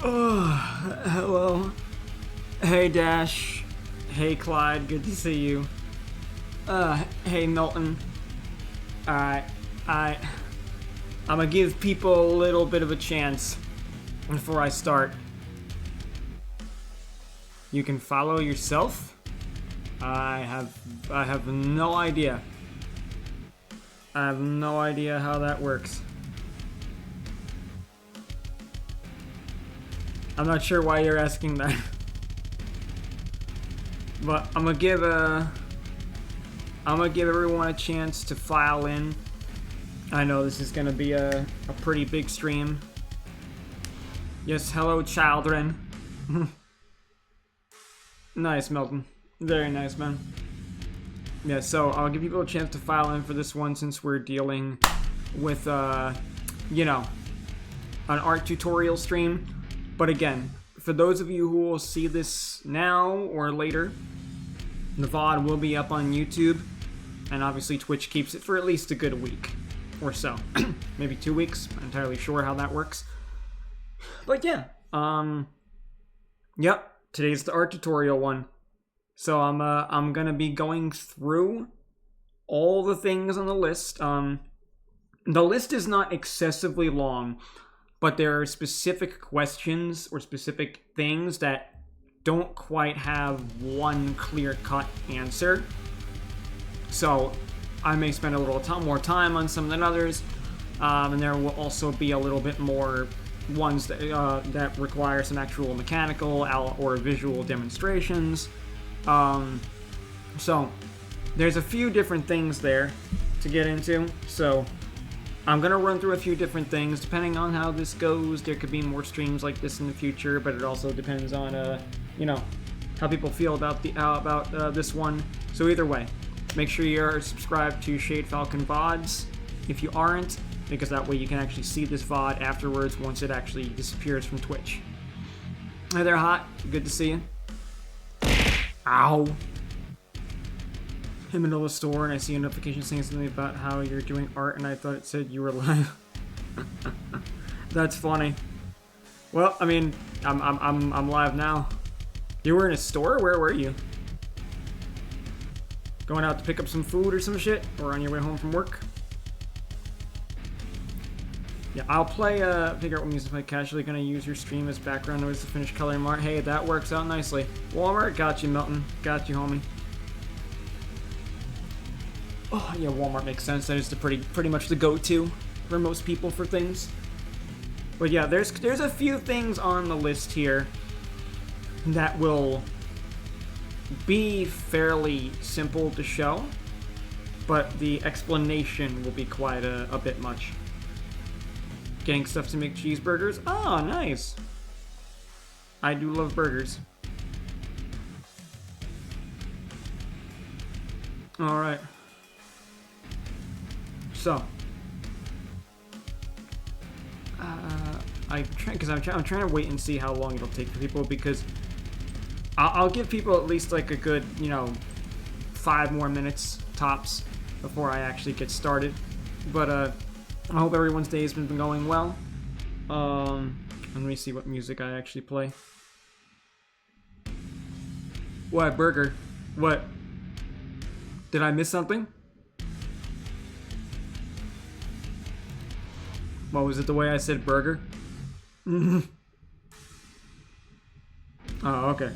Oh, hello. Hey, Dash. Hey, Clyde. Good to see you. Hey, Milton. Alright, I'm gonna give people a little bit of a chance before I start. You can follow yourself? I have no idea. I have no idea how that works. I'm not sure why you're asking that. But I'm gonna give everyone a chance to file in. I know this is gonna be a pretty big stream. Yes, hello, children. Nice, Milton. Very nice, man. Yeah, so I'll give people a chance to file in for this one since we're dealing with, you know, an art tutorial stream. But again, for those of you who will see this now or later, the VOD will be up on YouTube. And obviously Twitch keeps it for at least a good week or so. Maybe 2 weeks. I'm not entirely sure how that works. But yeah, yep, today's the art tutorial one. So I'm gonna be going through all the things on the list. The list is not excessively long, but there are specific questions or specific things that don't quite have one clear-cut answer. So I may spend a little more time on some than others, and there will also be a little bit more ones that that require some actual mechanical or visual demonstrations. So there's a few different things there to get into. So I'm gonna run through a few different things. Depending on how this goes, there could be more streams like this in the future, but it also depends on you know, how people feel about this one. So either way, make sure you're subscribed to Shade Falcon VODs if you aren't, because that way you can actually see this VOD afterwards once it actually disappears from Twitch. Hi there, Hot. Good to see you. Ow. I'm in the middle of the store and I see a notification saying something about how you're doing art and I thought it said you were live. That's funny. Well, I mean, I'm live now. You were in a store? Where were you? Going out to pick up some food or some shit? Or on your way home from work? Yeah, I'll play, figure out what music to play casually. Gonna use your stream as background noise to finish coloring art. Hey, that works out nicely. Walmart, got you, Milton. Got you, homie. Oh, yeah, Walmart makes sense. That is the pretty much the go-to for most people for things. But yeah, there's a few things on the list here that will be fairly simple to show, but the explanation will be quite a bit much. Getting stuff to make cheeseburgers? Oh, nice. I do love burgers. Alright. So. I'm trying to wait and see how long it'll take for people, because I'll give people at least like a good, you know, 5 more minutes tops before I actually get started. But I hope everyone's day has been going well. Let me see what music I actually play. What, burger? What? Did I miss something? What, was it the way I said burger? Oh, okay.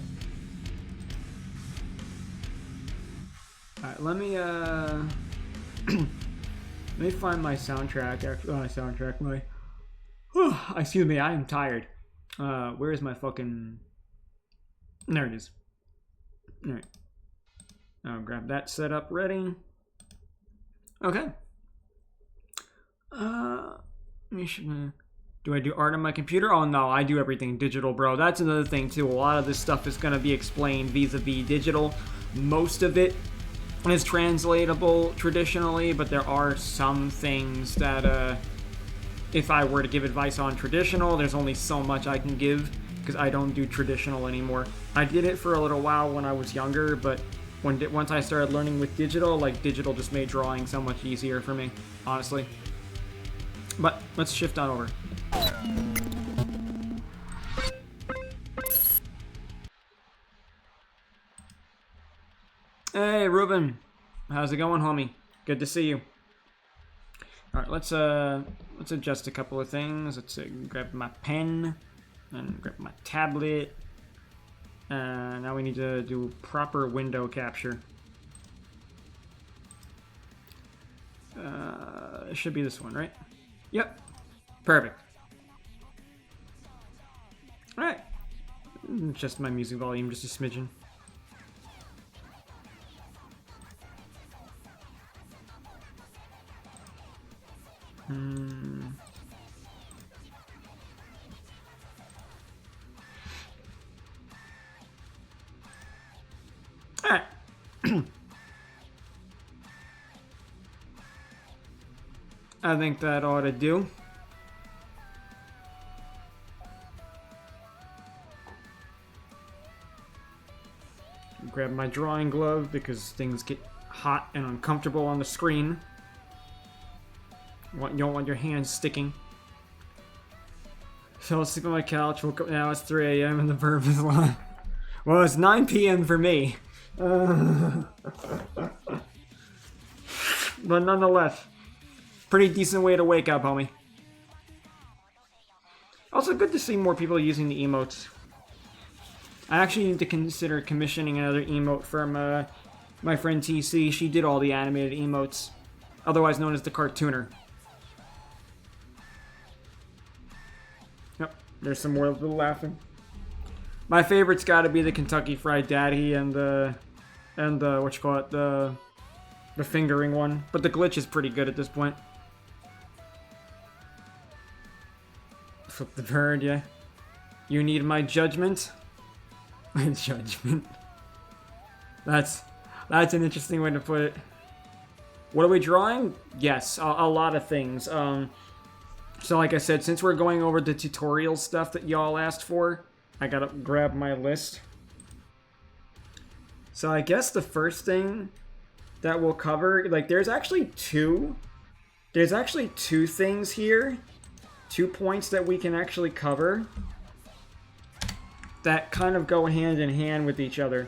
Alright, let me let me find my soundtrack. Actually, my soundtrack. My excuse me, I am tired. Where is my fucking? There it is. All right. I'll grab that set up ready. Okay. Do I do art on my computer? Oh no, I do everything digital, bro. That's another thing too. A lot of this stuff is gonna be explained vis-a-vis digital. Most of it is translatable traditionally, but there are some things that if I were to give advice on traditional, there's only so much I can give because I don't do traditional anymore. I did it for a little while when I was younger, but once I started learning with digital, like digital just made drawing so much easier for me, honestly. But let's shift on over. Hey, Ruben. How's it going, homie? Good to see you. All right, let's adjust a couple of things. Let's grab my pen and grab my tablet. Now we need to do proper window capture. It should be this one, right? Yep. Perfect. All right. Just my music volume, just a smidgen. Alright. I think that ought to do. Grab my drawing glove because things get hot and uncomfortable on the screen. You don't want your hands sticking. So I'll sleep on my couch, woke up now, it's 3 a.m. and the verb is live. Well, it's 9 p.m. for me. But nonetheless, pretty decent way to wake up, homie. Also good to see more people using the emotes. I actually need to consider commissioning another emote from my friend TC. She did all the animated emotes, otherwise known as the cartooner. Yep, there's some more little laughing. My favorite's got to be the Kentucky Fried Daddy and the what you call it, the fingering one. But the glitch is pretty good at this point. Flip the bird, yeah. You need my judgment. My judgment. That's an interesting way to put it. What are we drawing? Yes, a lot of things. So like I said, since we're going over the tutorial stuff that y'all asked for, I gotta grab my list. So I guess the first thing that we'll cover, like there's actually two things here, 2 points that we can actually cover that kind of go hand in hand with each other.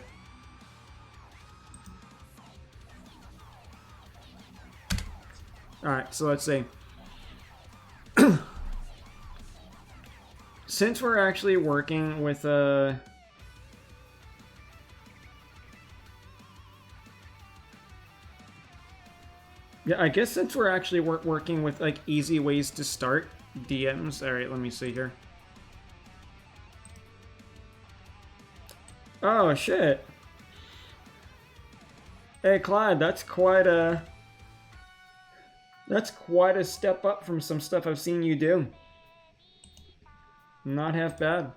Alright, so let's see. Since we're actually working with yeah, I guess since we're actually working with like easy ways to start DMs. All right, let me see here. Oh shit. Hey Clyde, that's quite a step up from some stuff I've seen you do. Not half bad.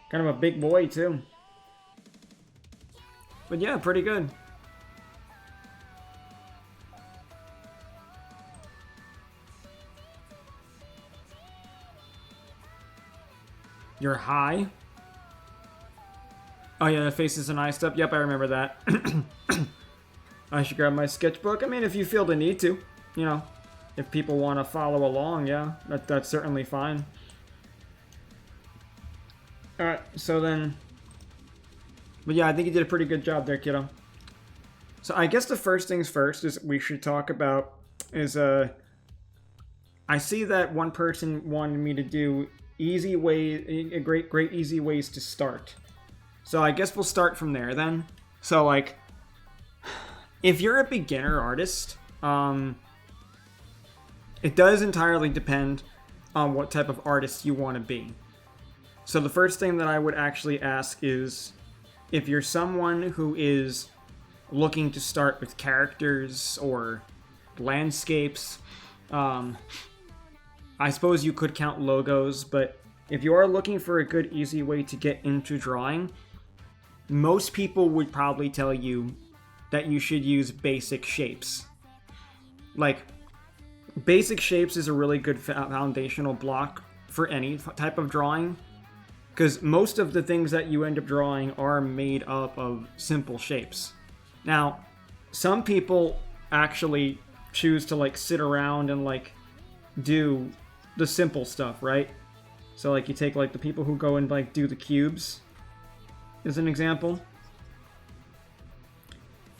Kind of a big boy too. But yeah, pretty good. You're high? Oh yeah, the faces and eye stuff. Yep, I remember that. I should grab my sketchbook. I mean, if you feel the need to, you know, if people want to follow along, yeah, that's certainly fine. Alright, so then... But yeah, I think you did a pretty good job there, kiddo. So I guess the first things first is we should talk about is, I see that one person wanted me to do easy way, great easy ways to start. So I guess we'll start from there then. So like, if you're a beginner artist, it does entirely depend on what type of artist you want to be. So the first thing that I would actually ask is, if you're someone who is looking to start with characters or landscapes, I suppose you could count logos, but if you are looking for a good easy way to get into drawing, most people would probably tell you that you should use basic shapes. Like, basic shapes is a really good foundational block for any type of drawing, because most of the things that you end up drawing are made up of simple shapes. Now, some people actually choose to like sit around and like do the simple stuff, right? So like you take like the people who go and like do the cubes as an example.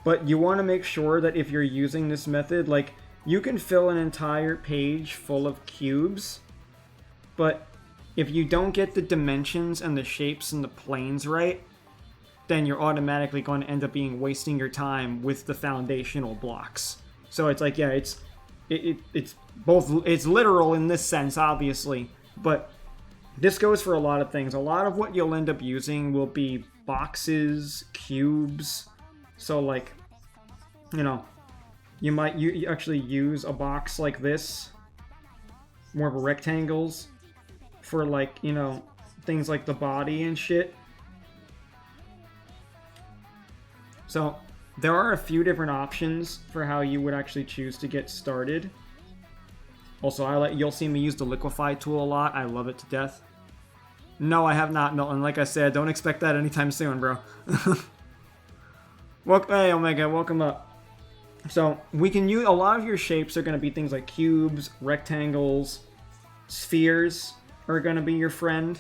but you want to make sure that if you're using this method, like, you can fill an entire page full of cubes, but if you don't get the dimensions and the shapes and the planes right, then you're automatically going to end up wasting your time with the foundational blocks. So it's like, yeah, it's both, it's literal in this sense, obviously, but this goes for a lot of things. A lot of what you'll end up using will be boxes, cubes. So, like, you know, you might actually use a box like this, more of a rectangles, for, like, you know, things like the body and shit. So there are a few different options for how you would actually choose to get started. Also, you'll see me use the liquefy tool a lot. I love it to death. No, I have not, Milton. Like I said, don't expect that anytime soon, bro. Hey, Omega, welcome up. So we can use, a lot of your shapes are going to be things like cubes, rectangles, spheres are going to be your friend.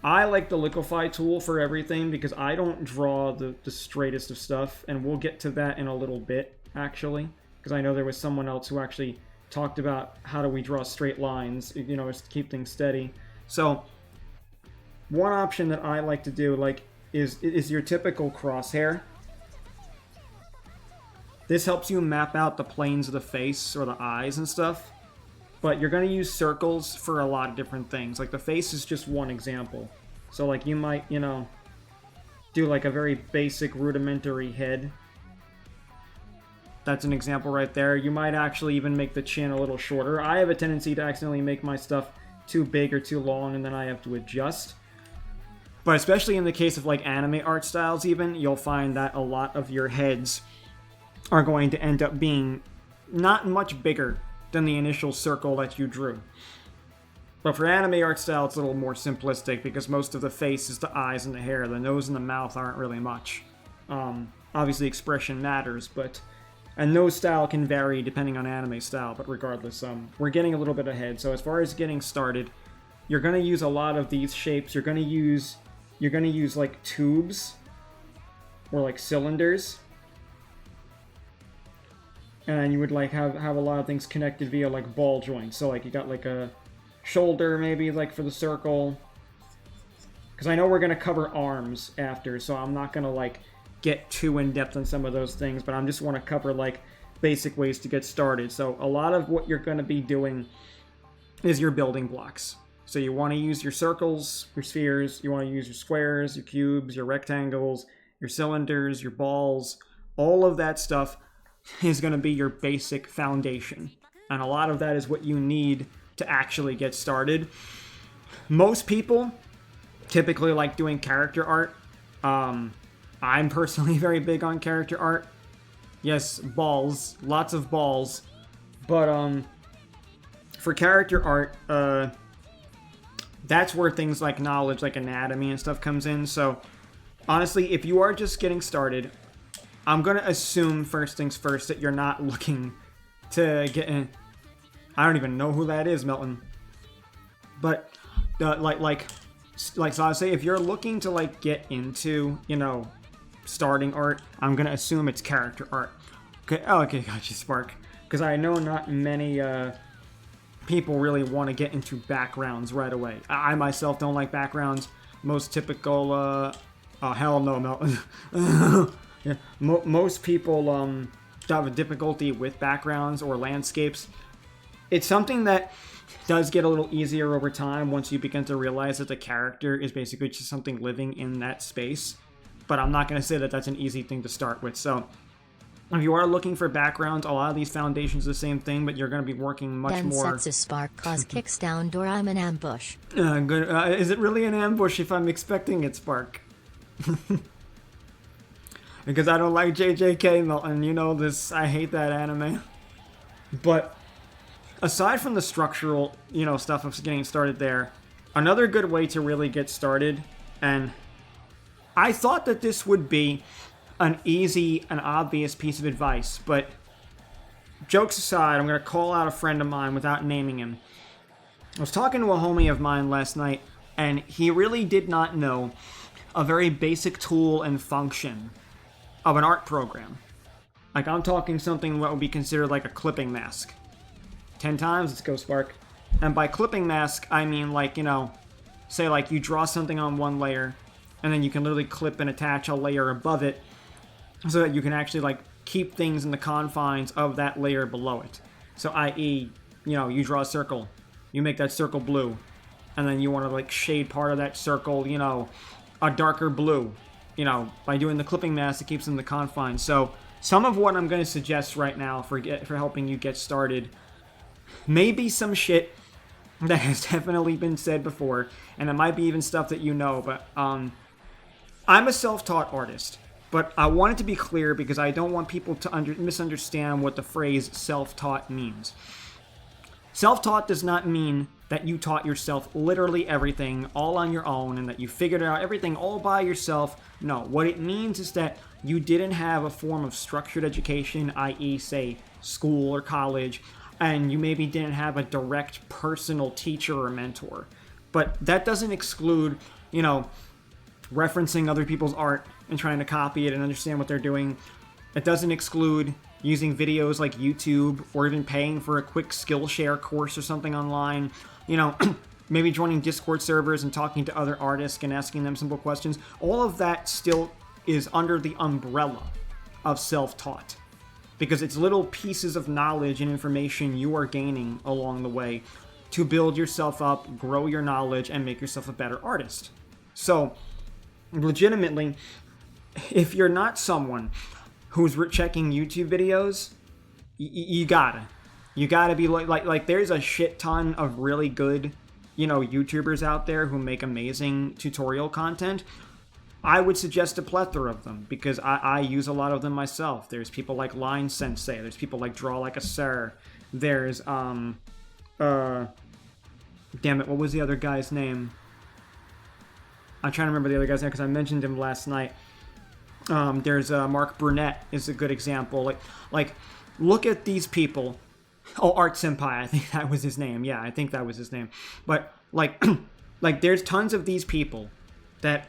I like the liquefy tool for everything because I don't draw the straightest of stuff, and we'll get to that in a little bit, actually, because I know there was someone else who actually talked about how do we draw straight lines, you know, to keep things steady. So one option that I like to do, like, is your typical crosshair. This helps you map out the planes of the face or the eyes and stuff. But you're going to use circles for a lot of different things. Like, the face is just one example. So, like, you might, you know, do, like, a very basic rudimentary head. That's an example right there. You might actually even make the chin a little shorter. I have a tendency to accidentally make my stuff too big or too long, and then I have to adjust. But especially in the case of, like, anime art styles even, you'll find that a lot of your heads are going to end up being not much bigger than the initial circle that you drew. But for anime art style, it's a little more simplistic because most of the face is the eyes and the hair. The nose and the mouth aren't really much. Obviously, expression matters, but... And nose style can vary depending on anime style, but regardless, we're getting a little bit ahead. So as far as getting started, you're going to use a lot of these shapes. You're going to use like tubes or like cylinders. And you would like have a lot of things connected via like ball joints. So like you got like a shoulder maybe like for the circle. Because I know we're going to cover arms after, so I'm not going to like get too in-depth on some of those things, but I just want to cover like basic ways to get started. So a lot of what you're going to be doing is your building blocks. So you want to use your circles, your spheres, you want to use your squares, your cubes, your rectangles, your cylinders, your balls, all of that stuff is going to be your basic foundation. And a lot of that is what you need to actually get started. Most people typically like doing character art. I'm personally very big on character art. Yes, balls, lots of balls. But for character art, that's where things like knowledge, like anatomy and stuff comes in. So honestly, if you are just getting started, I'm going to assume first things first that you're not looking to get in. I don't even know who that is, Milton. But so I would say if you're looking to like get into, you know, starting art, I'm going to assume it's character art. Okay, oh, okay, gotcha, Spark. Because I know not many people really want to get into backgrounds right away. I myself don't like backgrounds. Most typical, oh, hell no, Milton. Yeah, most people have a difficulty with backgrounds or landscapes. It's something that does get a little easier over time once you begin to realize that the character is basically just something living in that space. But I'm not going to say that that's an easy thing to start with. So if you are looking for backgrounds, a lot of these foundations are the same thing, but you're going to be working much then more... Then sets a spark cause kicks down door. I'm an ambush. Good. Is it really an ambush if I'm expecting it, Spark? Because I don't like JJK, Milton. You know this. I hate that anime. But aside from the structural, you know, stuff of getting started there, another good way to really get started, and I thought that this would be an easy and obvious piece of advice, but jokes aside, I'm going to call out a friend of mine without naming him. I was talking to a homie of mine last night, and he really did not know a very basic tool and function of an art program. Like, I'm talking something what would be considered like a clipping mask. 10 times, let's go, Spark. And by clipping mask, I mean, like, you know, say, like, you draw something on one layer, and then you can literally clip and attach a layer above it, so that you can actually, like, keep things in the confines of that layer below it. So, i.e., you know, you draw a circle, you make that circle blue, and then you want to, like, shade part of that circle, you know, a darker blue. You know, by doing the clipping mask, it keeps in the confines. So, some of what I'm going to suggest right now for helping you get started may be some shit that has definitely been said before, and it might be even stuff that you know, but I'm a self-taught artist. But I want it to be clear because I don't want people to misunderstand what the phrase self-taught means. Self-taught does not mean that you taught yourself literally everything all on your own and that you figured out everything all by yourself. No, what it means is that you didn't have a form of structured education, i.e., say, school or college, and you maybe didn't have a direct personal teacher or mentor. But that doesn't exclude, you know, referencing other people's art and trying to copy it and understand what they're doing. It doesn't exclude using videos like YouTube or even paying for a quick Skillshare course or something online. You know, maybe joining Discord servers and talking to other artists and asking them simple questions. All of that still is under the umbrella of self-taught, because it's little pieces of knowledge and information you are gaining along the way to build yourself up, grow your knowledge, and make yourself a better artist. So, legitimately, if you're not someone who's checking YouTube videos, you gotta be like there's a shit ton of really good, you know, YouTubers out there who make amazing tutorial content. I would suggest a plethora of them because I use a lot of them myself. There's people like Line Sensei. There's people like Draw Like a Sir. There's damn it, what was the other guy's name? I'm trying to remember the other guy's name because I mentioned him last night. There's Mark Burnett is a good example. Like look at these people. Oh, Art Senpai, I think that was his name. Yeah, I think that was his name. But like like there's tons of these people that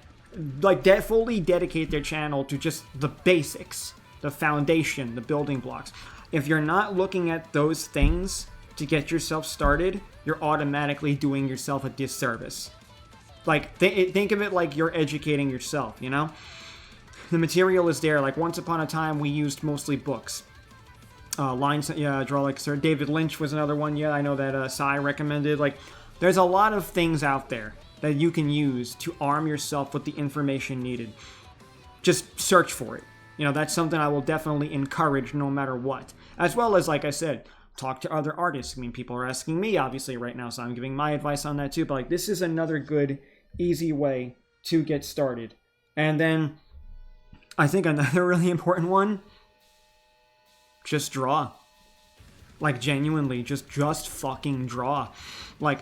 like fully dedicate their channel to just the basics, the foundation, the building blocks. If you're not looking at those things to get yourself started, you're automatically doing yourself a disservice. Like, think of it like you're educating yourself, you know? The material is there. Like, once upon a time, we used mostly books. Draw Like a Sir. David Lynch was another one. Yeah, I know that Sai recommended. Like, there's a lot of things out there that you can use to arm yourself with the information needed. Just search for it. You know, that's something I will definitely encourage no matter what. As well as, like I said, talk to other artists. I mean, people are asking me, obviously, right now, so I'm giving my advice on that too. But, like, this is another good, easy way to get started. And then, I think another really important one, just draw. Like, genuinely, just fucking draw. Like,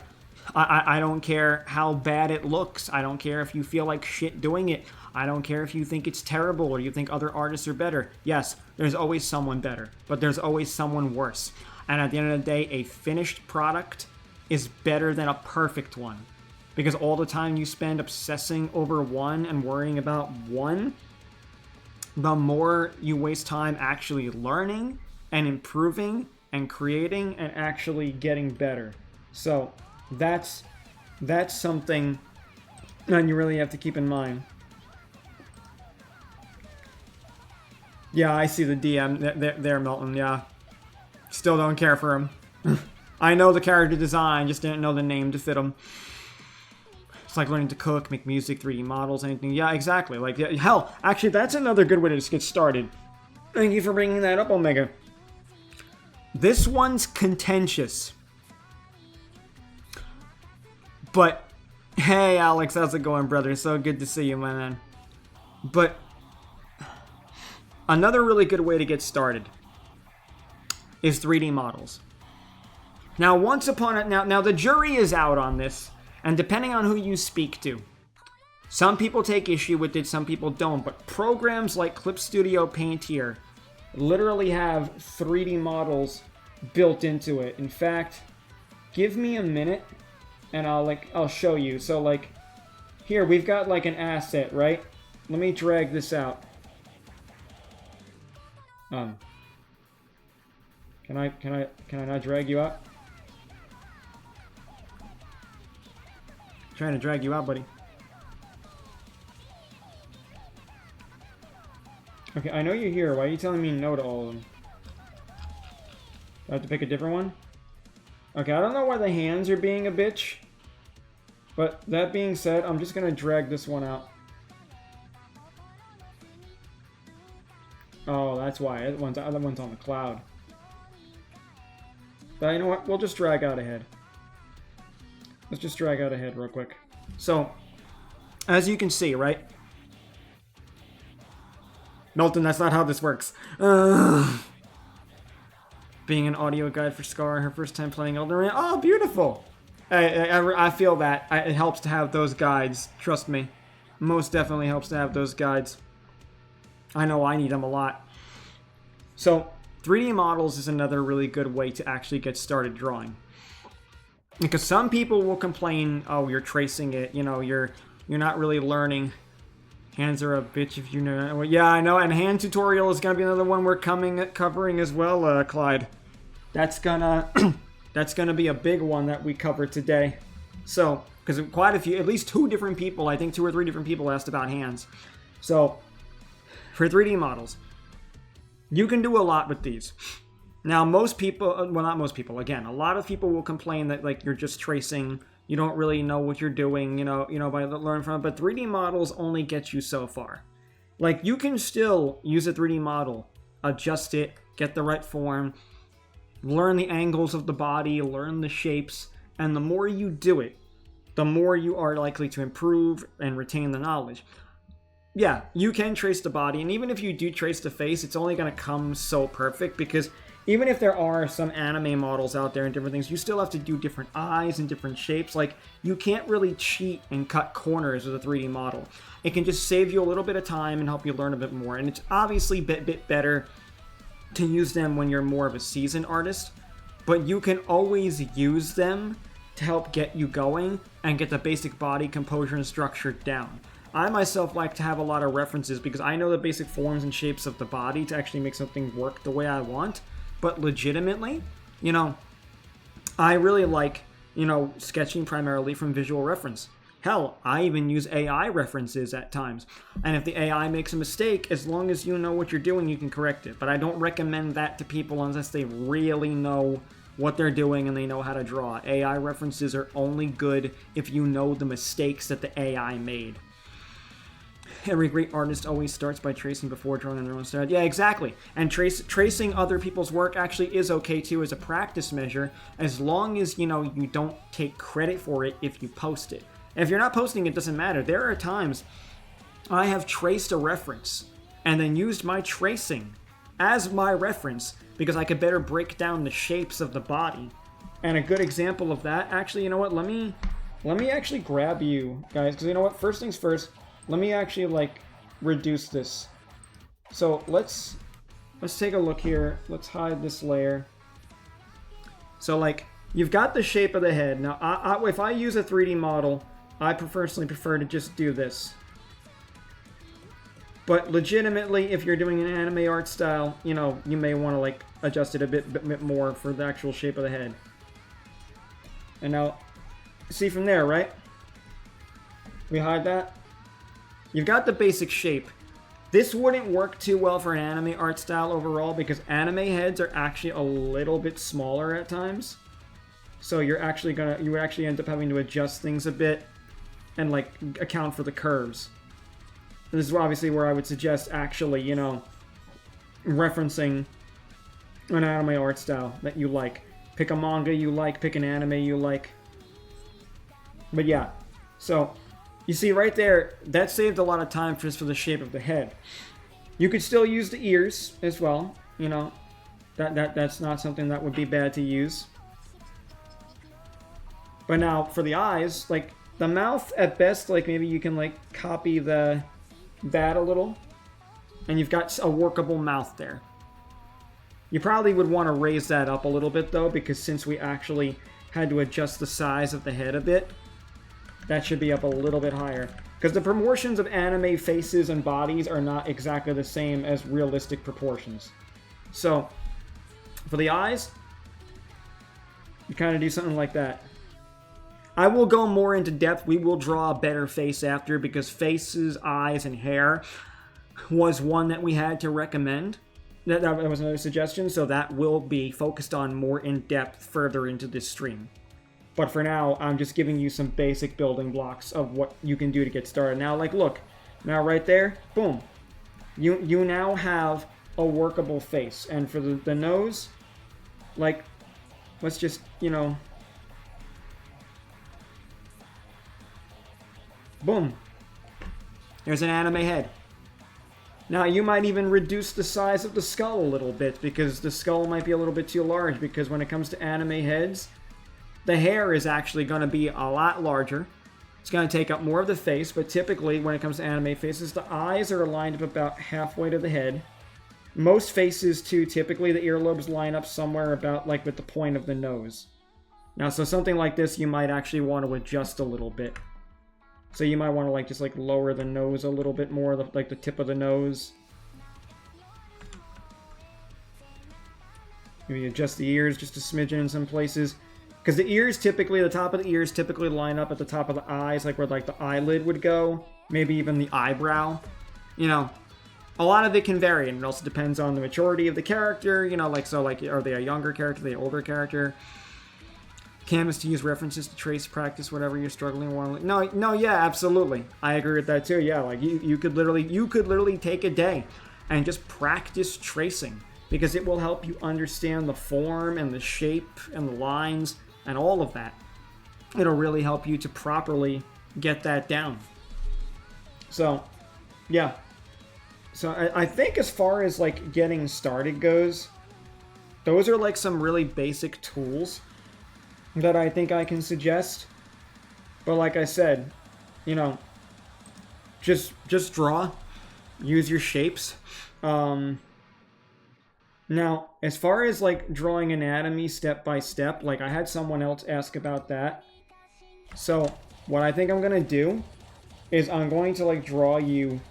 I don't care how bad it looks. I don't care if you feel like shit doing it. I don't care if you think it's terrible or you think other artists are better. Yes, there's always someone better, but there's always someone worse. And at the end of the day, a finished product is better than a perfect one. Because all the time you spend obsessing over one and worrying about one, the more you waste time actually learning and improving and creating and actually getting better. So that's something that you really have to keep in mind. Yeah, I see the DM there, Milton. Yeah, still don't care for him. I know the character design, just didn't know the name to fit him. It's like learning to cook, make music, 3D models, anything. Yeah, exactly. Like, yeah, hell, actually, that's another good way to just get started. Thank you for bringing that up, Omega. This one's contentious. But, hey, Alex, how's it going, brother? So good to see you, my man. But, another really good way to get started is 3D models. Now, now the jury is out on this, and depending on who you speak to, some people take issue with it, some people don't, but programs like Clip Studio Paint here literally have 3D models built into it. In fact, give me a minute, and I'll show you. So, like, here, we've got, like, an asset, right? Let me drag this out. Can I not drag you out? Trying to drag you out, buddy. Okay, I know you're here. Why are you telling me no to all of them? Do I have to pick a different one? Okay, I don't know why the hands are being a bitch. But that being said, I'm just gonna drag this one out. Oh, that's why. That one's on the cloud. But you know what? We'll just drag out ahead. Let's just drag out ahead real quick. So, as you can see, right? Milton, that's not how this works. Being an audio guide for Scar, her first time playing Elden Ring. Oh, beautiful! I feel that. It helps to have those guides. Trust me. Most definitely helps to have those guides. I know I need them a lot. So, 3D models is another really good way to actually get started drawing. Because some people will complain, oh, you're tracing it, you know, you're not really learning. Hands are a bitch if you know. Well, yeah, I know, and hand tutorial is gonna be another one we're covering as well, Clyde. That's gonna be a big one that we cover today. So, because quite a few, at least 2 different people, I think 2 or 3 different people asked about hands. So, for 3D models, you can do a lot with these. Now, most people, well, not most people, again, a lot of people will complain that, like, you're just tracing, you don't really know what you're doing, you know, by learning from it, but 3D models only get you so far. Like, you can still use a 3D model, adjust it, get the right form, learn the angles of the body, learn the shapes, and the more you do it, the more you are likely to improve and retain the knowledge. Yeah, you can trace the body, and even if you do trace the face, it's only going to come so perfect, because even if there are some anime models out there and different things, you still have to do different eyes and different shapes. Like, you can't really cheat and cut corners with a 3D model. It can just save you a little bit of time and help you learn a bit more, and it's obviously a bit better to use them when you're more of a seasoned artist, but you can always use them to help get you going and get the basic body composure and structure down. I myself like to have a lot of references because I know the basic forms and shapes of the body to actually make something work the way I want. But legitimately, you know, I really like, you know, sketching primarily from visual reference. Hell, I even use AI references at times. And if the AI makes a mistake, as long as you know what you're doing, you can correct it. But I don't recommend that to people unless they really know what they're doing and they know how to draw. AI references are only good if you know the mistakes that the AI made. Every great artist always starts by tracing before drawing on their own style. Yeah, exactly. And tracing other people's work actually is okay too as a practice measure, as long as, you know, you don't take credit for it if you post it. And if you're not posting, it doesn't matter. There are times I have traced a reference and then used my tracing as my reference because I could better break down the shapes of the body. And a good example of that, actually, you know what? Let me actually grab you guys, because you know what? First things first. Let me actually, like, reduce this. So let's take a look here. Let's hide this layer. So, like, you've got the shape of the head. Now, if I use a 3D model, I personally prefer to just do this. But legitimately, if you're doing an anime art style, you know, you may want to, like, adjust it a bit more for the actual shape of the head. And now, see from there, right? We hide that. You've got the basic shape. This wouldn't work too well for an anime art style overall because anime heads are actually a little bit smaller at times. So you would actually end up having to adjust things a bit and, like, account for the curves. And this is obviously where I would suggest actually, you know, referencing an anime art style that you like. Pick a manga you like, pick an anime you like. But yeah, so you see right there, that saved a lot of time just for the shape of the head. You could still use the ears as well, you know. That's not something that would be bad to use. But now for the eyes, like the mouth at best, like maybe you can like copy that a little, and you've got a workable mouth there. You probably would want to raise that up a little bit though, because since we actually had to adjust the size of the head a bit, that should be up a little bit higher. Because the proportions of anime faces and bodies are not exactly the same as realistic proportions. So, for the eyes, you kind of do something like that. I will go more into depth. We will draw a better face after, because faces, eyes, and hair was one that we had to recommend. That was another suggestion, so that will be focused on more in depth further into this stream. But for now, I'm just giving you some basic building blocks of what you can do to get started. Now, like, look. Now, right there, boom. You now have a workable face. And for the nose, like, let's just, you know... Boom. There's an anime head. Now, you might even reduce the size of the skull a little bit, because the skull might be a little bit too large, because when it comes to anime heads, the hair is actually going to be a lot larger. It's going to take up more of the face, but typically when it comes to anime faces, the eyes are aligned up about halfway to the head. Most faces, too, typically the earlobes line up somewhere about like with the point of the nose. Now, so something like this, you might actually want to adjust a little bit. So you might want to like just like lower the nose a little bit more, like the tip of the nose. Maybe adjust the ears just a smidgen in some places. Because the ears typically, the top of the ears typically line up at the top of the eyes, like where like the eyelid would go. Maybe even the eyebrow. You know, a lot of it can vary, and it also depends on the maturity of the character. You know, like, so like, are they a younger character, are they an older character? Canvas to use references to trace, practice, whatever you're struggling with. No, yeah, absolutely. I agree with that too. Yeah, like you could literally take a day and just practice tracing, because it will help you understand the form and the shape and the lines and all of that. It'll really help you to properly get that down. So, yeah. So I think as far as like getting started goes, those are like some really basic tools that I think I can suggest. But like I said, you know, just draw, use your shapes. Now, as far as like drawing anatomy step by step, like I had someone else ask about that. So what I think I'm gonna do is I'm going to like draw you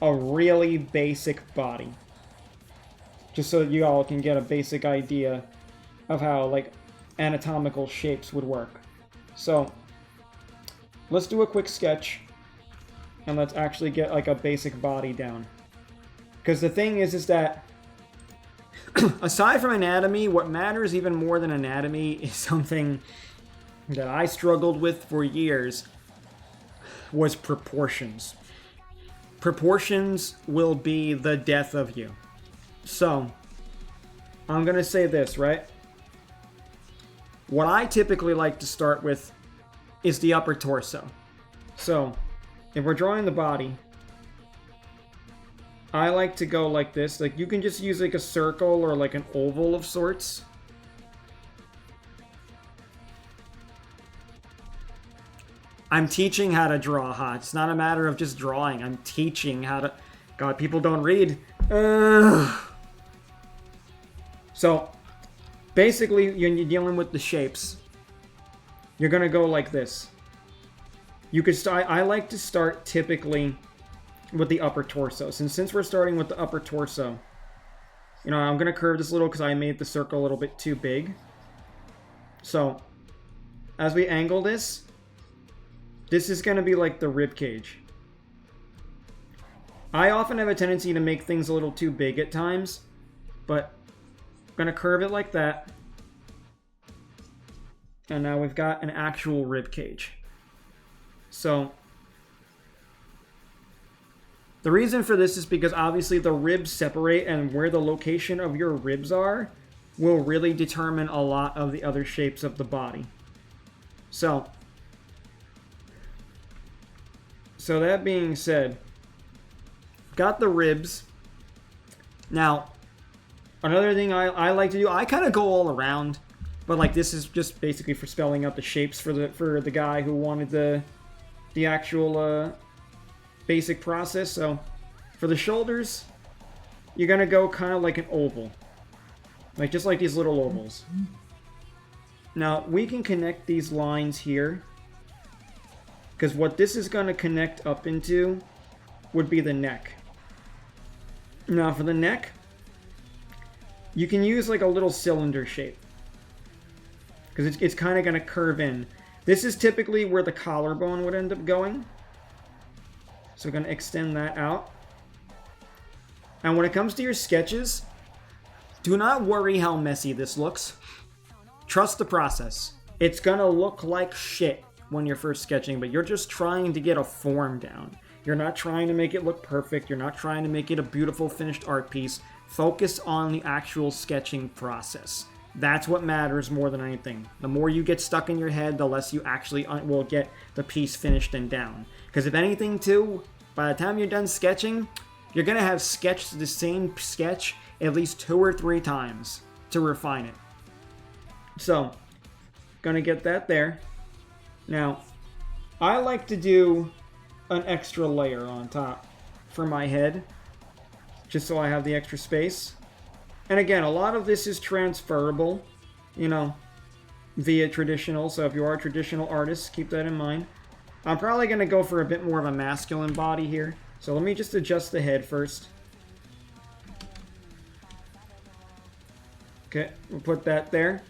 a really basic body, just so you all can get a basic idea of how like anatomical shapes would work. So let's do a quick sketch and let's actually get like a basic body down. Because the thing is that aside from anatomy, what matters even more than anatomy is something that I struggled with for years, was proportions. Proportions will be the death of you. So, I'm going to say this, right? What I typically like to start with is the upper torso. So, if we're drawing the body, I like to go like this. Like, you can just use like a circle or like an oval of sorts. I'm teaching how to draw, huh? It's not a matter of just drawing. I'm teaching how to... God, people don't read. So, basically, when you're dealing with the shapes, you're going to go like this. You could start... I like to start typically with the upper torso. Since we're starting with the upper torso, you know, I'm going to curve this a little because I made the circle a little bit too big. So, as we angle this, this is going to be like the rib cage. I often have a tendency to make things a little too big at times, but I'm going to curve it like that. And now we've got an actual rib cage. So, the reason for this is because obviously the ribs separate, and where the location of your ribs are will really determine a lot of the other shapes of the body. So that being said, got the ribs. Now, another thing I like to do, I kind of go all around, but like this is just basically for spelling out the shapes for the guy who wanted the actual basic process. So for the shoulders, you're gonna go kind of like an oval, like just like these little ovals. Now we can connect these lines here, because what this is going to connect up into would be the neck. Now for the neck, you can use like a little cylinder shape. Because it's kind of going to curve in. This is typically where the collarbone would end up going. So we're going to extend that out. And when it comes to your sketches, do not worry how messy this looks. Trust the process. It's going to look like shit when you're first sketching, but you're just trying to get a form down. You're not trying to make it look perfect. You're not trying to make it a beautiful finished art piece. Focus on the actual sketching process. That's what matters more than anything. The more you get stuck in your head, the less you actually will get the piece finished and down. Because if anything too, by the time you're done sketching, you're going to have sketched the same sketch at least 2 or 3 times to refine it. So, gonna get that there. Now, I like to do an extra layer on top for my head, just so I have the extra space. And again, a lot of this is transferable, you know, via traditional. So if you are a traditional artist, keep that in mind. I'm probably going to go for a bit more of a masculine body here. So let me just adjust the head first. Okay, we'll put that there.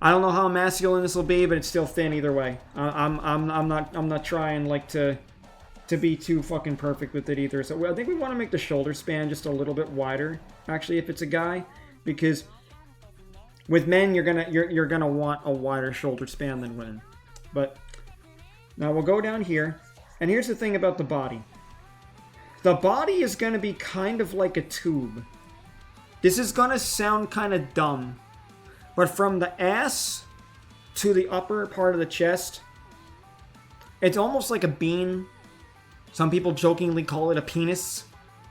I don't know how masculine this will be, but it's still thin either way. I'm not trying like to be too fucking perfect with it either. So I think we want to make the shoulder span just a little bit wider, actually, if it's a guy, because with men you're gonna want a wider shoulder span than women. But now we'll go down here, and here's the thing about the body. The body is gonna be kind of like a tube. This is gonna sound kind of dumb, but from the ass to the upper part of the chest, it's almost like a bean. Some people jokingly call it a penis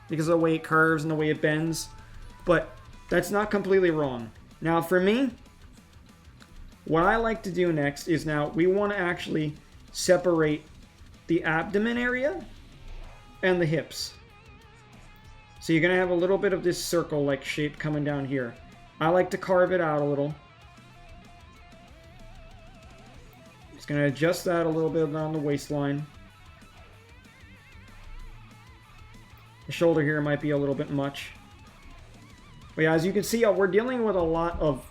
because of the way it curves and the way it bends. But that's not completely wrong. Now for me, what I like to do next is now we want to actually separate the abdomen area and the hips. So you're going to have a little bit of this circle-like shape coming down here. I like to carve it out a little. Just going to adjust that a little bit on the waistline. The shoulder here might be a little bit much. But yeah, as you can see, we're dealing with a lot of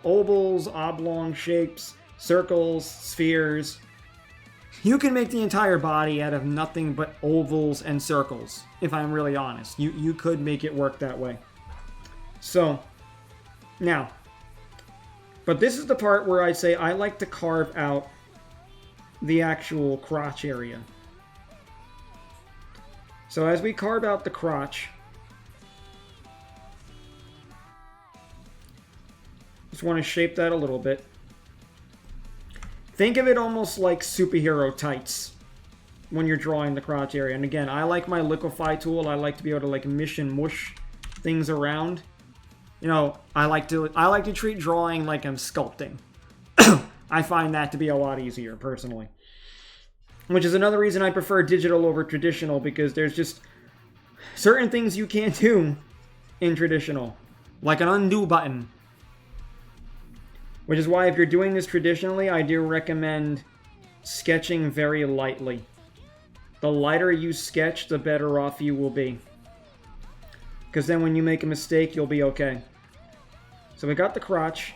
ovals, oblong shapes, circles, spheres. You can make the entire body out of nothing but ovals and circles, if I'm really honest. You could make it work that way. So, now, but this is the part where I say I like to carve out the actual crotch area. So as we carve out the crotch, just want to shape that a little bit. Think of it almost like superhero tights when you're drawing the crotch area. And again, I like my liquefy tool. I like to be able to like mish and mush things around. You know, I like to treat drawing like I'm sculpting. I find that to be a lot easier personally. Which is another reason I prefer digital over traditional, because there's just certain things you can't do in traditional. Like an undo button. Which is why if you're doing this traditionally, I do recommend sketching very lightly. The lighter you sketch, the better off you will be. Because then when you make a mistake, you'll be okay. So we got the crotch.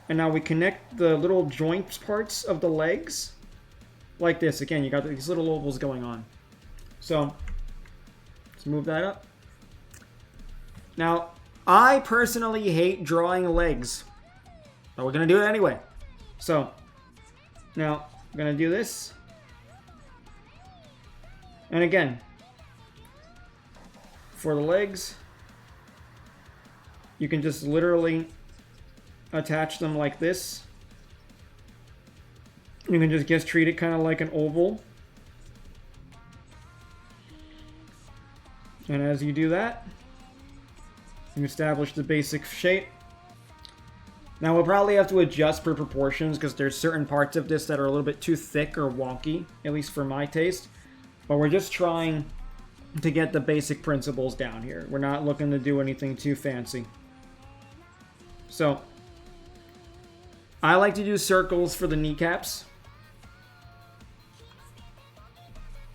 And now we connect the little joint parts of the legs. Like this. Again, you got these little ovals going on. So, let's move that up. Now, I personally hate drawing legs. But we're going to do it anyway. So, now, we're going to do this. And again, for the legs, you can just literally attach them like this. You can just treat it kind of like an oval. And as you do that, you establish the basic shape. Now we'll probably have to adjust for proportions because there's certain parts of this that are a little bit too thick or wonky, at least for my taste. But we're just trying to get the basic principles down here. We're not looking to do anything too fancy. So, I like to do circles for the kneecaps.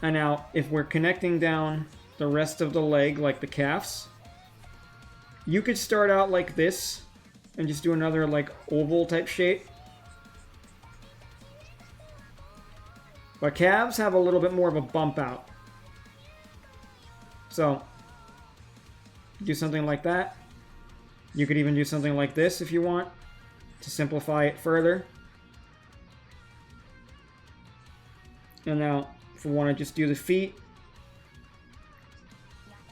And now, if we're connecting down the rest of the leg, like the calves, You could start out like this and just do another like oval type shape. But calves have a little bit more of a bump out. So, do something like that. You could even do something like this if you want, to simplify it further. And now, if we want to just do the feet,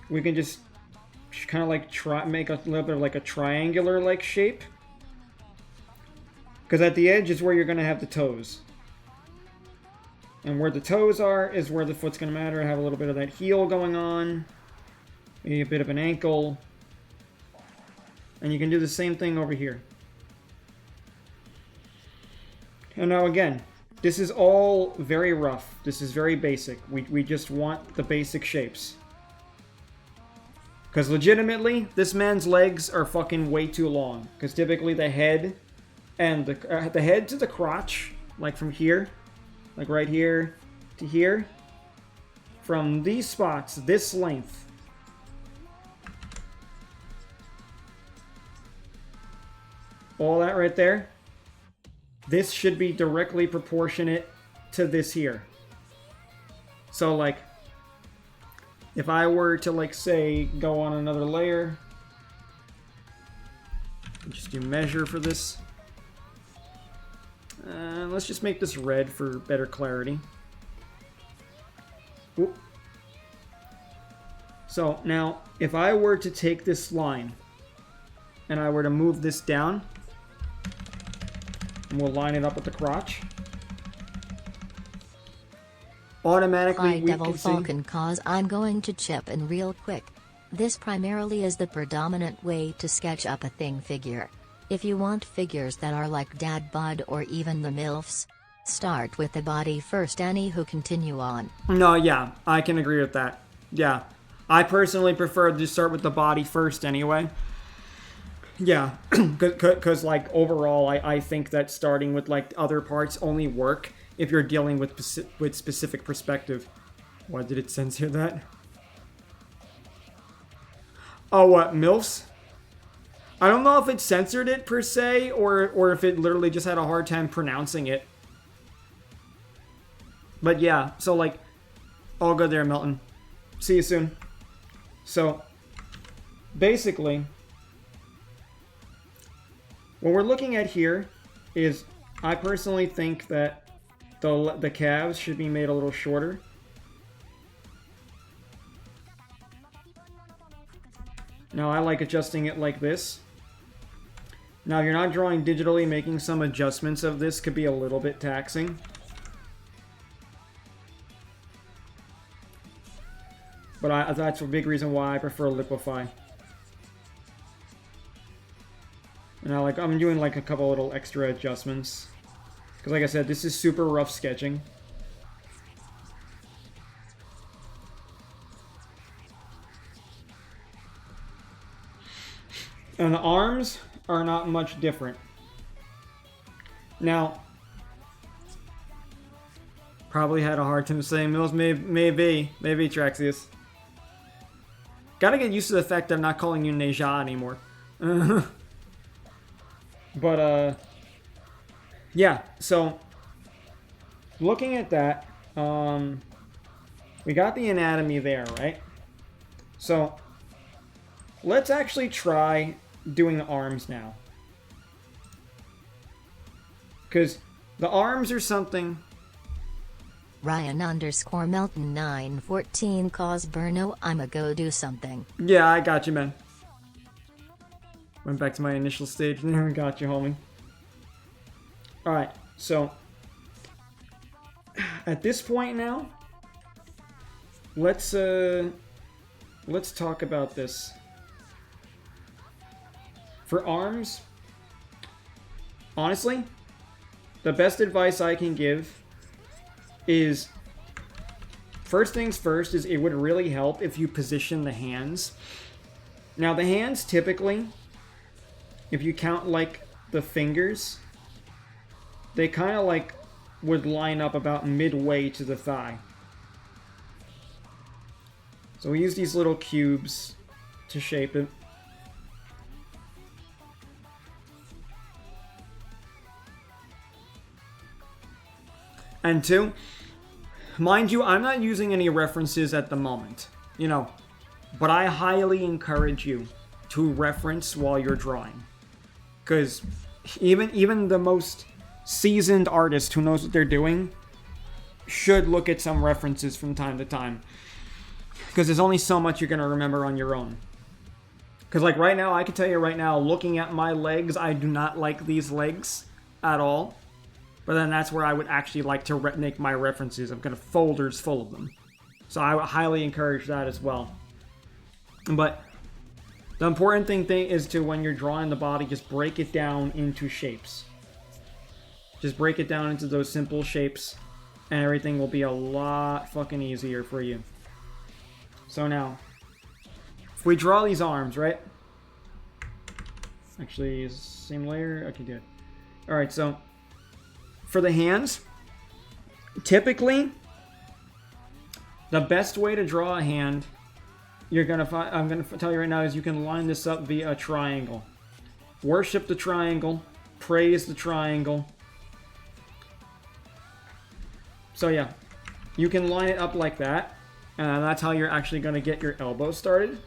we can just kind of like make a little bit of like a triangular like shape. Because at the edge is where you're going to have the toes. And where the toes are is where the foot's going to matter. Have a little bit of that heel going on. Maybe a bit of an ankle. And you can do the same thing over here. And now again, this is all very rough. This is very basic. We just want the basic shapes. Because legitimately, this man's legs are fucking way too long. Because typically the head and the head to the crotch, like from here, like right here to here, from these spots, this length, all that right there, this should be directly proportionate to this here. So like, if I were to like say go on another layer, just do measure for this. Let's just make this red for better clarity. Oop. So now, if I were to take this line and I were to move this down, and we'll line it up with the crotch, automatically Hi we Devil can see... Falcon cause I'm going to chip in real quick. This primarily is the predominant way to sketch up a thing figure. If you want figures that are like Dad Bod or even the MILFs, start with the body first, who continue on. No, yeah, I can agree with that. Yeah, I personally prefer to start with the body first anyway. Yeah, because like overall, I think that starting with like other parts only work if you're dealing with specific perspective. Why did it censor that? Oh, what, MILFs? I don't know if it censored it per se, or if it literally just had a hard time pronouncing it. But yeah, so like, all good there, Milton. See you soon. So, basically, what we're looking at here is, I personally think that the calves should be made a little shorter. Now I like adjusting it like this. Now if you're not drawing digitally, making some adjustments of this could be a little bit taxing. But that's a big reason why I prefer Liquify. And I'm doing like a couple little extra adjustments. Because like I said, this is super rough sketching. And the arms are not much different. Now, probably had a hard time saying Mills, maybe Traxius. Gotta get used to the fact that I'm not calling you Neja anymore. But, yeah, so, looking at that, we got the anatomy there, right? So, let's actually try doing the arms now. Because the arms are something... Ryan_Melton914 cause Burno, I'ma go do something. Yeah, I got you, man. Went back to my initial stage there and got you, homie. Alright, so... At this point now... Let's talk about this. For arms... Honestly... The best advice I can give is... First things first is it would really help if you position the hands. Now the hands typically, if you count like the fingers, they kind of like would line up about midway to the thigh. So we use these little cubes to shape it. And two, mind you, I'm not using any references at the moment, you know, but I highly encourage you to reference while you're drawing. Because even the most seasoned artist who knows what they're doing should look at some references from time to time. Because there's only so much you're going to remember on your own. Because like right now, I can tell you right now, looking at my legs, I do not like these legs at all. But then that's where I would actually like to make my references. I've got folders full of them. So I would highly encourage that as well. But the important thing is to, when you're drawing the body, just break it down into shapes. Just break it down into those simple shapes, and everything will be a lot fucking easier for you. So now, if we draw these arms, right? Actually, same layer? Okay, good. Alright, so for the hands, typically, the best way to draw a hand, I'm gonna tell you right now, is you can line this up via a triangle. Worship the triangle, praise the triangle. So yeah, you can line it up like that, and that's how you're actually gonna get your elbow started.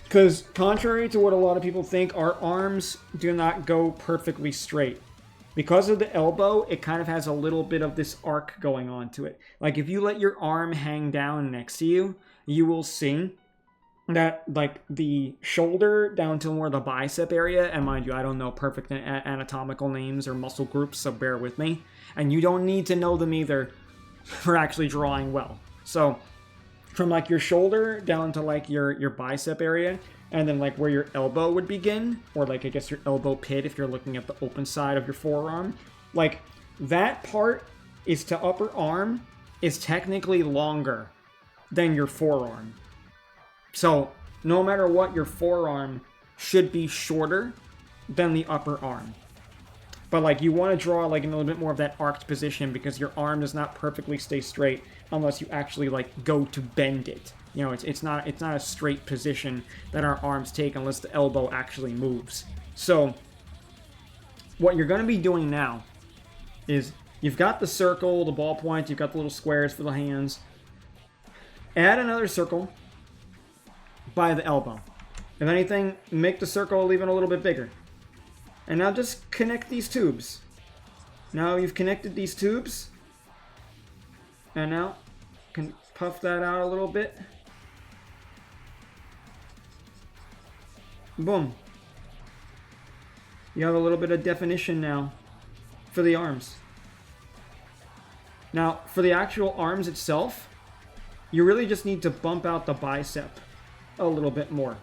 Because contrary to what a lot of people think, our arms do not go perfectly straight. Because of the elbow, it kind of has a little bit of this arc going on to it. Like if you let your arm hang down next to you, you will see that like the shoulder down to more the bicep area, and mind you, I don't know perfect anatomical names or muscle groups, so bear with me. And you don't need to know them either for actually drawing well. So from like your shoulder down to like your bicep area, and then like where your elbow would begin, or like I guess your elbow pit if you're looking at the open side of your forearm, like that part is to upper arm is technically longer than your forearm. So no matter what, your forearm should be shorter than the upper arm. But like you want to draw like in a little bit more of that arched position, because your arm does not perfectly stay straight unless you actually like go to bend it. You know, it's not a straight position that our arms take unless the elbow actually moves. So what you're going to be doing now is you've got the circle, the ballpoint, you've got the little squares for the hands. Add another circle by the elbow. If anything, make the circle even a little bit bigger. And now just connect these tubes. Now you've connected these tubes. And now can puff that out a little bit. Boom. You have a little bit of definition now for the arms. Now, for the actual arms itself, you really just need to bump out the bicep a little bit more.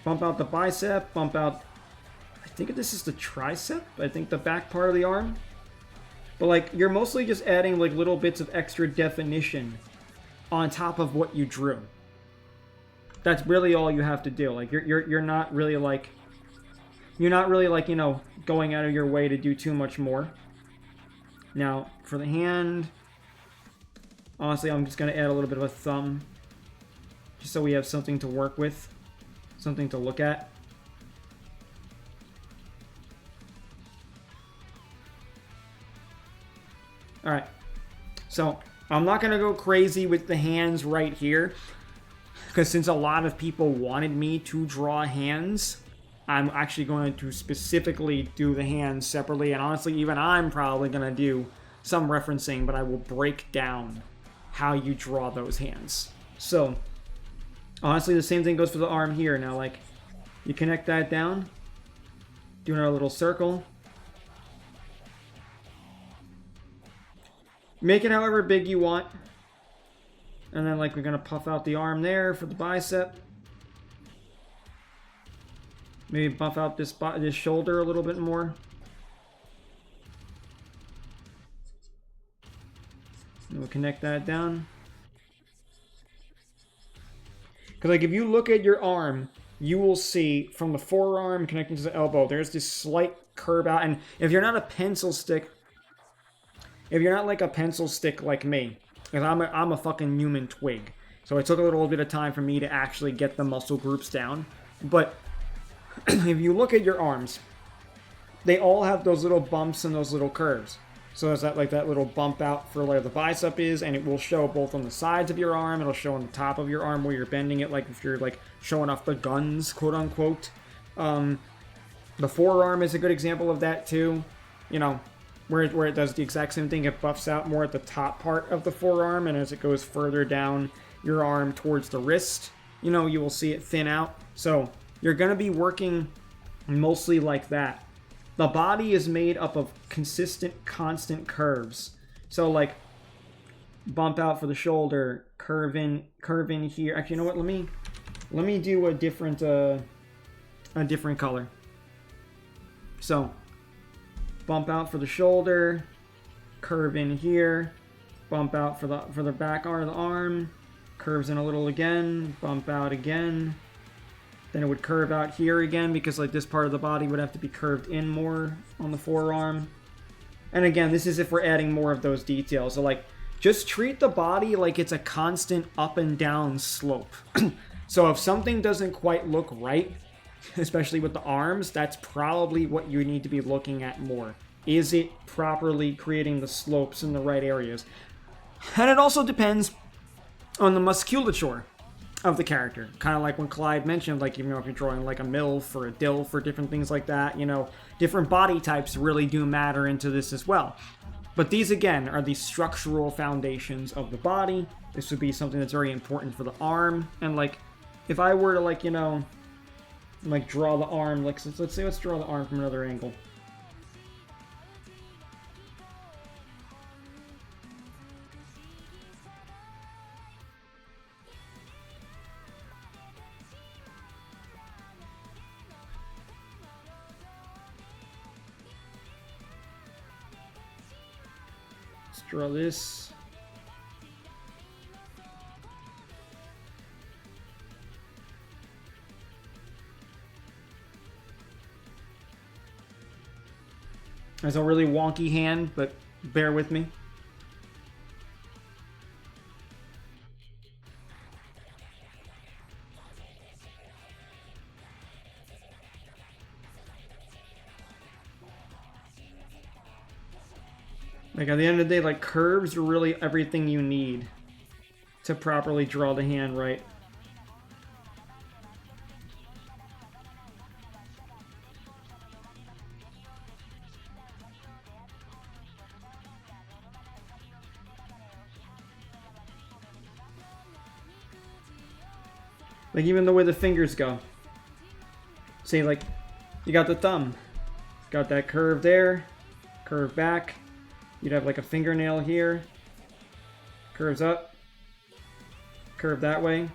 Bump out the bicep, bump out, I think this is the tricep, I think the back part of the arm. But like, you're mostly just adding like little bits of extra definition on top of what you drew. That's really all you have to do. Like you're not really like, you know, going out of your way to do too much more. Now for the hand, honestly, I'm just gonna add a little bit of a thumb, just so we have something to work with, something to look at. All right, so I'm not gonna go crazy with the hands right here, because since a lot of people wanted me to draw hands, I'm actually going to specifically do the hands separately, and honestly, even I'm probably going to do some referencing, but I will break down how you draw those hands. So, honestly, the same thing goes for the arm here. Now, like, you connect that down, doing our little circle. Make it however big you want. And then, like, we're going to puff out the arm there for the bicep. Maybe buff out this shoulder a little bit more. And we'll connect that down. Because, like, if you look at your arm, you will see from the forearm connecting to the elbow, there's this slight curve out. And if you're not a pencil stick, if you're not like a pencil stick like me, because I'm a fucking human twig. So it took a little bit of time for me to actually get the muscle groups down. But if you look at your arms, they all have those little bumps and those little curves. So there's that like that little bump out for where the bicep is, and it will show both on the sides of your arm. It'll show on the top of your arm where you're bending it, like if you're like showing off the guns, quote unquote. The forearm is a good example of that too. You know, where it does the exact same thing. It buffs out more at the top part of the forearm, and as it goes further down your arm towards the wrist, you know, you will see it thin out. So you're going to be working mostly like that. The body is made up of consistent, constant curves. So like bump out for the shoulder, curve in here. Actually, you know what? Let me do a different color. So bump out for the shoulder, curve in here, bump out for the back arm of the arm, curves in a little again, bump out again. Then it would curve out here again because like this part of the body would have to be curved in more on the forearm. And again, this is if we're adding more of those details. So like just treat the body like it's a constant up and down slope. So if something doesn't quite look right, especially with the arms, that's probably what you need to be looking at more. Is it properly creating the slopes in the right areas? And it also depends on the musculature of the character. Kind of like when Clyde mentioned, like, you know, if you're drawing like a MILF or a DILF or different things like that, you know, different body types really do matter into this as well. But these, again, are the structural foundations of the body. This would be something that's very important for the arm. And, like, if I were to, like, you know, like, draw the arm, like, let's draw the arm from another angle. Let's draw this. It's a really wonky hand, but bear with me. Like, at the end of the day, like, curves are really everything you need to properly draw the hand right. Like, even the way the fingers go. See, like, you got the thumb. Got that curve there. Curve back. You'd have, like, a fingernail here. Curves up. Curve that way.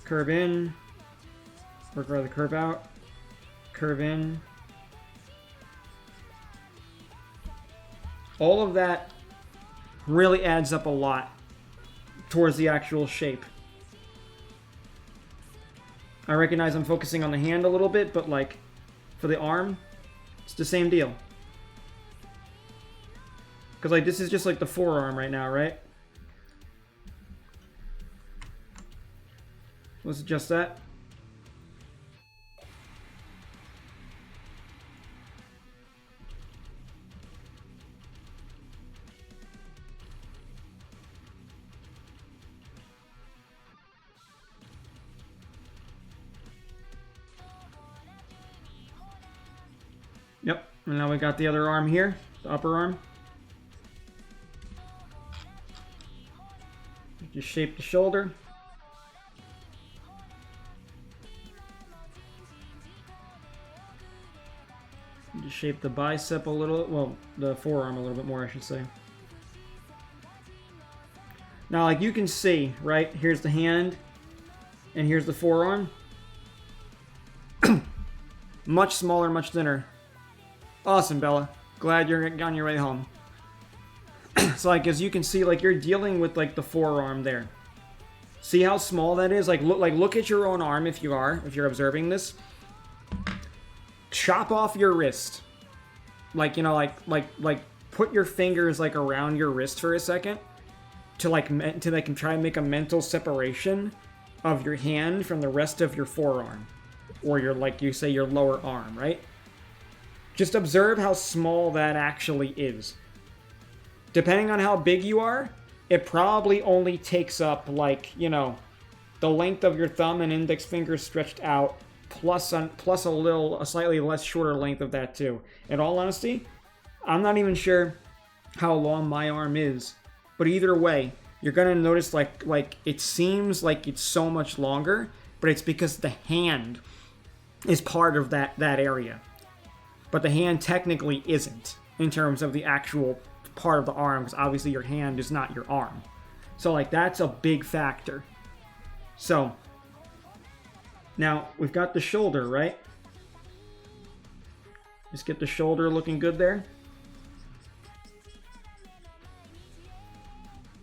Curve in. Or rather, curve out. Curve in. All of that really adds up a lot towards the actual shape. I recognize I'm focusing on the hand a little bit, but like for the arm, it's the same deal. Because like this is just like the forearm right now, right? Let's adjust that. Yep, and now we got the other arm here, the upper arm. Just shape the shoulder. Just shape the bicep a little, well, the forearm a little bit more, I should say. Now, like you can see, right, here's the hand, and here's the forearm. Much smaller, much thinner. Awesome, Bella. Glad you're on your way home. So, like, as you can see, like, you're dealing with, like, the forearm there. See how small that is? Like, look at your own arm if you're observing this. Chop off your wrist. Like, you know, like, put your fingers, like, around your wrist for a second. To try and make a mental separation of your hand from the rest of your forearm. Or your, like you say, your lower arm, right? Just observe how small that actually is. Depending on how big you are, it probably only takes up, like, you know, the length of your thumb and index finger stretched out, plus a slightly less shorter length of that too. In all honesty, I'm not even sure how long my arm is, but either way, you're gonna notice like it seems like it's so much longer, but it's because the hand is part of that area. But the hand technically isn't in terms of the actual part of the arm, because obviously your hand is not your arm. So like that's a big factor. So now we've got the shoulder, right? Just get the shoulder looking good there.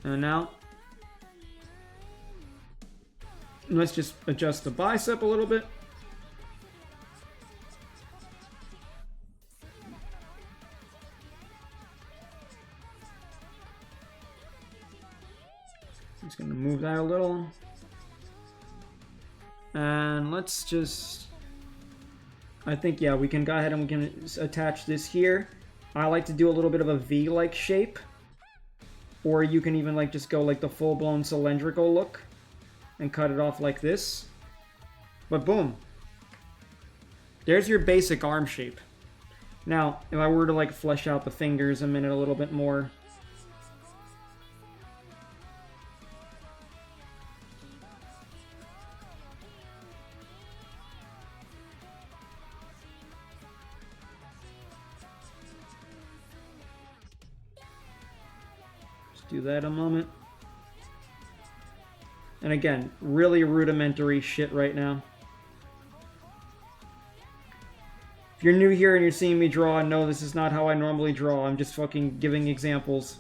And now let's just adjust the bicep a little bit. Just gonna move that a little. And let's just, I think, yeah, we can go ahead and we can attach this here. I like to do a little bit of a V-like shape. Or you can even like just go like the full-blown cylindrical look and cut it off like this. But boom. There's your basic arm shape. Now, if I were to like flesh out the fingers a minute a little bit more. Do that a moment. And again, really rudimentary shit right now. If you're new here and you're seeing me draw, no, this is not how I normally draw. I'm just fucking giving examples.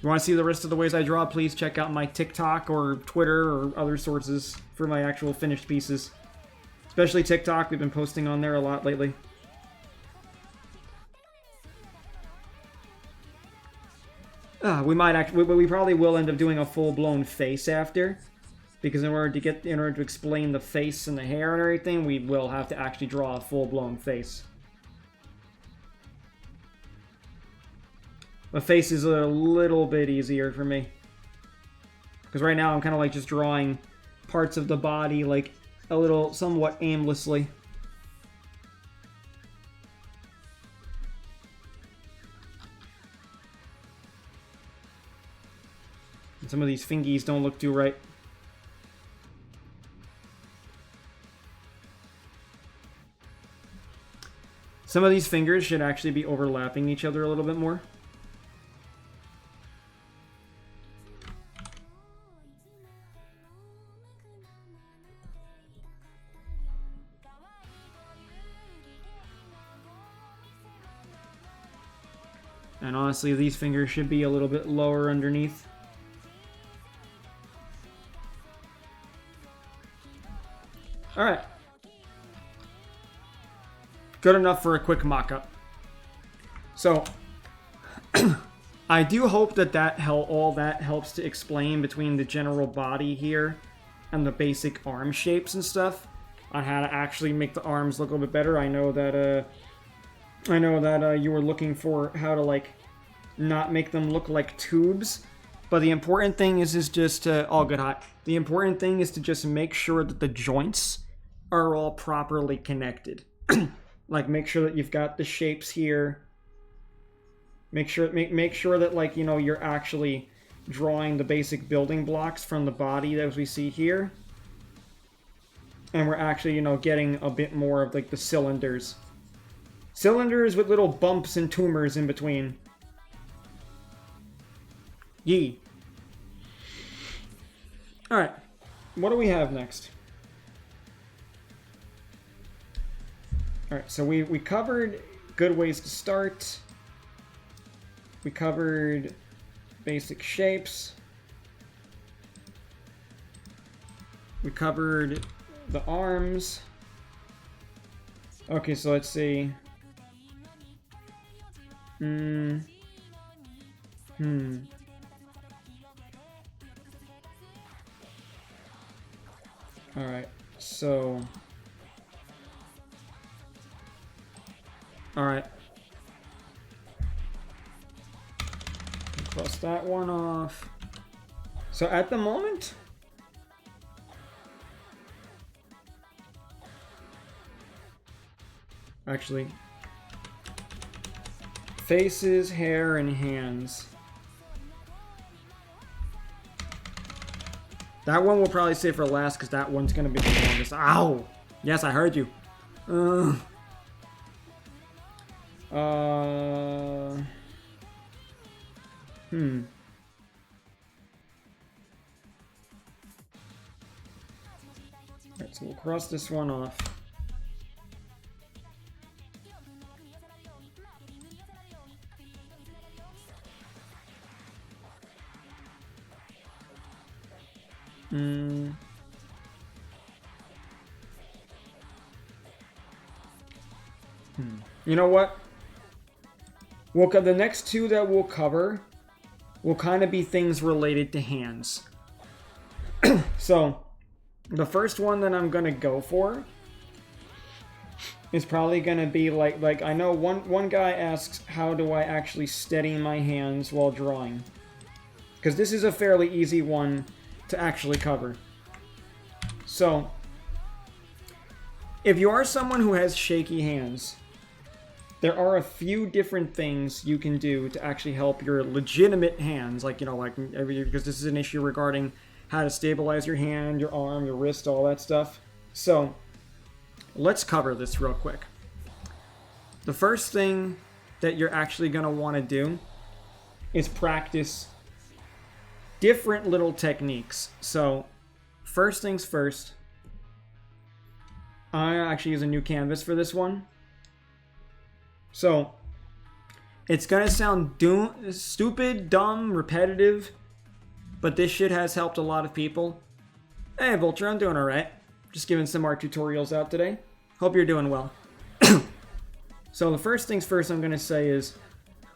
You want to see the rest of the ways I draw, please check out my TikTok or Twitter or other sources for my actual finished pieces. Especially TikTok, we've been posting on there a lot lately. We probably will end up doing a full-blown face after, because in order to explain the face and the hair and everything, we will have to actually draw a full-blown face. The face is a little bit easier for me, because right now I'm kind of like just drawing parts of the body like a little somewhat aimlessly. Some of these fingies don't look too right. Some of these fingers should actually be overlapping each other a little bit more. And honestly, these fingers should be a little bit lower underneath. Alright. Good enough for a quick mock-up. So, I do hope that all that helps to explain between the general body here and the basic arm shapes and stuff on how to actually make the arms look a little bit better. I know that you were looking for how to like not make them look like tubes, but the important thing is just all good hot. The important thing is to just make sure that the joints are all properly connected. Like make sure that you've got the shapes here. Make sure that like, you know, you're actually drawing the basic building blocks from the body as we see here. And we're actually, you know, getting a bit more of like the cylinders. Cylinders with little bumps and tumors in between. Yee. Alright. What do we have next? Alright, so we covered good ways to start. We covered basic shapes. We covered the arms. Okay, so let's see. Alright, so Alright. Cross that one off. So at the moment, actually, faces, hair, and hands. That one we'll probably save for last because that one's going to be the longest. Ow! Yes, I heard you. Alright, so we'll cross this one off. You know what? The next two that we'll cover will kind of be things related to hands. So, the first one that I'm going to go for is probably going to be like I know one guy asks, how do I actually steady my hands while drawing? Because this is a fairly easy one to actually cover. So, if you are someone who has shaky hands, there are a few different things you can do to actually help your legitimate hands, because this is an issue regarding how to stabilize your hand, your arm, your wrist, all that stuff. So, let's cover this real quick. The first thing that you're actually going to want to do is practice different little techniques. So, first things first, I actually use a new canvas for this one. So, it's going to sound stupid, dumb, repetitive, but this shit has helped a lot of people. Hey, Vulture, I'm doing alright. Just giving some art tutorials out today. Hope you're doing well. So, the first things first I'm going to say is,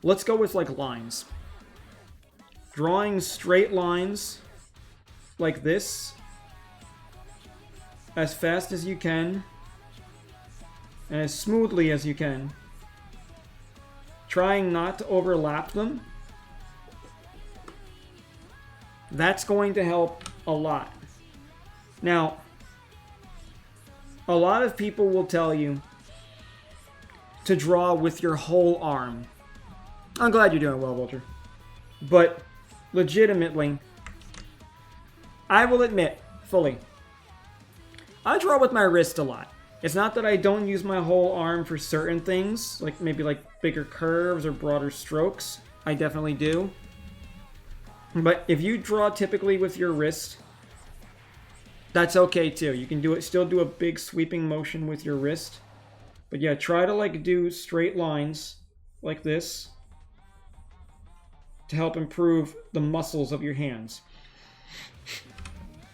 let's go with, lines. Drawing straight lines like this as fast as you can and as smoothly as you can. Trying not to overlap them. That's going to help a lot. Now, a lot of people will tell you to draw with your whole arm. I'm glad you're doing well, Vulture. But, legitimately, I will admit, fully, I draw with my wrist a lot. It's not that I don't use my whole arm for certain things, maybe bigger curves or broader strokes. I definitely do. But if you draw typically with your wrist, that's okay too. You can still do a big sweeping motion with your wrist. But yeah, try to do straight lines like this to help improve the muscles of your hands.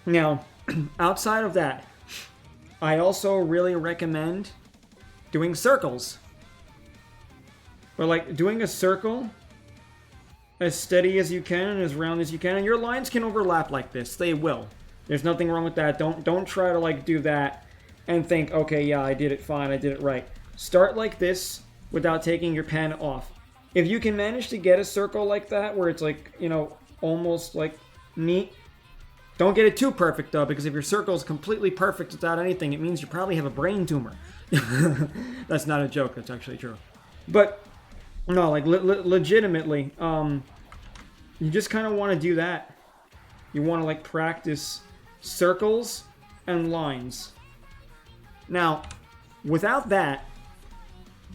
Now, outside of that, I also really recommend doing circles. But doing a circle as steady as you can and as round as you can, and your lines can overlap like this. They will. There's nothing wrong with that. Don't try to do that and think, okay, yeah, I did it fine, I did it right. Start like this without taking your pen off. If you can manage to get a circle like that where it's almost neat, don't get it too perfect though, because if your circle is completely perfect without anything, it means you probably have a brain tumor. That's not a joke, that's actually true. But no, legitimately, you just kind of want to do that. You want to practice circles and lines. Now, without that,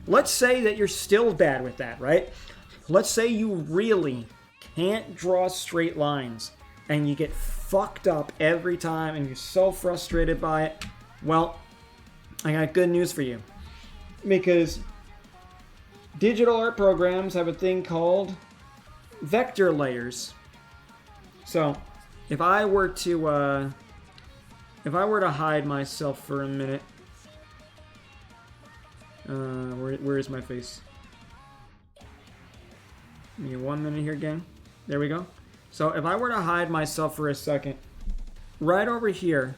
let's say that you're still bad with that, right? Let's say you really can't draw straight lines and you get fucked up every time and you're so frustrated by it. Well, I got good news for you. Because digital art programs have a thing called vector layers. So, if I were to hide myself for a minute, where is my face? Give me 1 minute here, gang. There we go. So if I were to hide myself for a second, right over here,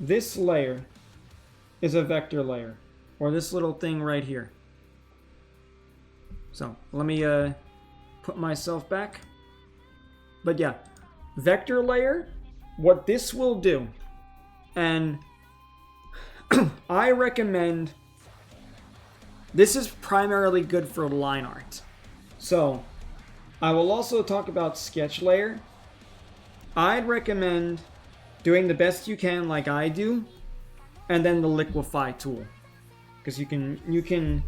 this layer is a vector layer. or this little thing right here. So let me put myself back. But yeah, vector layer, what this will do, and I recommend, this is primarily good for line art. So I will also talk about sketch layer. I'd recommend doing the best you can like I do, and then the liquefy tool. Because you can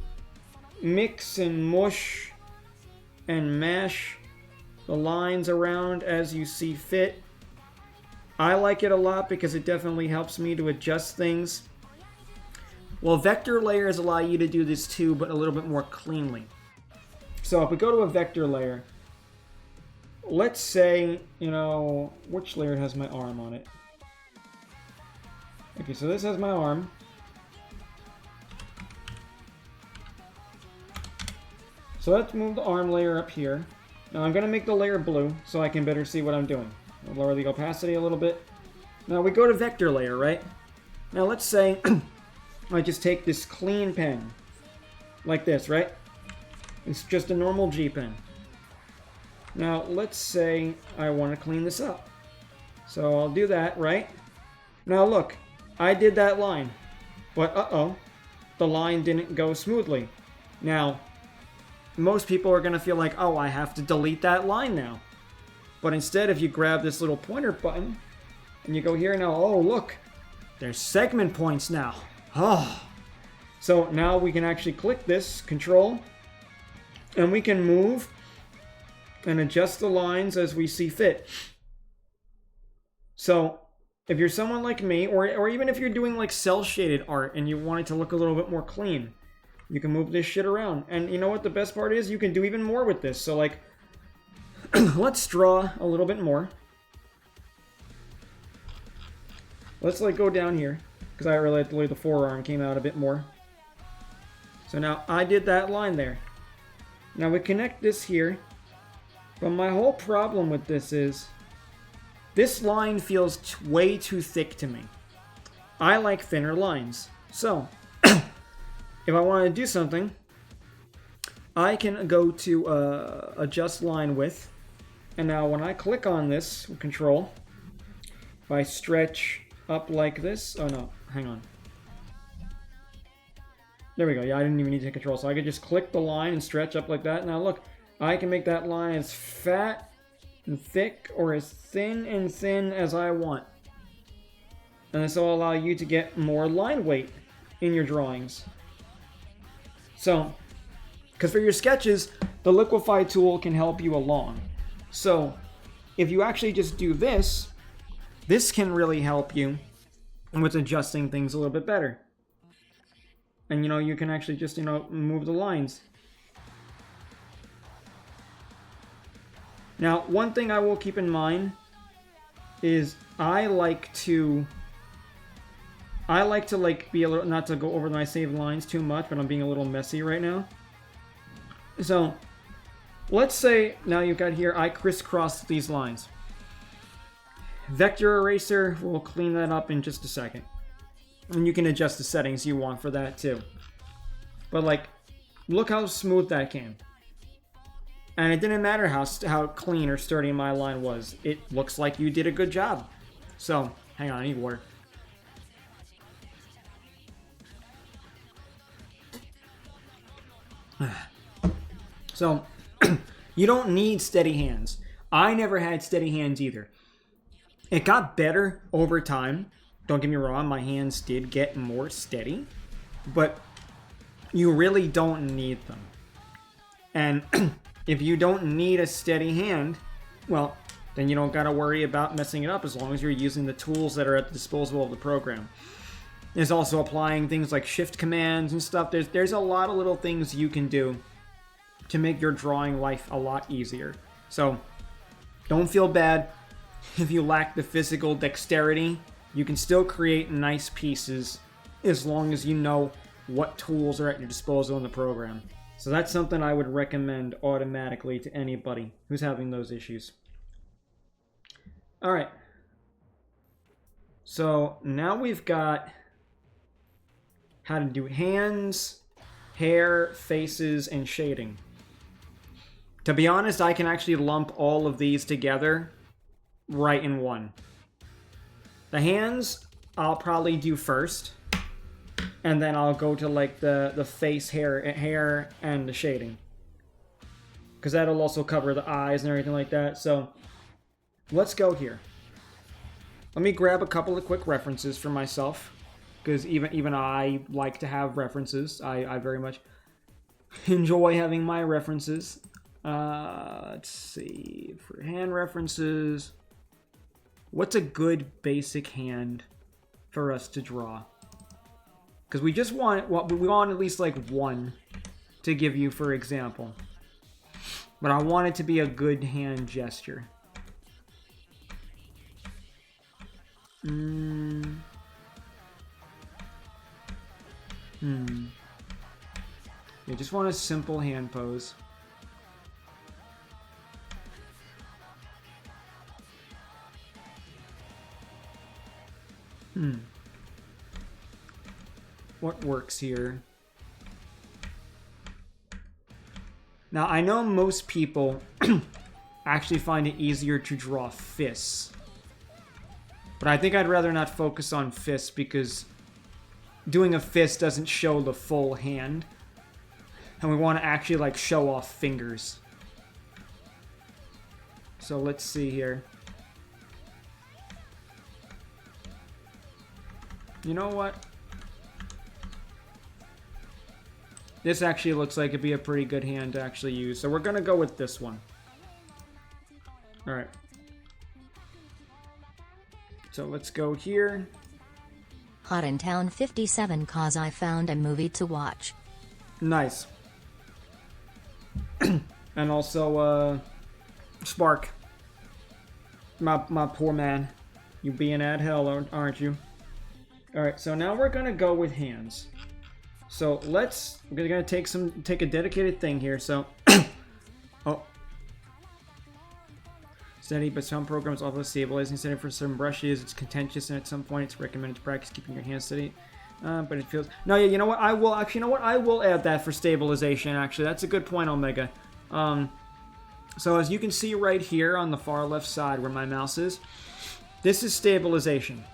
mix and mush and mash the lines around as you see fit. I like it a lot because it definitely helps me to adjust things. Well, vector layers allow you to do this too, but a little bit more cleanly. So if we go to a vector layer, let's say, which layer has my arm on it? Okay, so this has my arm. So let's move the arm layer up here. Now I'm going to make the layer blue so I can better see what I'm doing. I'll lower the opacity a little bit. Now we go to vector layer, right? Now let's say I just take this clean pen, like this, right? It's just a normal G pen. Now let's say I want to clean this up. So I'll do that, right? Now look, I did that line, but the line didn't go smoothly. Now, most people are going to feel like, oh, I have to delete that line now. But instead, if you grab this little pointer button, and you go here now, oh, look, there's segment points now. Oh. So now we can actually click this, Control, and we can move and adjust the lines as we see fit. So if you're someone like me, or even if you're doing like cel-shaded art and you want it to look a little bit more clean, you can move this shit around. And you know what the best part is? You can do even more with this. So like, let's draw a little bit more. Let's like go down here, because I really believe the forearm came out a bit more. So now I did that line there. Now we connect this here. But my whole problem with this is, this line feels way too thick to me. I like thinner lines. So, if I want to do something, I can go to adjust line width. And now when I click on this, Control, if I stretch up like this, oh no, hang on. There we go, yeah, I didn't even need to control, so I could just click the line and stretch up like that. Now look, I can make that line as fat and thick or as thin and thin as I want. And this will allow you to get more line weight in your drawings. So, because for your sketches, the liquefy tool can help you along. So, if you actually just do this, this can really help you with adjusting things a little bit better. And you can actually just, move the lines. Now, one thing I will keep in mind is I like to like be a little, not to go over my saved lines too much, but I'm being a little messy right now. So, let's say now you've got here, I crisscross these lines. Vector eraser will clean that up in just a second. And you can adjust the settings you want for that too. But like, look how smooth that came. And it didn't matter how clean or sturdy my line was. It looks like you did a good job. So, hang on, I need water. So, you don't need steady hands. I never had steady hands either. It got better over time. Don't get me wrong, my hands did get more steady. But you really don't need them. And if you don't need a steady hand, well, then you don't gotta worry about messing it up as long as you're using the tools that are at the disposal of the program. There's also applying things like shift commands and stuff. There's a lot of little things you can do to make your drawing life a lot easier. So, don't feel bad if you lack the physical dexterity. You can still create nice pieces as long as you know what tools are at your disposal in the program. So that's something I would recommend automatically to anybody who's having those issues. Alright. So now we've got how to do hands, hair, faces, and shading. To be honest, I can actually lump all of these together right in one. The hands, I'll probably do first. And then I'll go to like the face, hair, and the shading. Because that'll also cover the eyes and everything like that. So, let's go here. Let me grab a couple of quick references for myself. Because even I like to have references. I very much enjoy having my references. Let's see. For hand references, what's a good basic hand for us to draw? Because we just want, we want at least like one to give you, for example. But I want it to be a good hand gesture. You just want a simple hand pose. What works here? Now, I know most people actually find it easier to draw fists. But I think I'd rather not focus on fists because doing a fist doesn't show the full hand. And we want to actually like show off fingers. So let's see here. You know what? This actually looks like it'd be a pretty good hand to actually use. So we're going to go with this one. Alright. So let's go here. Hot in Town 57 cause I found a movie to watch. Nice. And also, Spark. My poor man. You being at hell, aren't you? Alright, so now we're gonna go with hands. So we're gonna take a dedicated thing here, so oh. Steady, but some programs offer stabilizing setting for some brushes. It's contentious, and at some point it's recommended to practice keeping your hands steady. But it feels... No, yeah, you know what? I will add that for stabilization, actually. That's a good point, Omega. So as you can see right here on the far left side where my mouse is, this is stabilization.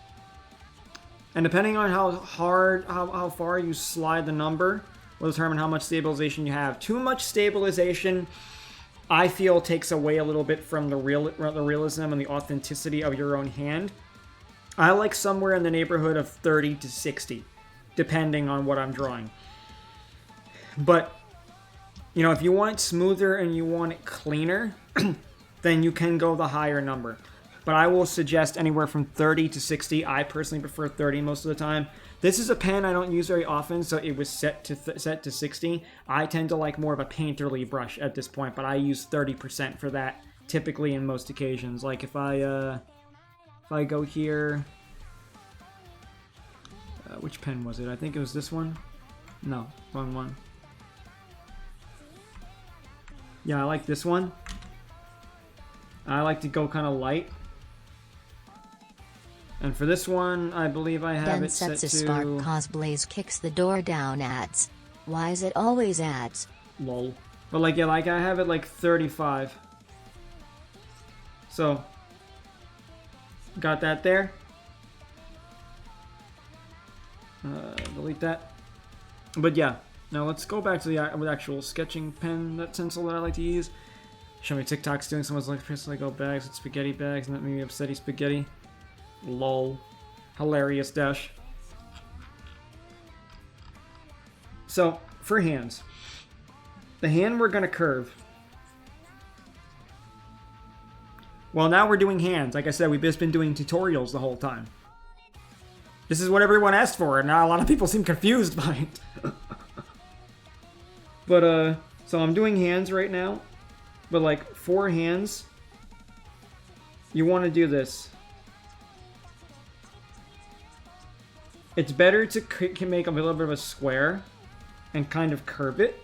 And depending on how far you slide the number will determine how much stabilization you have. Too much stabilization, I feel, takes away a little bit from the realism and the authenticity of your own hand. I like somewhere in the neighborhood of 30 to 60, depending on what I'm drawing. But, you know, if you want it smoother and you want it cleaner, then you can go the higher number. But I will suggest anywhere from 30 to 60. I personally prefer 30 most of the time. This is a pen I don't use very often, so it was set to 60. I tend to like more of a painterly brush at this point, but I use 30% for that typically in most occasions. Like if I go here, which pen was it? I think it was this one. No, wrong one. Yeah, I like this one. I like to go kind of light. And for this one, I believe I have Ben it set to... Spark Cosplays kicks the door down ads. Why is it always ads? Lol. But like, yeah, like I have it like 35. So, got that there. Delete that. But yeah, now let's go back to the actual sketching pen, that stencil that I like to use. Show me TikToks doing someone's like Lego bags with spaghetti bags, and that made me upsetty spaghetti. Lol. Hilarious dash. So, for hands. The hand we're gonna curve. Well, now we're doing hands. Like I said, we've just been doing tutorials the whole time. This is what everyone asked for, and now a lot of people seem confused by it. But, so I'm doing hands right now. But, like, for hands, you want to do this. It's better to make a little bit of a square and kind of curve it.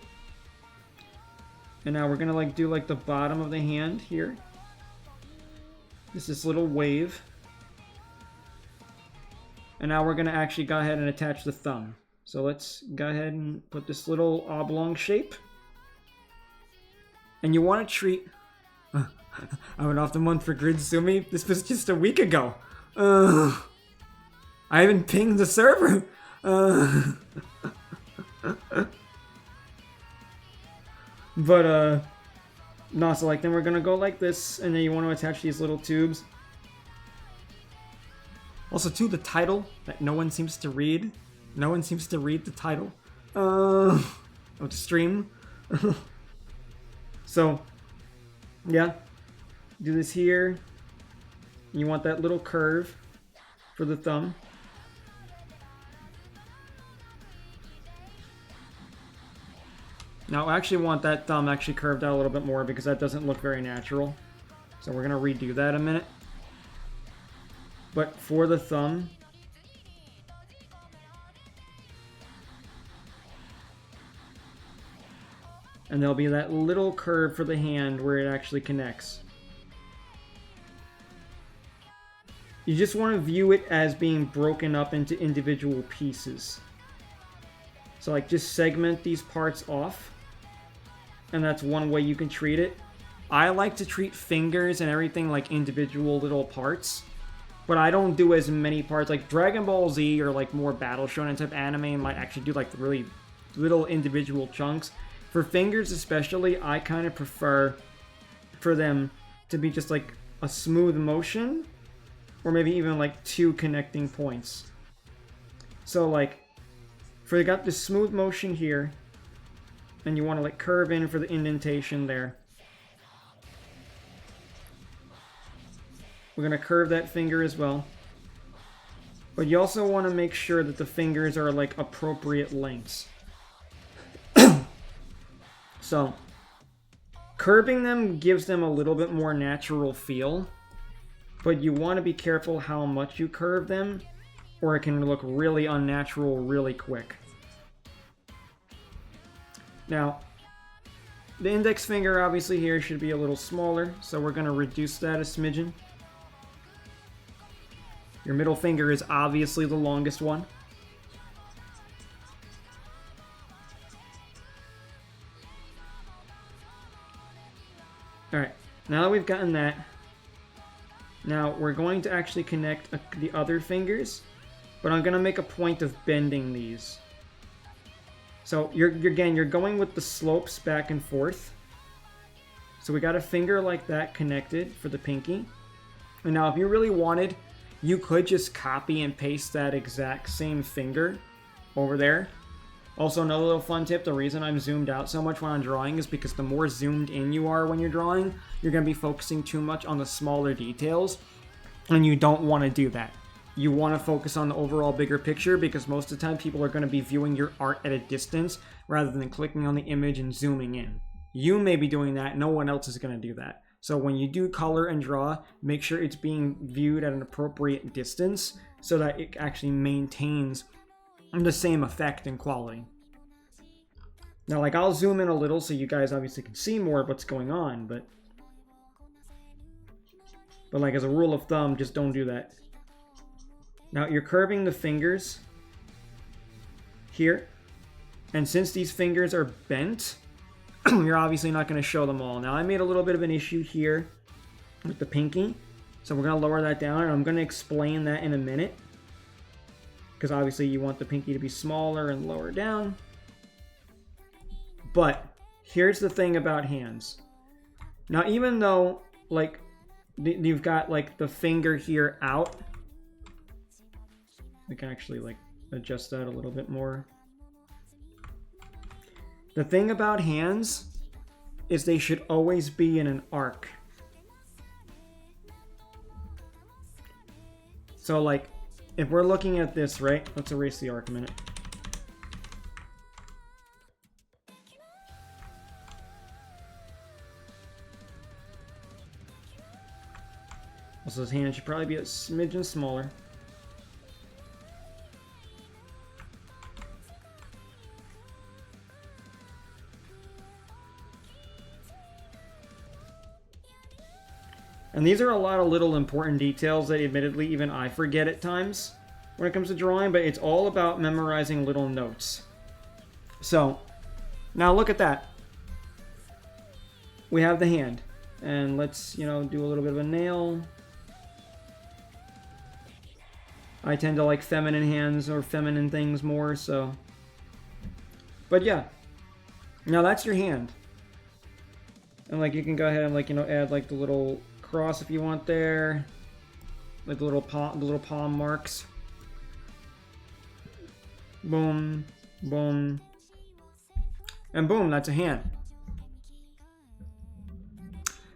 And now we're going to, like, do, like, the bottom of the hand here. This little wave. And now we're going to actually go ahead and attach the thumb. So let's go ahead and put this little oblong shape. And you want to treat... I went off the month for Gridsumi. This was just a week ago. I haven't pinged the server. But, no, so like then we're gonna go like this, and then you want to attach these little tubes. Also, too, the title that no one seems to read. No one seems to read the title of the stream. So, yeah, do this here. You want that little curve for the thumb. Now, I actually want that thumb actually curved out a little bit more because that doesn't look very natural. So we're going to redo that in a minute. But for the thumb, and there'll be that little curve for the hand where it actually connects. You just want to view it as being broken up into individual pieces. So like just segment these parts off. And that's one way you can treat it. I like to treat fingers and everything like individual little parts. But I don't do as many parts. Like Dragon Ball Z or like more Battle Shonen type anime might actually do like really little individual chunks. For fingers especially, I kind of prefer for them to be just like a smooth motion. Or maybe even like 2 connecting points. So like, for you got this smooth motion here. And you want to like curve in for the indentation there. We're going to curve that finger as well. But you also want to make sure that the fingers are like appropriate lengths. So, curving them gives them a little bit more natural feel. But you want to be careful how much you curve them, or it can look really unnatural really quick. Now, the index finger obviously here should be a little smaller, so we're going to reduce that a smidgen. Your middle finger is obviously the longest one. Alright, now that we've gotten that, now we're going to actually connect the other fingers, but I'm going to make a point of bending these. So you're going with the slopes back and forth. So we got a finger like that connected for the pinky. And now if you really wanted, you could just copy and paste that exact same finger over there. Also, another little fun tip, the reason I'm zoomed out so much when I'm drawing is because the more zoomed in you are when you're drawing, you're going to be focusing too much on the smaller details, and you don't want to do that. You want to focus on the overall bigger picture because most of the time people are going to be viewing your art at a distance rather than clicking on the image and zooming in. You may be doing that, no one else is going to do that. So when you do color and draw, make sure it's being viewed at an appropriate distance so that it actually maintains the same effect and quality. Now, like, I'll zoom in a little so you guys obviously can see more of what's going on, but like, as a rule of thumb, just don't do that. Now, you're curving the fingers here, and since these fingers are bent, you're obviously not going to show them all. Now, I made a little bit of an issue here with the pinky, so we're going to lower that down, and I'm going to explain that in a minute. Because obviously you want the pinky to be smaller and lower down. But here's the thing about hands. Now, even though, like, you've got, like, the finger here out, we can actually, like, adjust that a little bit more. The thing about hands is they should always be in an arc. So, like, if we're looking at this, right? Let's erase the arc a minute. Also, his hand should probably be a smidgen smaller. And these are a lot of little important details that admittedly even I forget at times. when it comes to drawing, but it's all about memorizing little notes. So, now look at that. We have the hand. And let's, do a little bit of a nail. I tend to like feminine hands or feminine things more, so. But yeah. Now that's your hand. And like you can go ahead and add like the little cross if you want there. Like the little palm marks. Boom, boom. And boom, that's a hand.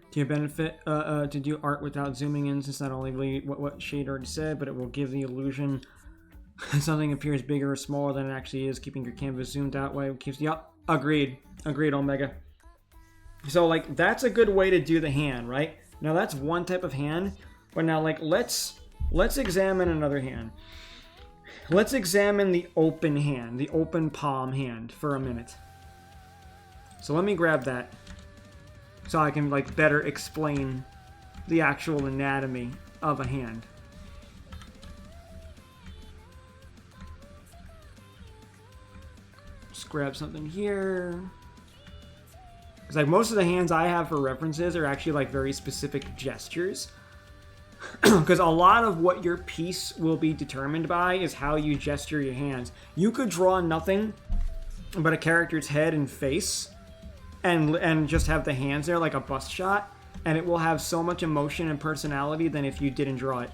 Do you benefit to do art without zooming in, since not only what Shade already said, but it will give the illusion something appears bigger or smaller than it actually is, keeping your canvas zoomed that way. Yep, agreed, Omega. So like that's a good way to do the hand, right? Now that's one type of hand, but now like let's examine another hand. Let's examine the open hand, the open palm hand for a minute. So let me grab that so I can like better explain the actual anatomy of a hand. Just grab something here. Because like most of the hands I have for references are actually like very specific gestures. Because a lot of what your piece will be determined by is how you gesture your hands. You could draw nothing but a character's head and face and just have the hands there like a bust shot, and it will have so much emotion and personality than if you didn't draw it.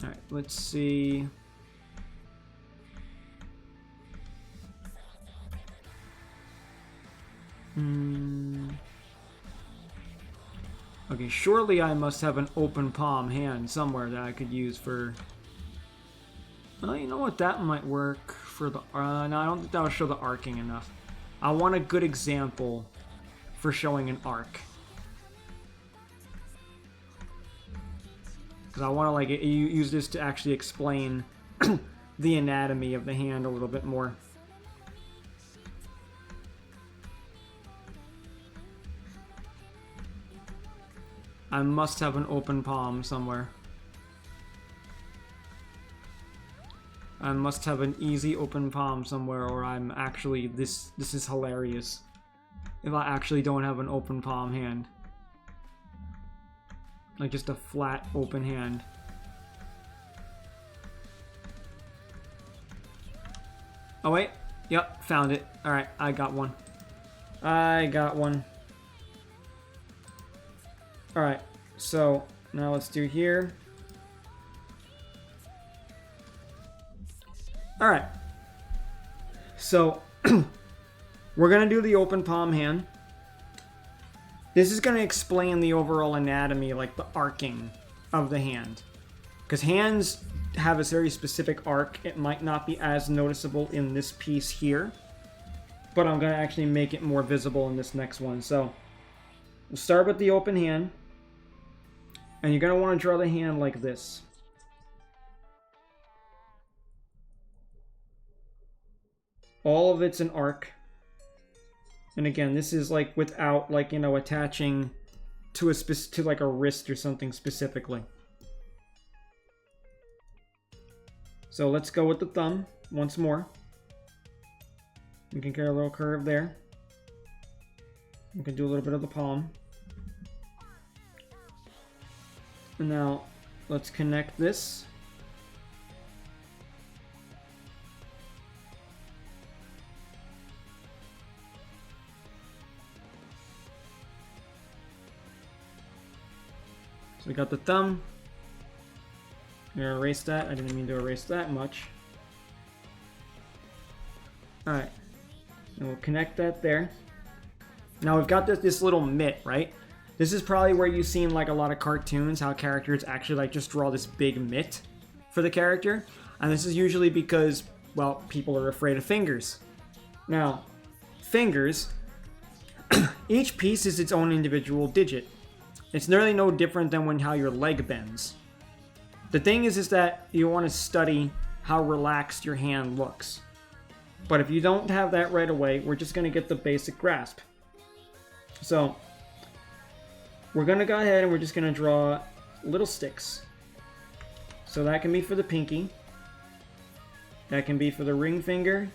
Alright, let's see. Okay, surely I must have an open palm hand somewhere that I could use for... Well, you know what? That might work for the... no, I don't think that'll show the arcing enough. I want a good example for showing an arc. Because I want to, like, use this to actually explain the anatomy of the hand a little bit more. I must have an open palm somewhere. I must have an easy open palm somewhere, or I'm actually... This is hilarious. If I actually don't have an open palm hand. Like just a flat open hand. Oh wait. Yep, found it. Alright, I got one. Alright, so now let's do here. Alright. So, we're going to do the open palm hand. This is going to explain the overall anatomy, like the arcing of the hand. Because hands have a very specific arc. It might not be as noticeable in this piece here, but I'm going to actually make it more visible in this next one. So, we'll start with the open hand. And you're going to want to draw the hand like this. All of it's an arc. And again, this is like without like, attaching to to like a wrist or something specifically. So let's go with the thumb once more. You can get a little curve there. You can do a little bit of the palm. And now let's connect this. So we got the thumb. I'm gonna erase that. I didn't mean to erase that much. Alright. And we'll connect that there. Now we've got this little mitt, right? This is probably where you've seen like a lot of cartoons, how characters actually like just draw this big mitt for the character. And this is usually because, well, people are afraid of fingers. Now, fingers, each piece is its own individual digit. It's nearly no different than how your leg bends. The thing is that you want to study how relaxed your hand looks. But if you don't have that right away, we're just going to get the basic grasp. So, we're going to go ahead and we're just going to draw little sticks. So that can be for the pinky. That can be for the ring finger.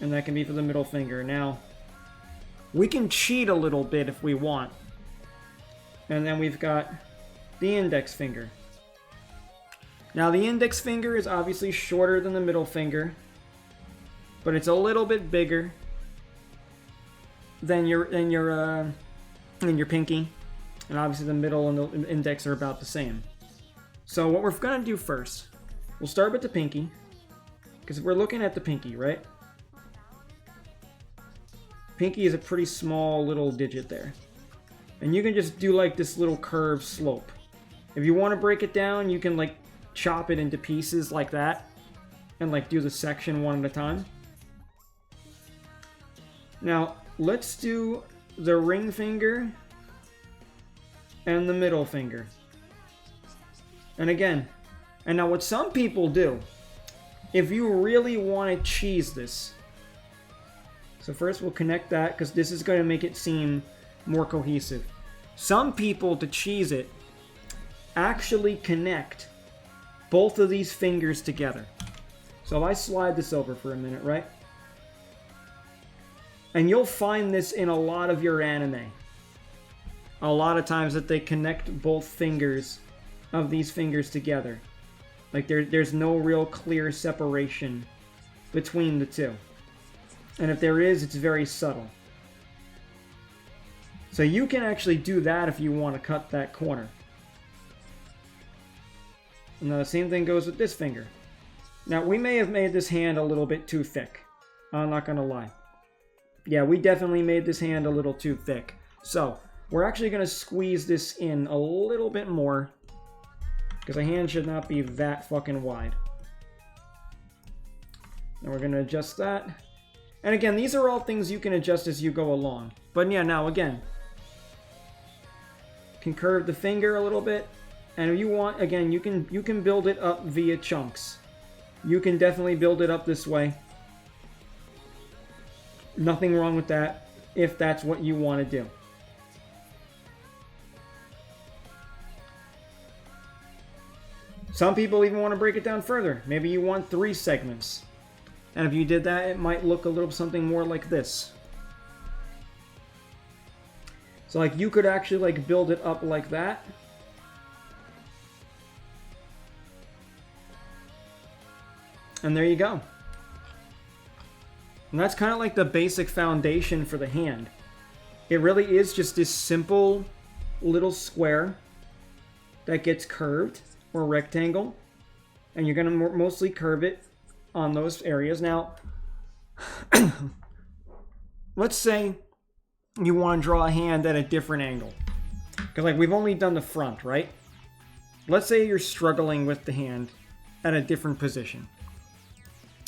And that can be for the middle finger. Now, we can cheat a little bit if we want. And then we've got the index finger. Now, the index finger is obviously shorter than the middle finger, but it's a little bit bigger than your pinky. And obviously the middle and the index are about the same. So what we're going to do first, we'll start with the pinky, because we're looking at the pinky, right? Pinky is a pretty small little digit there. And you can just do like this little curved slope. If you want to break it down, you can like chop it into pieces like that and like do the section one at a time. Now, let's do the ring finger and the middle finger. And again, and now what some people do, if you really want to cheese this, so first we'll connect that because this is going to make it seem more cohesive. Some people, to cheese it, actually connect both of these fingers together. So if I slide this over for a minute, right? And you'll find this in a lot of your anime. A lot of times that they connect both fingers of these fingers together. Like there's no real clear separation between the two. And if there is, it's very subtle. So you can actually do that if you want to cut that corner. And now the same thing goes with this finger. Now we may have made this hand a little bit too thick. I'm not going to lie. Yeah, we definitely made this hand a little too thick. So we're actually going to squeeze this in a little bit more, because a hand should not be that fucking wide. Now we're going to adjust that. And again, these are all things you can adjust as you go along. But yeah, now again, can curve the finger a little bit. And if you want, again, you can build it up via chunks. You can definitely build it up this way. Nothing wrong with that if that's what you want to do. Some people even want to break it down further. Maybe you want 3 segments. And if you did that, it might look a little something more like this. So like you could actually like build it up like that. And there you go. And that's kind of like the basic foundation for the hand. It really is just this simple little square that gets curved, or rectangle. And you're going to mostly curve it on those areas. Now, let's say you want to draw a hand at a different angle. Because like we've only done the front, right? Let's say you're struggling with the hand at a different position.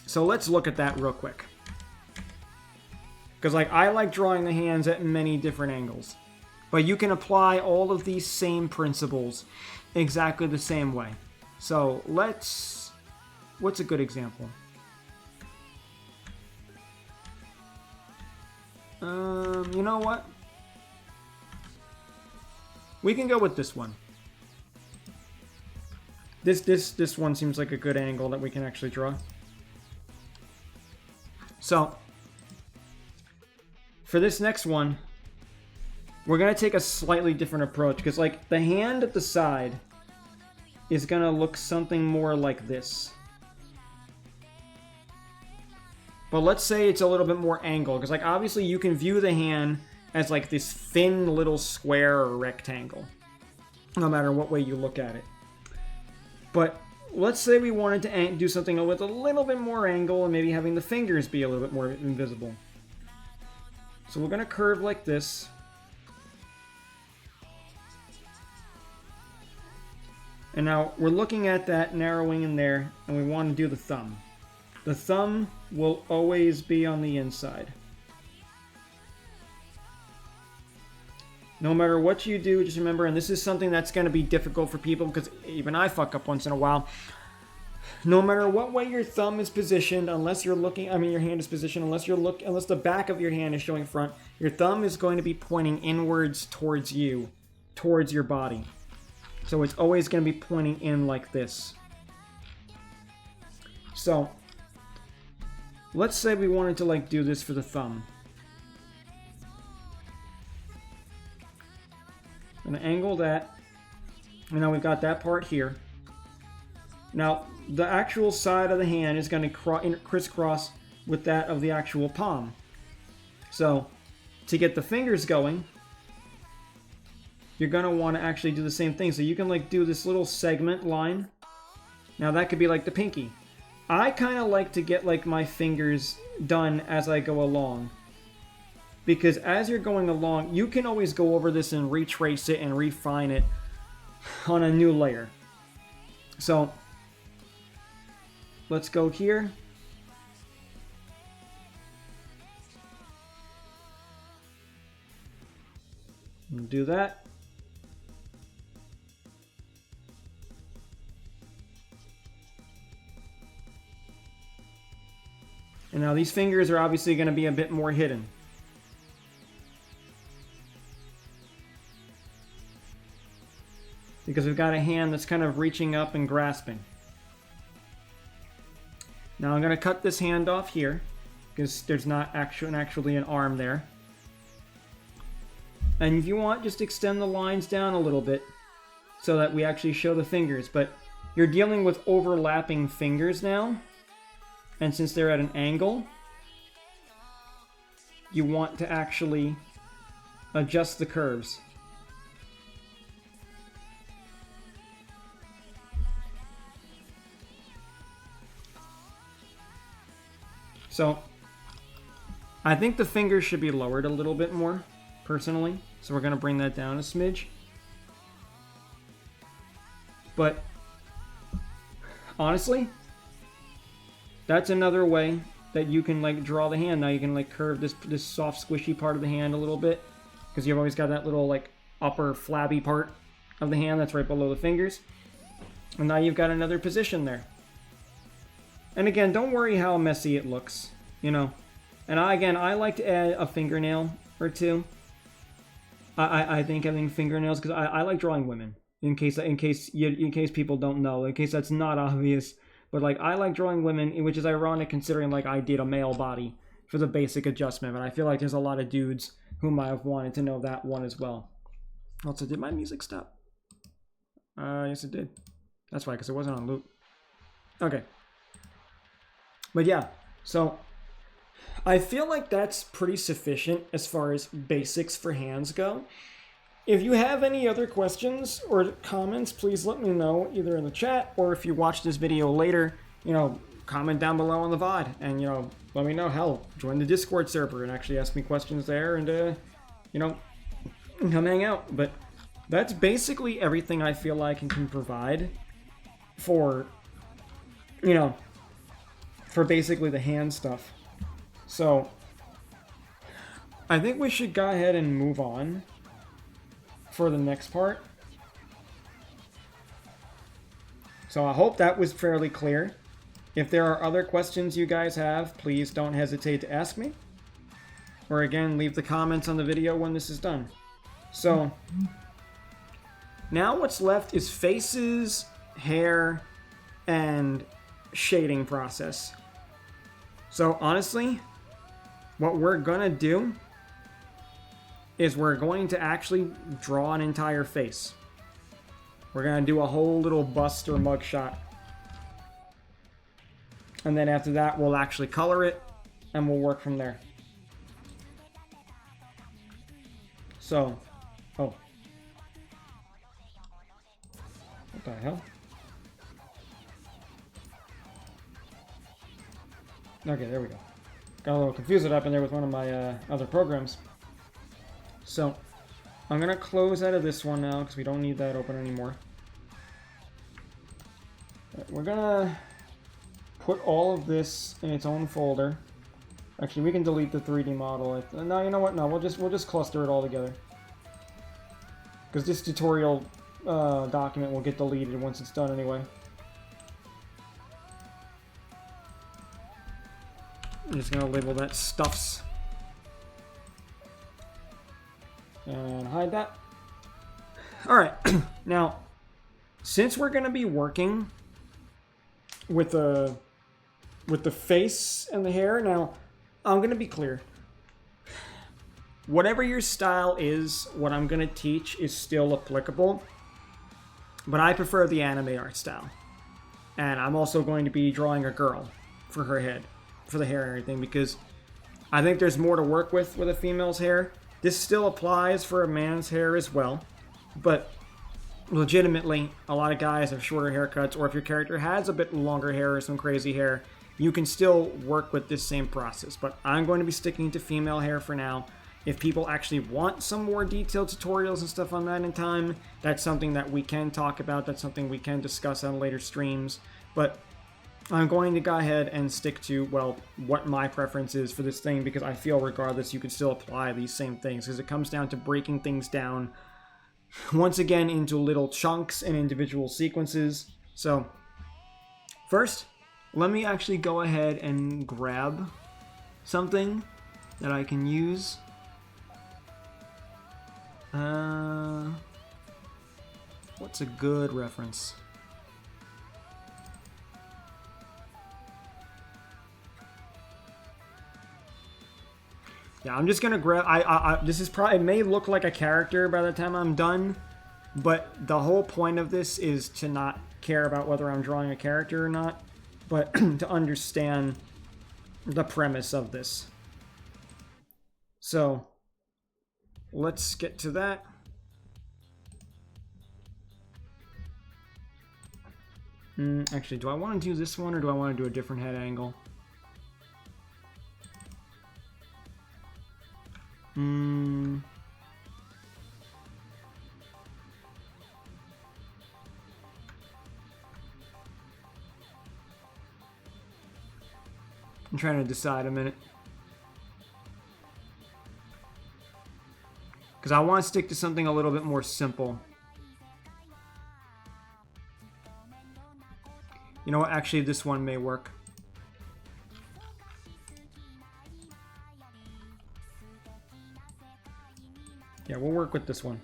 So let's look at that real quick. Because like I like drawing the hands at many different angles. But you can apply all of these same principles exactly the same way. So let's... What's a good example? You know what? We can go with this one. This one seems like a good angle that we can actually draw. So, for this next one, we're going to take a slightly different approach. Because, like, the hand at the side is going to look something more like this. But let's say it's a little bit more angled. Because, like, obviously you can view the hand as, like, this thin little square or rectangle. No matter what way you look at it. But let's say we wanted to do something with a little bit more angle and maybe having the fingers be a little bit more invisible. So we're going to curve like this. And now we're looking at that narrowing in there, and we want to do the thumb. The thumb will always be on the inside. No matter what you do, just remember, and this is something that's going to be difficult for people because even I fuck up once in a while. No matter what way your thumb is positioned, unless you're looking, your hand is positioned, unless the back of your hand is showing front, your thumb is going to be pointing inwards towards you, towards your body. So it's always going to be pointing in like this. So let's say we wanted to like do this for the thumb. I'm going to angle that. And now we've got that part here. Now the actual side of the hand is going to crisscross with that of the actual palm. So to get the fingers going, you're going to want to actually do the same thing. So you can like do this little segment line. Now that could be like the pinky. I kind of like to get like my fingers done as I go along. Because as you're going along, you can always go over this and retrace it and refine it on a new layer. So let's go here. And do that. And now these fingers are obviously going to be a bit more hidden. Because we've got a hand that's kind of reaching up and grasping. Now I'm going to cut this hand off here, because there's not actually an arm there. And if you want, just extend the lines down a little bit, so that we actually show the fingers. But you're dealing with overlapping fingers now. And since they're at an angle, you want to actually adjust the curves. So, I think the fingers should be lowered a little bit more, personally. So we're going to bring that down a smidge. But, honestly, that's another way that you can like draw the hand. Now you can like curve this soft squishy part of the hand a little bit, because you've always got that little like upper flabby part of the hand that's right below the fingers. And now you've got another position there. And again, don't worry how messy it looks, you know. And I like to add a fingernail or two. I think having fingernails, because I like drawing women. In case people don't know, in case that's not obvious. But like I like drawing women, which is ironic considering like I did a male body for the basic adjustment. But I feel like there's a lot of dudes who might have wanted to know that one as well. Also, did my music stop? Yes it did. That's why, because it wasn't on loop. Okay. But yeah, so I feel like that's pretty sufficient as far as basics for hands go. If you have any other questions or comments, please let me know either in the chat, or if you watch this video later, you know, comment down below on the VOD and, you know, let me know. Hell, join the Discord server and actually ask me questions there and, you know, come hang out. But that's basically everything I feel like I can provide for, you know, for basically the hand stuff. So I think we should go ahead and move on for the next part. So I hope that was fairly clear. If there are other questions you guys have, please don't hesitate to ask me. Or again, leave the comments on the video when this is done. So now what's left is faces, hair, and shading process. So honestly, what we're gonna do is we're going to actually draw an entire face. We're going to do a whole little bust or mug shot. And then after that, we'll actually color it, and we'll work from there. So, oh. What the hell? Okay, there we go. Got a little confused up in there with one of my other programs. So, I'm going to close out of this one now because we don't need that open anymore. We're going to put all of this in its own folder. Actually, we can delete the 3D model. No, you know what? No, we'll just cluster it all together. Because this tutorial document will get deleted once it's done anyway. I'm just going to label that stuffs. And hide that. Alright, now, since we're going to be working with the face and the hair, now, I'm going to be clear. Whatever your style is, what I'm going to teach is still applicable. But I prefer the anime art style. And I'm also going to be drawing a girl for her head, for the hair and everything, because I think there's more to work with a female's hair. This still applies for a man's hair as well. But legitimately, a lot of guys have shorter haircuts, or if your character has a bit longer hair or some crazy hair, you can still work with this same process. But I'm going to be sticking to female hair for now. If people actually want some more detailed tutorials and stuff on that in time, that's something that we can talk about. That's something we can discuss on later streams. But I'm going to go ahead and stick to, well, what my preference is for this thing, because I feel regardless you can still apply these same things, because it comes down to breaking things down once again into little chunks and individual sequences. So first, let me actually go ahead and grab something that I can use. What's a good reference? Yeah, I'm just gonna grab. This is probably, it may look like a character by the time I'm done, but the whole point of this is to not care about whether I'm drawing a character or not, but to understand the premise of this. So let's get to that. Actually, do I want to do this one, or do I want to do a different head angle? I'm trying to decide a minute. Because I want to stick to something a little bit more simple. You know what? Actually, this one may work. Yeah, we'll work with this one.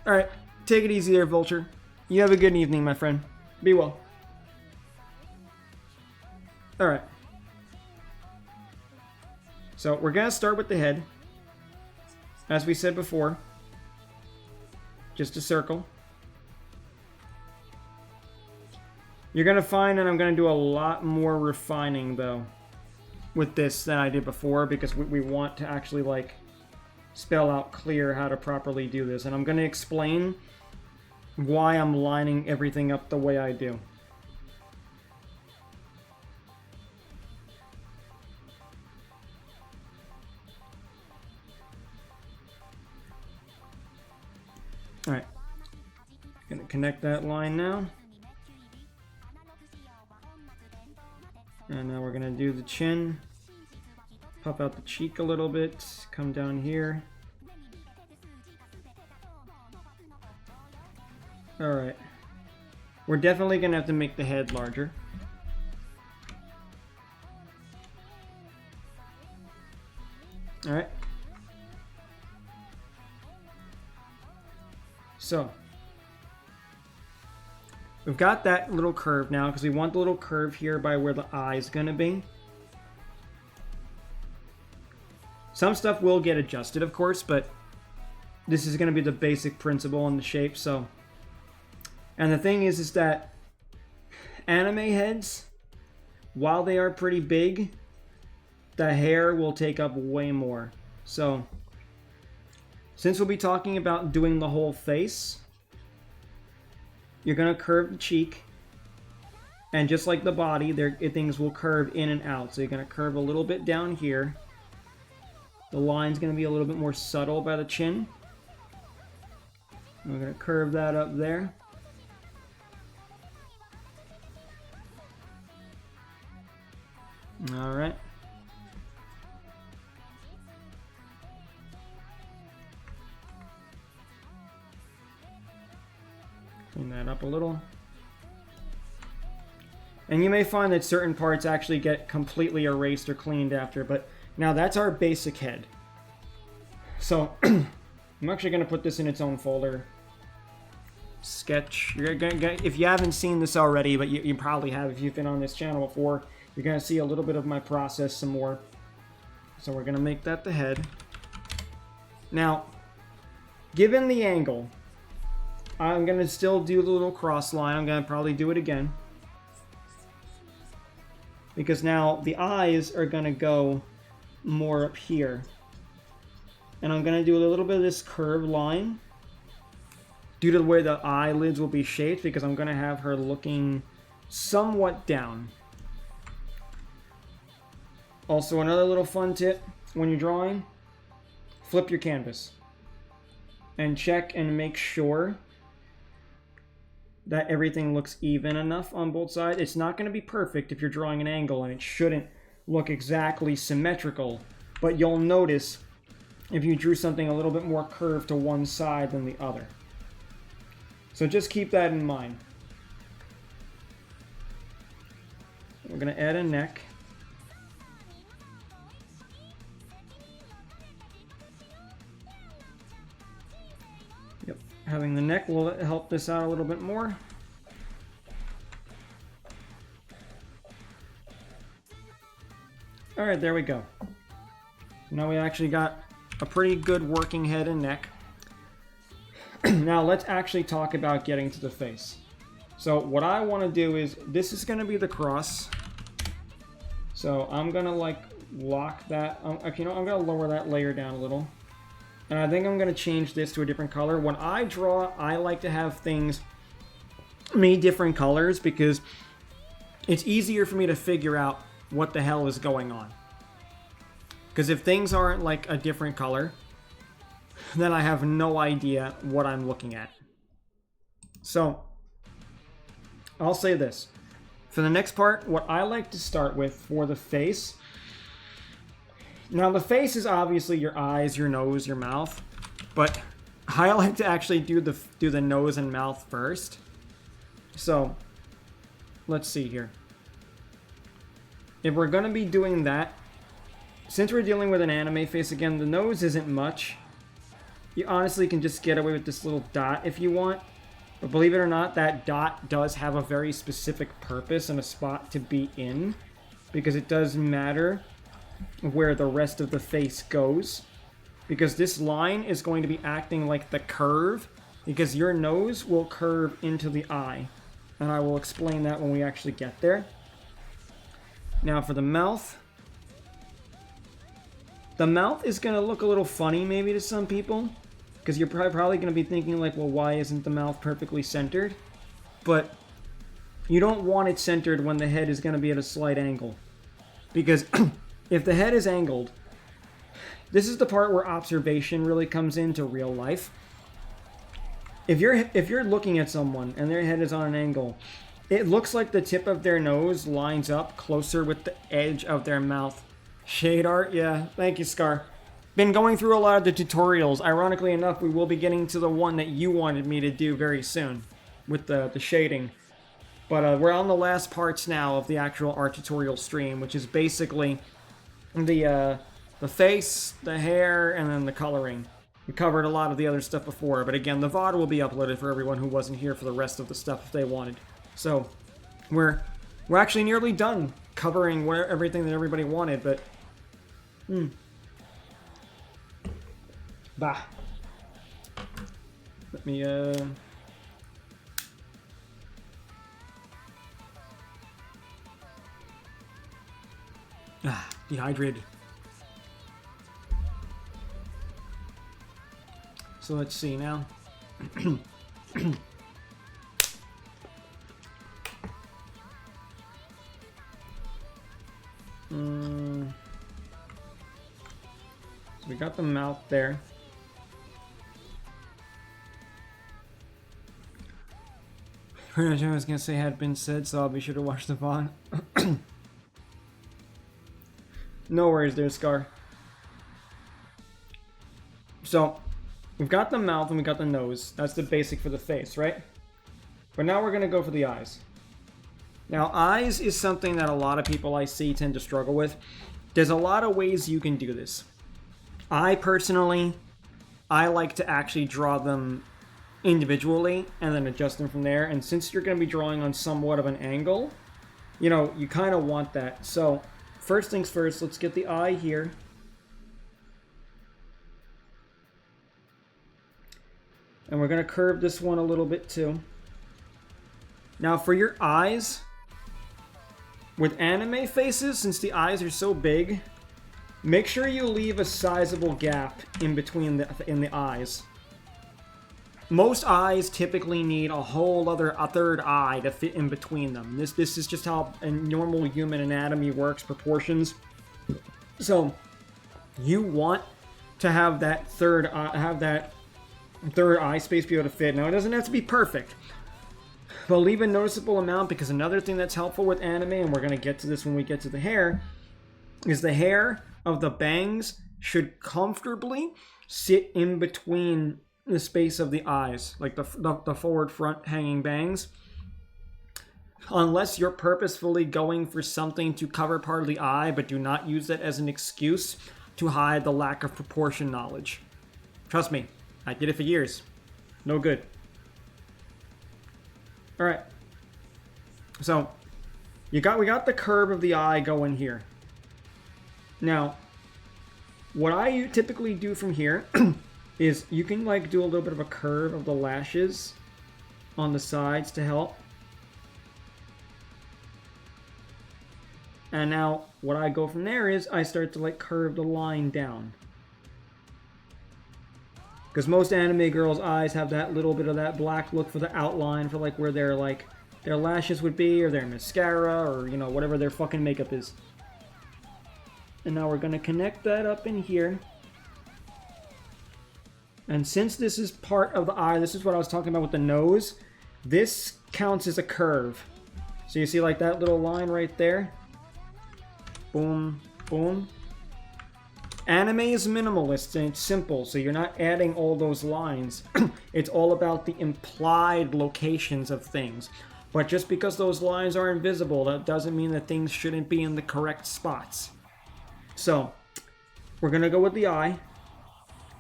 Alright, take it easy there, Vulture. You have a good evening, my friend. Be well. Alright. So, we're going to start with the head. As we said before. Just a circle. You're going to find that I'm going to do a lot more refining, though, with this than I did before, because we want to actually, like, spell out clear how to properly do this. And I'm going to explain why I'm lining everything up the way I do. Alright. Gonna connect that line now. And now we're gonna do the chin. Pop out the cheek a little bit. Come down here. Alright. We're definitely gonna have to make the head larger. Alright. So, we've got that little curve now, because we want the little curve here by where the eye is going to be. Some stuff will get adjusted, of course, but this is going to be the basic principle in the shape, so. And the thing is that anime heads, while they are pretty big, the hair will take up way more. So, since we'll be talking about doing the whole face, you're going to curve the cheek. And just like the body, things will curve in and out. So you're going to curve a little bit down here. The line's going to be a little bit more subtle by the chin. We're going to curve that up there. All right. Clean that up a little. And you may find that certain parts actually get completely erased or cleaned after, but now that's our basic head. So, I'm actually going to put this in its own folder. Sketch. You're gonna get, if you haven't seen this already, but you probably have if you've been on this channel before, you're going to see a little bit of my process some more. So we're going to make that the head. Now, given the angle, I'm going to still do the little cross line. I'm going to probably do it again. Because now the eyes are going to go more up here. And I'm going to do a little bit of this curved line due to the way the eyelids will be shaped, because I'm going to have her looking somewhat down. Also, another little fun tip when you're drawing, flip your canvas and check and make sure that everything looks even enough on both sides. It's not going to be perfect if you're drawing an angle, and it shouldn't look exactly symmetrical, but you'll notice if you drew something a little bit more curved to one side than the other. So just keep that in mind. We're going to add a neck. Yep, having the neck will help this out a little bit more. Alright, there we go. Now we actually got a pretty good working head and neck. Now let's actually talk about getting to the face. So what I want to do is, this is going to be the cross. So I'm going to like lock that. Okay, no, I'm going to lower that layer down a little. And I think I'm going to change this to a different color. When I draw, I like to have things made different colors because it's easier for me to figure out what the hell is going on. Because if things aren't like a different color, then I have no idea what I'm looking at. So, I'll say this. For the next part, what I like to start with for the face. Now, the face is obviously your eyes, your nose, your mouth. But I like to actually do the nose and mouth first. So, let's see here. If we're going to be doing that, since we're dealing with an anime face again, the nose isn't much. You honestly can just get away with this little dot if you want. But believe it or not, that dot does have a very specific purpose and a spot to be in. Because it does matter where the rest of the face goes. Because this line is going to be acting like the curve. Because your nose will curve into the eye. And I will explain that when we actually get there. Now for the mouth. The mouth is going to look a little funny maybe to some people. Because you're probably going to be thinking like, well, why isn't the mouth perfectly centered? But you don't want it centered when the head is going to be at a slight angle. Because if the head is angled, this is the part where observation really comes into real life. If you're looking at someone and their head is on an angle, it looks like the tip of their nose lines up closer with the edge of their mouth. Shade art? Yeah, thank you, Scar. Been going through a lot of the tutorials. Ironically enough, we will be getting to the one that you wanted me to do very soon with the shading. But we're on the last parts now of the actual art tutorial stream, which is basically the face, the hair, and then the coloring. We covered a lot of the other stuff before, but again, the VOD will be uploaded for everyone who wasn't here for the rest of the stuff if they wanted. So, we're actually nearly done covering everything that everybody wanted, but... Bah. Let me, dehydrated. So let's see now. So we got the mouth there. I was gonna say had been said, so I'll be sure to watch the VOD. No worries there, Scar. So, we've got the mouth and we got the nose. That's the basic for the face, right? But now we're gonna go for the eyes. Now, eyes is something that a lot of people I see tend to struggle with. There's a lot of ways you can do this. I personally I like to actually draw them individually and then adjust them from there. And since you're going to be drawing on somewhat of an angle, you know, you kind of want that. So first things first, let's get the eye here. And we're going to curve this one a little bit too. Now for your eyes, with anime faces, since the eyes are so big, make sure you leave a sizable gap in between the eyes. Most eyes typically need a third eye to fit in between them. This is just how a normal human anatomy works, proportions. So you want to have that third eye space be able to fit. Now it doesn't have to be perfect, but leave a noticeable amount, because another thing that's helpful with anime, and we're going to get to this when we get to the hair, is the hair of the bangs should comfortably sit in between the space of the eyes, like the forward front hanging bangs. Unless you're purposefully going for something to cover part of the eye, but do not use that as an excuse to hide the lack of proportion knowledge. Trust me, I did it for years. No good. Alright. So, we got the curve of the eye going here. Now, what I typically do from here is you can like do a little bit of a curve of the lashes on the sides to help. And now what I go from there is I start to like curve the line down. Because most anime girls' eyes have that little bit of that black look for the outline for like where their lashes would be, or their mascara, or you know, whatever their fucking makeup is. And now we're going to connect that up in here. And since this is part of the eye, this is what I was talking about with the nose, this counts as a curve. So you see like that little line right there? Boom, boom. Anime is minimalist and it's simple, so you're not adding all those lines. It's all about the implied locations of things. But just because those lines are invisible, that doesn't mean that things shouldn't be in the correct spots. So, we're going to go with the eye.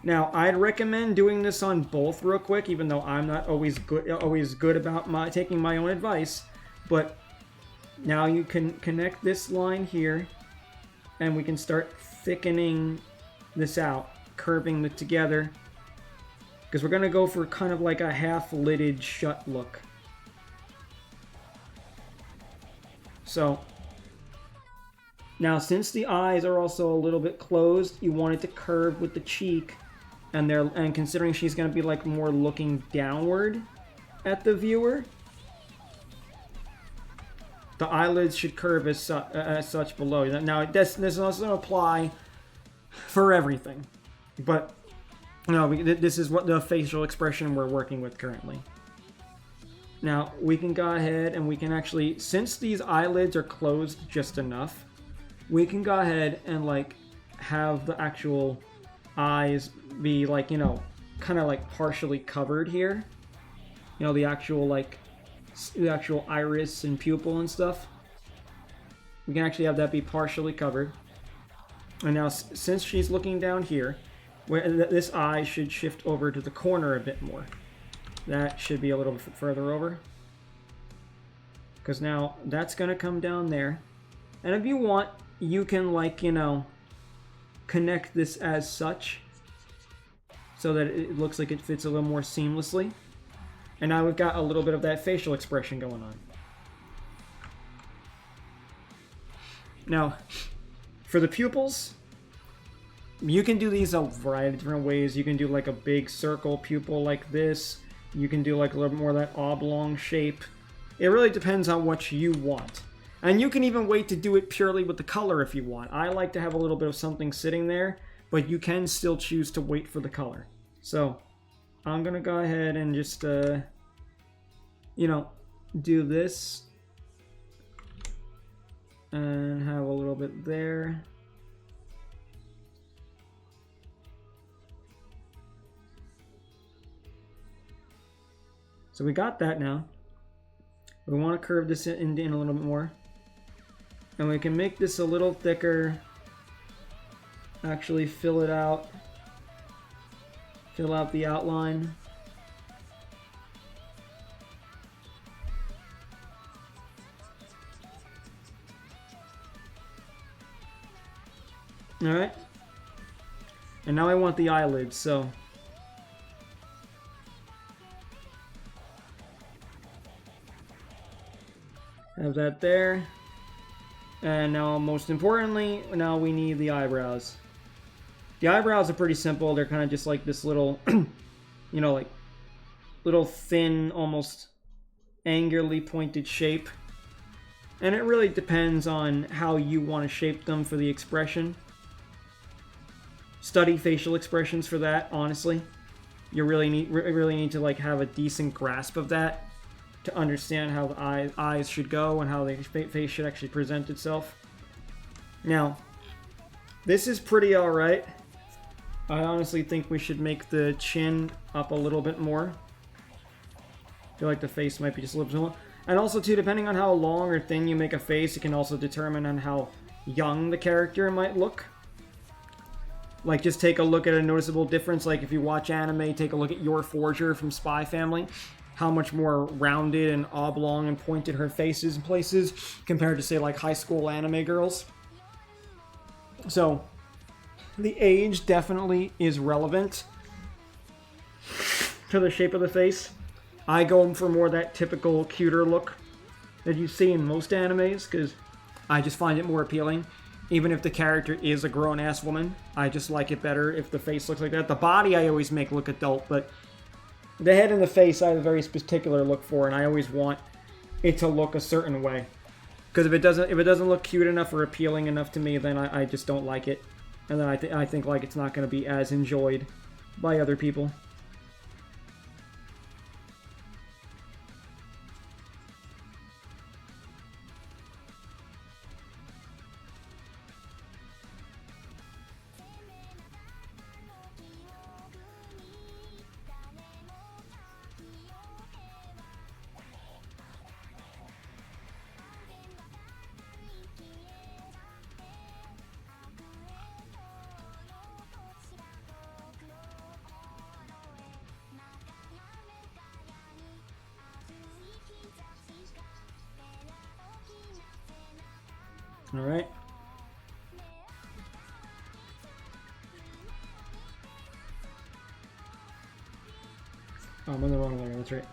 Now, I'd recommend doing this on both real quick, even though I'm not always good about taking my own advice. But now you can connect this line here, and we can start thickening this out, curving it together. Because we're going to go for kind of like a half-lidded shut look. So, now since the eyes are also a little bit closed, you want it to curve with the cheek. And considering she's going to be like more looking downward at the viewer, the eyelids should curve as such below. Now, this doesn't apply for everything, but you know, this is what the facial expression we're working with currently. Now, we can go ahead and we can actually, since these eyelids are closed just enough, we can go ahead and like have the actual eyes be like, you know, kind of like partially covered here. You know, the actual iris and pupil and stuff. We can actually have that be partially covered. And now, since she's looking down here, this eye should shift over to the corner a bit more. That should be a little bit further over. Because now, that's going to come down there. And if you want, you can, like, you know, connect this as such, so that it looks like it fits a little more seamlessly. And now we've got a little bit of that facial expression going on. Now, for the pupils, you can do these a variety of different ways. You can do like a big circle pupil like this. You can do like a little more of that oblong shape. It really depends on what you want. And you can even wait to do it purely with the color if you want. I like to have a little bit of something sitting there, but you can still choose to wait for the color. So, I'm going to go ahead and just, you know, do this. And have a little bit there. So we got that now. We want to curve this in a little bit more. And we can make this a little thicker. Actually fill it out. Fill out the outline. Alright. And now I want the eyelids, so... have that there. And now, most importantly, now we need the eyebrows. The eyebrows are pretty simple. They're kind of just like this little, you know, like little thin, almost angularly pointed shape. And it really depends on how you want to shape them for the expression. Study facial expressions for that, honestly. You really need to like have a decent grasp of that to understand how the eyes should go and how the face should actually present itself. Now, this is pretty alright. I honestly think we should make the chin up a little bit more. I feel like the face might be just a little bit more. And also, too, depending on how long or thin you make a face, it can also determine on how young the character might look. Like, just take a look at a noticeable difference. Like, if you watch anime, take a look at Yor Forger from Spy Family. How much more rounded and oblong and pointed her face is in places compared to, say, like, high school anime girls. So, the age definitely is relevant to the shape of the face. I go for more that typical cuter look that you see in most animes, because I just find it more appealing. Even if the character is a grown-ass woman, I just like it better if the face looks like that. The body I always make look adult, but the head and the face I have a very particular look for, and I always want it to look a certain way. Because if it doesn't look cute enough or appealing enough to me, then I just don't like it. And then I think like it's not going to be as enjoyed by other people. Alright. Oh, I'm on the wrong layer, that's right.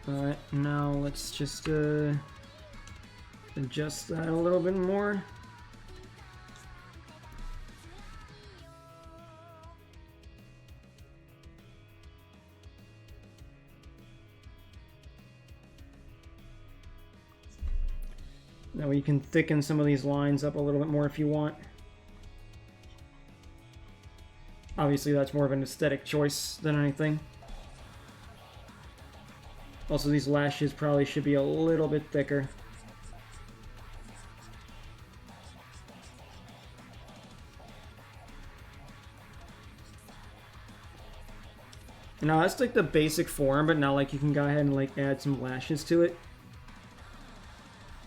Alright, now let's just adjust that a little bit more. Now you can thicken some of these lines up a little bit more if you want. Obviously that's more of an aesthetic choice than anything. Also, these lashes probably should be a little bit thicker. Now that's like the basic form, but now like you can go ahead and like add some lashes to it.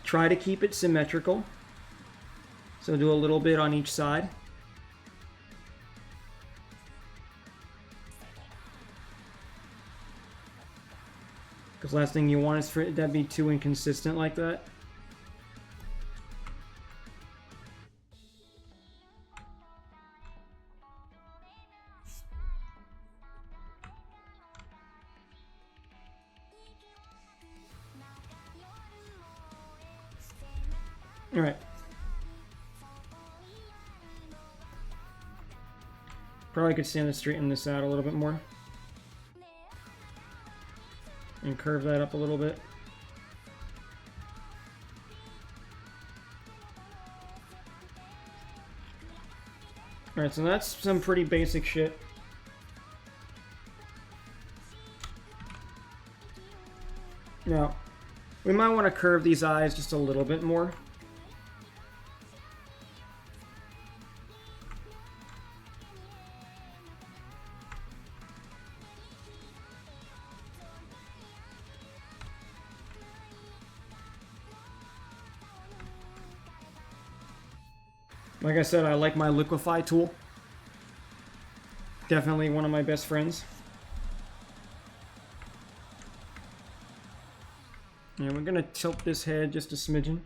Try to keep it symmetrical. So do a little bit on each side. Because last thing you want is for it to be too inconsistent like that. Alright. Probably could stand to straighten this out a little bit more. And curve that up a little bit. Alright, so that's some pretty basic shit. Now, we might want to curve these eyes just a little bit more. Like I said, I like my liquefy tool. Definitely one of my best friends. And we're gonna tilt this head just a smidgen.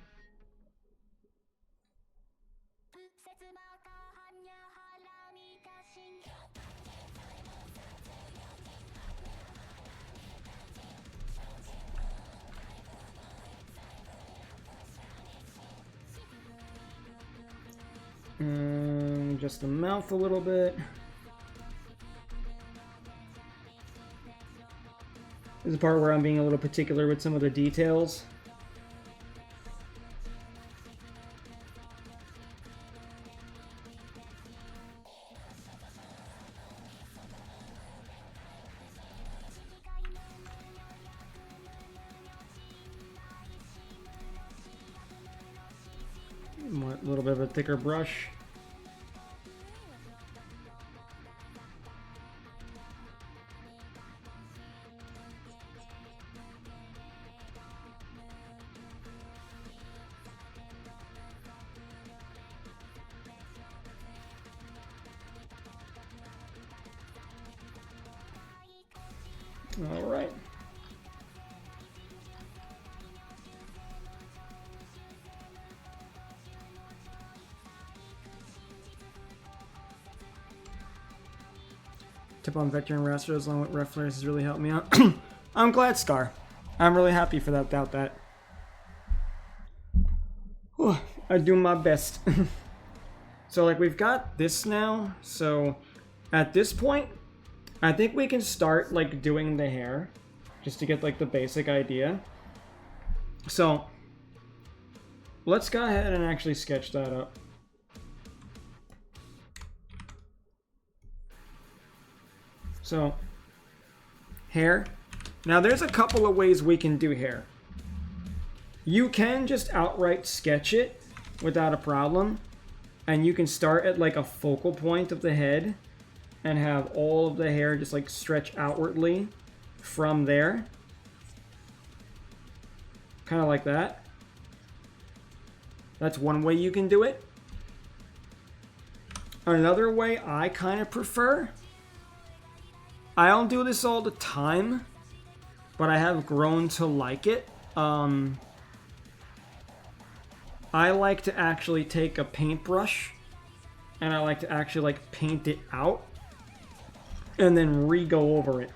Just the mouth a little bit. This is the part where I'm being a little particular with some of the details. A little bit of a thicker brush. All right. Tip on vector and raster along with ref flares has really helped me out. I'm glad, Scar. I'm really happy for that. Without that, I do my best. So like we've got this now. So at this point, I think we can start like doing the hair, just to get like the basic idea. So let's go ahead and actually sketch that up. So, hair. Now there's a couple of ways we can do hair. You can just outright sketch it without a problem. And you can start at like a focal point of the head and have all of the hair just like stretch outwardly from there. Kind of like that. That's one way you can do it. Another way I kind of prefer, I don't do this all the time, but I have grown to like it. I like to actually take a paintbrush and I like to actually like paint it out and then re-go over it.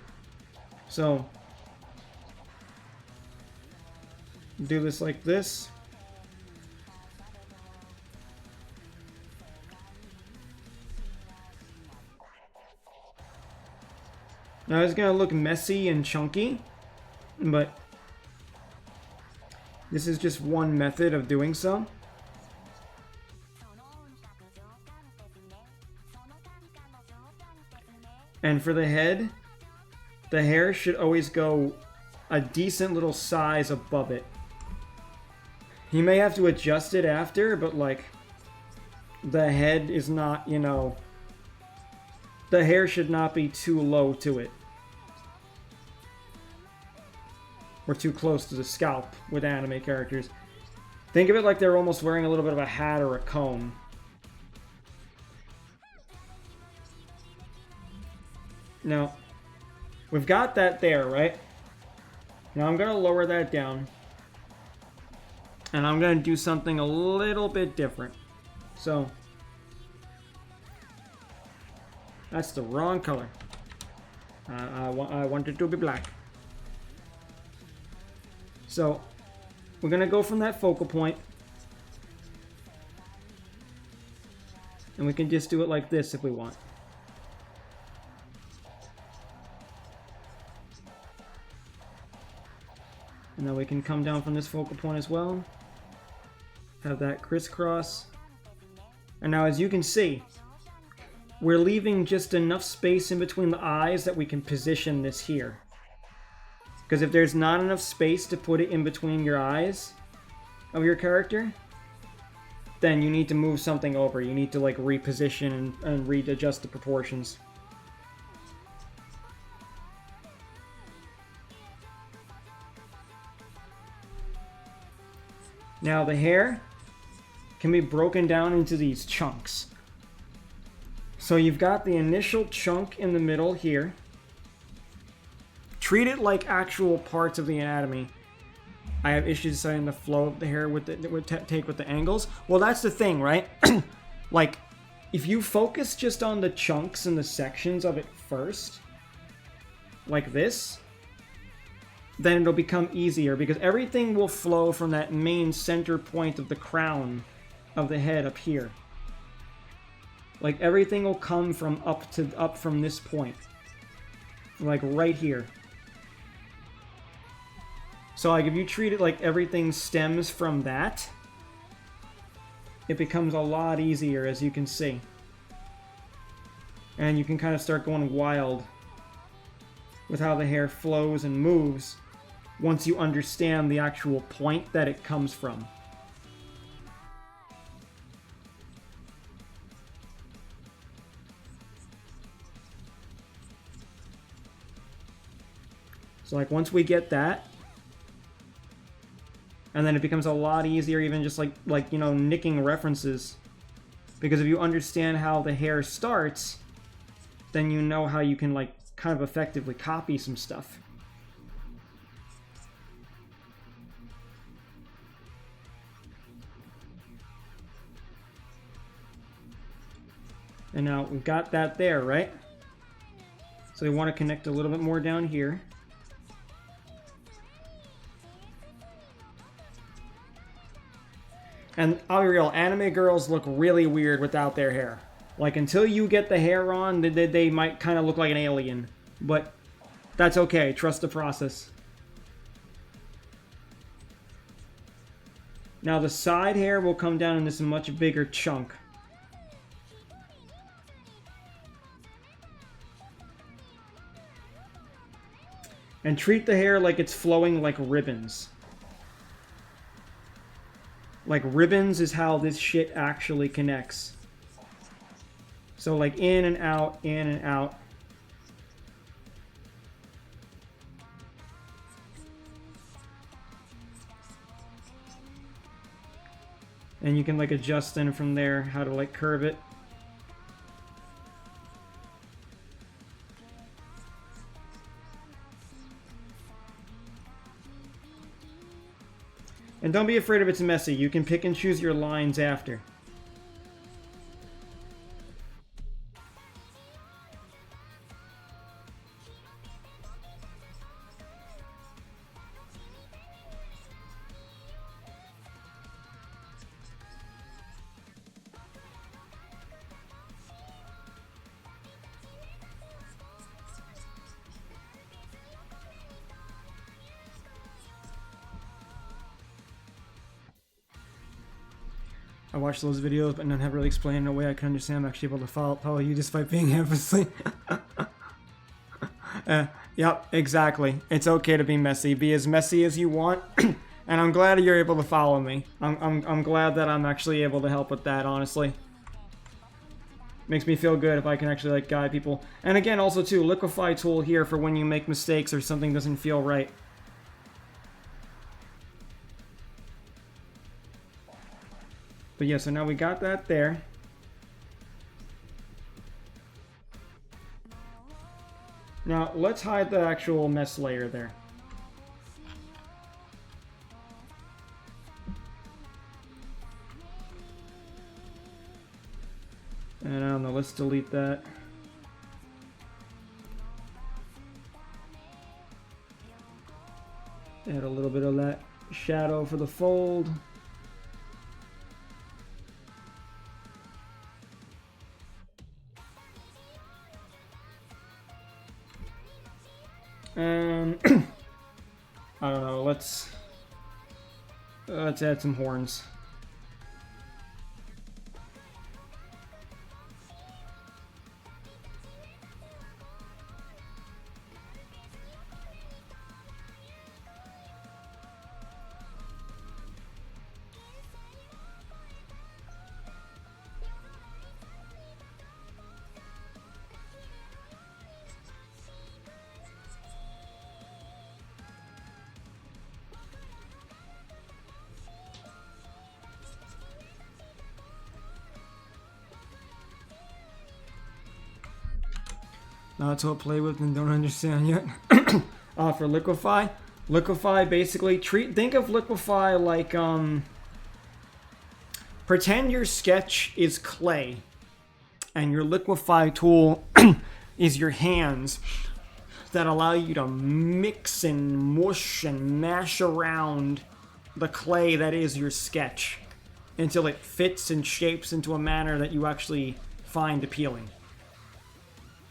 So, do this like this. Now it's gonna look messy and chunky, but this is just one method of doing so. And for the head, the hair should always go a decent little size above it. You may have to adjust it after, but like, the head is not, you know, the hair should not be too low to it. Or too close to the scalp with anime characters. Think of it like they're almost wearing a little bit of a hat or a comb. Now, we've got that there, right? Now I'm gonna lower that down. And I'm gonna do something a little bit different. So, that's the wrong color. I want it to be black. So, we're gonna go from that focal point. And we can just do it like this if we want. And then we can come down from this focal point as well. Have that crisscross. And now as you can see, we're leaving just enough space in between the eyes that we can position this here. Because if there's not enough space to put it in between your eyes of your character, then you need to move something over. You need to like reposition and readjust the proportions. Now the hair can be broken down into these chunks. So you've got the initial chunk in the middle here. Treat it like actual parts of the anatomy. I have issues deciding the flow of the hair with the angles. Well, that's the thing, right? Like, if you focus just on the chunks and the sections of it first, like this, then it'll become easier because everything will flow from that main center point of the crown of the head up here. Like, everything will come from up from this point. Like, right here. So, like, if you treat it like everything stems from that, it becomes a lot easier, as you can see. And you can kind of start going wild with how the hair flows and moves once you understand the actual point that it comes from. So, like, once we get that, and then it becomes a lot easier even just like you know, nicking references. Because if you understand how the hair starts, then you know how you can, like, kind of effectively copy some stuff. And now we've got that there, right? So we want to connect a little bit more down here. And I'll be real, anime girls look really weird without their hair. Like, until you get the hair on, they might kind of look like an alien. But that's okay, trust the process. Now the side hair will come down in this much bigger chunk. And treat the hair like it's flowing like ribbons. Like, ribbons is how this shit actually connects. So, like, in and out, in and out. And you can, like, adjust in from there how to, like, curve it. And don't be afraid if it's messy. You can pick and choose your lines after. I watched those videos, but none have really explained in a way I can understand. I'm actually able to follow you despite being half-asleep. Yep, exactly. It's okay to be messy. Be as messy as you want. And I'm glad you're able to follow me. I'm glad that I'm actually able to help with that, honestly. Makes me feel good if I can actually, like, guide people. And again, also, too, liquefy tool here for when you make mistakes or something doesn't feel right. But yeah, so now we got that there. Now, let's hide the actual mess layer there. And I don't know, let's delete that. Add a little bit of that shadow for the fold. And I don't know, let's add some horns. Not to play with and don't understand yet. For Liquify. Liquify basically think of Liquify like pretend your sketch is clay and your Liquify tool is your hands that allow you to mix and mush and mash around the clay that is your sketch until it fits and shapes into a manner that you actually find appealing.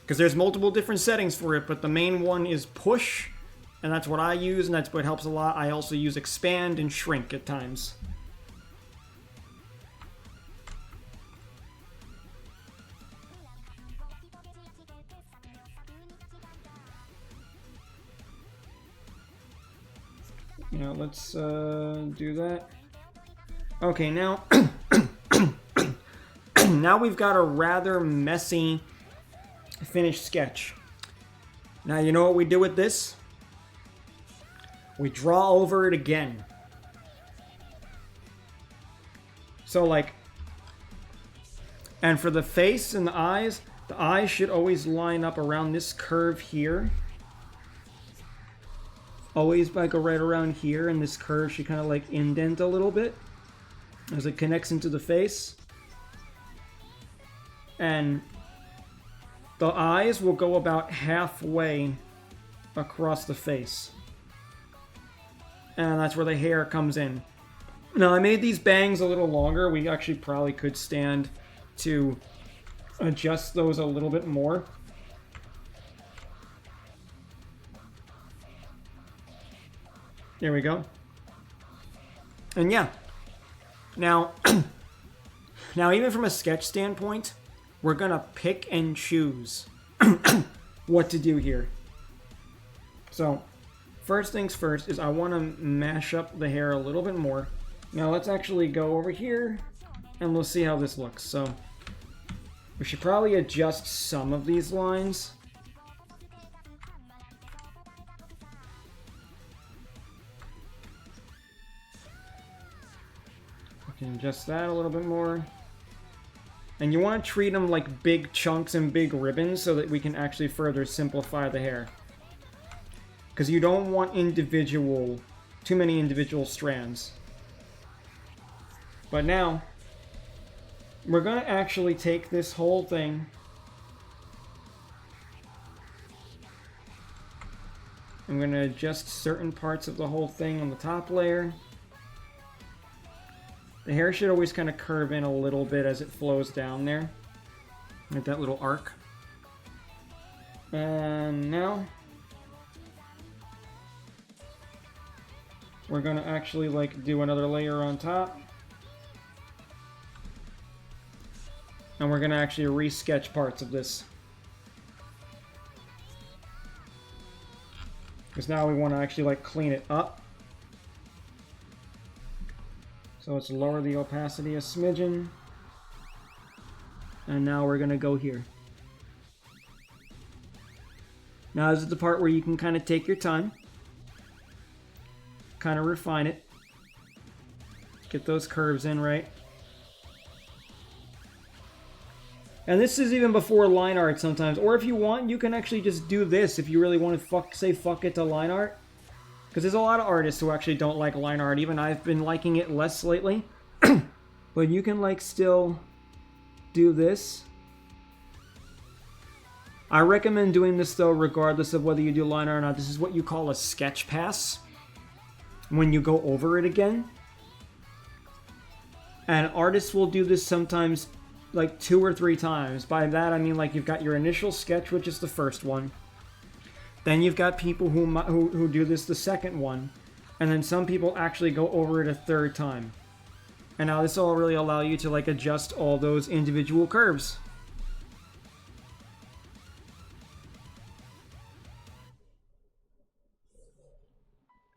Because there's multiple different settings for it, but the main one is push, and that's what I use, and that's what helps a lot. I also use expand and shrink at times. Now let's do that. Okay, now now we've got a rather messy finished sketch. Now you know what we do with this? We draw over it again. So like, and for the face and the eyes should always line up around this curve here. Always like go right around here, and this curve should kind of like indent a little bit as it connects into the face. And the eyes will go about halfway across the face. And that's where the hair comes in. Now I made these bangs a little longer. We actually probably could stand to adjust those a little bit more. There we go. And yeah. Now, now even from a sketch standpoint, we're gonna pick and choose what to do here. So, first things first is I want to mash up the hair a little bit more. Now let's actually go over here and we'll see how this looks. So, we should probably adjust some of these lines. Adjust that a little bit more. And you want to treat them like big chunks and big ribbons so that we can actually further simplify the hair. Because you don't want too many individual strands. But now, we're going to actually take this whole thing I'm going to adjust certain parts of the whole thing on the top layer. The hair should always kind of curve in a little bit as it flows down there. Like that little arc. And now we're going to actually like do another layer on top. And we're going to actually re-sketch parts of this. Because now we want to actually like clean it up. So let's lower the opacity a smidgen. And now we're going to go here. Now this is the part where you can kind of take your time. Kind of refine it. Get those curves in right. And this is even before line art sometimes. Or if you want, you can actually just do this if you really want to say fuck it to line art. Because there's a lot of artists who actually don't like line art. Even I've been liking it less lately. But you can like still do this. I recommend doing this though regardless of whether you do line art or not. This is what you call a sketch pass. When you go over it again. And artists will do this sometimes like 2 or 3 times. By that I mean like you've got your initial sketch, which is the first one. Then you've got people who do this the second one. And then some people actually go over it a 3rd time. And now this will really allow you to like adjust all those individual curves.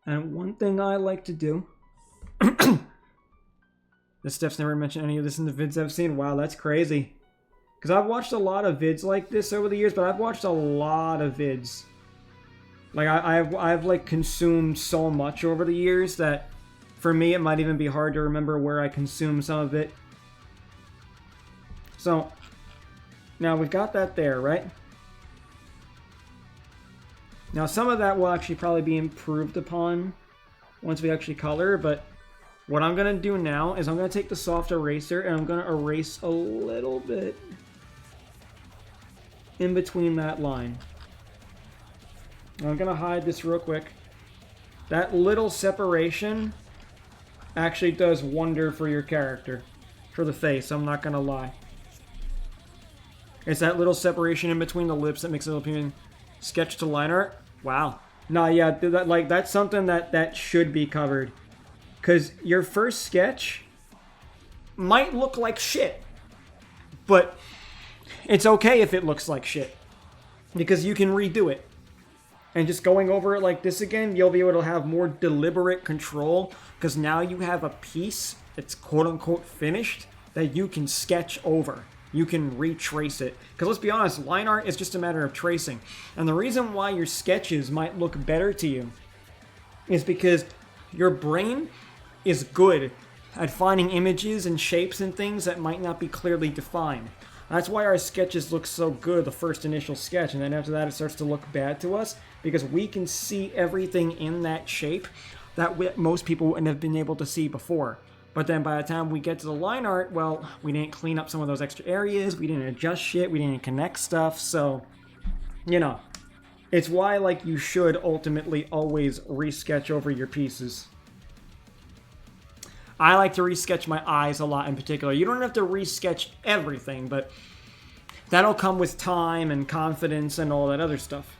And one thing I like to do... This Steph's never mentioned any of this in the vids I've seen. Wow, that's crazy. Because I've watched a lot of vids like this over the years, but I've watched a lot of vids. Like, I've like, consumed so much over the years that, for me, it might even be hard to remember where I consumed some of it. So, now we've got that there, right? Now, some of that will actually probably be improved upon once we actually color, but what I'm going to do now is I'm going to take the soft eraser and I'm going to erase a little bit in between that line. I'm going to hide this real quick. That little separation actually does wonder for your character, for the face, I'm not going to lie. It's that little separation in between the lips that makes it look like sketch to line art. Wow. Nah, yeah, that's something that should be covered. Because your first sketch might look like shit. But it's okay if it looks like shit. Because you can redo it. And just going over it like this again, you'll be able to have more deliberate control. Because now you have a piece that's quote-unquote finished that you can sketch over. You can retrace it. Because let's be honest, line art is just a matter of tracing. And the reason why your sketches might look better to you is because your brain is good at finding images and shapes and things that might not be clearly defined. That's why our sketches look so good, the first initial sketch, and then after that it starts to look bad to us, because we can see everything in that shape that most people wouldn't have been able to see before. But then by the time we get to the line art, well, we didn't clean up some of those extra areas, we didn't adjust shit, we didn't connect stuff, so, you know. It's why, like, you should ultimately always resketch over your pieces. I like to resketch my eyes a lot in particular. You don't have to resketch everything, but that'll come with time and confidence and all that other stuff.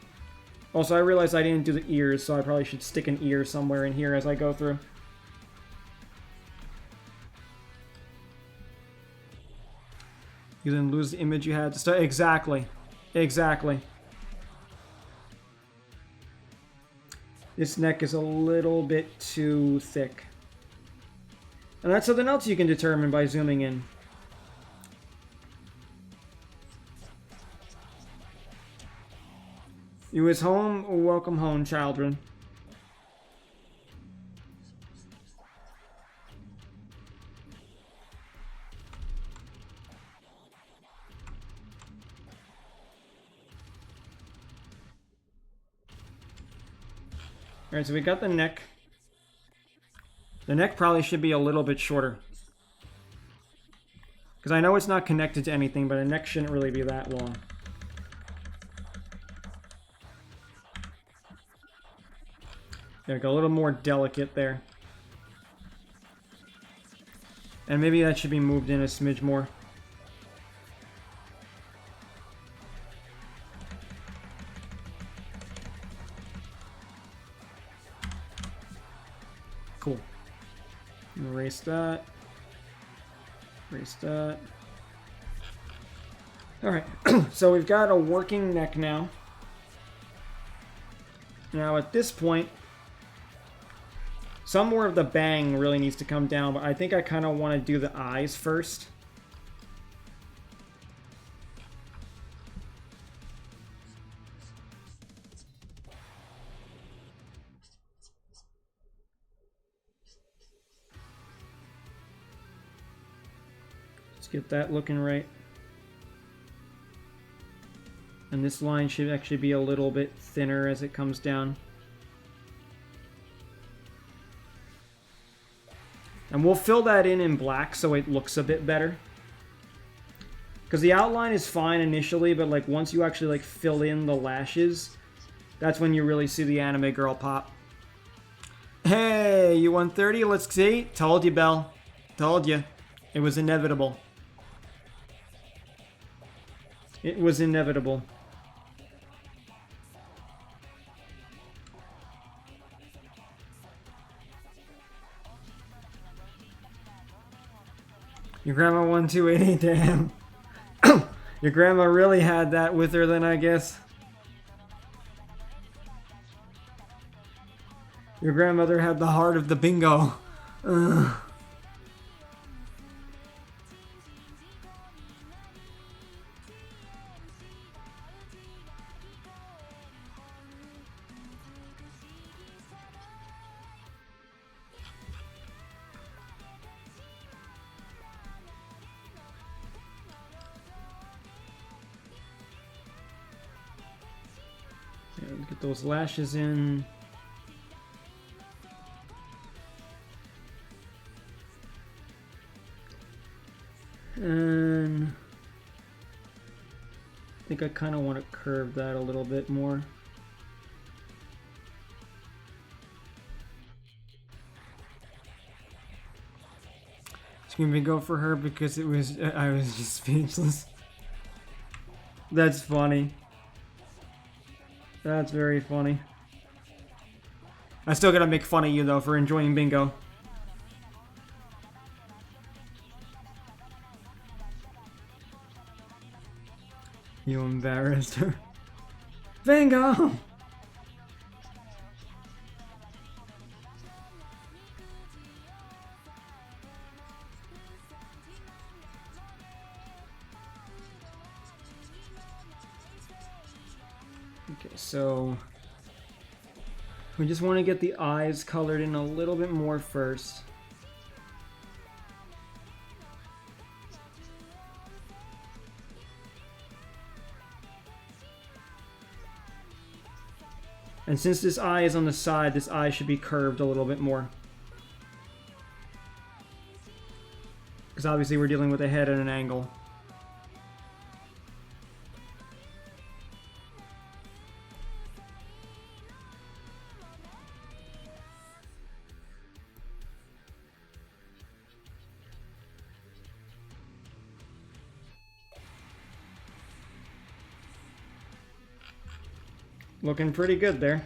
Also, I realized I didn't do the ears, so I probably should stick an ear somewhere in here as I go through. You didn't lose the image you had to start. Exactly. Exactly. This neck is a little bit too thick. And that's something else you can determine by zooming in. You is home, welcome home, children. Alright, so we got the neck. The neck probably should be a little bit shorter. Because I know it's not connected to anything, but a neck shouldn't really be that long. There we go, a little more delicate there. And maybe that should be moved in a smidge more. Cool. Erase that. Erase that. Alright, so we've got a working neck now. Now at this point, some more of the bang really needs to come down, but I think I kind of want to do the eyes first. Let's get that looking right. And this line should actually be a little bit thinner as it comes down. And we'll fill that in black so it looks a bit better. Because the outline is fine initially, but like once you actually like fill in the lashes, that's when you really see the anime girl pop. Hey, you 130? Let's see. Told you, Belle. Told you. It was inevitable. It was inevitable. Your grandma won 280, damn. Your grandma really had that with her then, I guess. Your grandmother had the heart of the bingo. Ugh. Get those lashes in. And I think I kind of want to curve that a little bit more. Just gonna go for her because I was just speechless. That's funny. That's very funny. I still gotta make fun of you though for enjoying bingo. You embarrassed her. Bingo! Okay, so we just want to get the eyes colored in a little bit more first. And since this eye is on the side, this eye should be curved a little bit more. Because obviously we're dealing with a head at an angle. Looking pretty good there.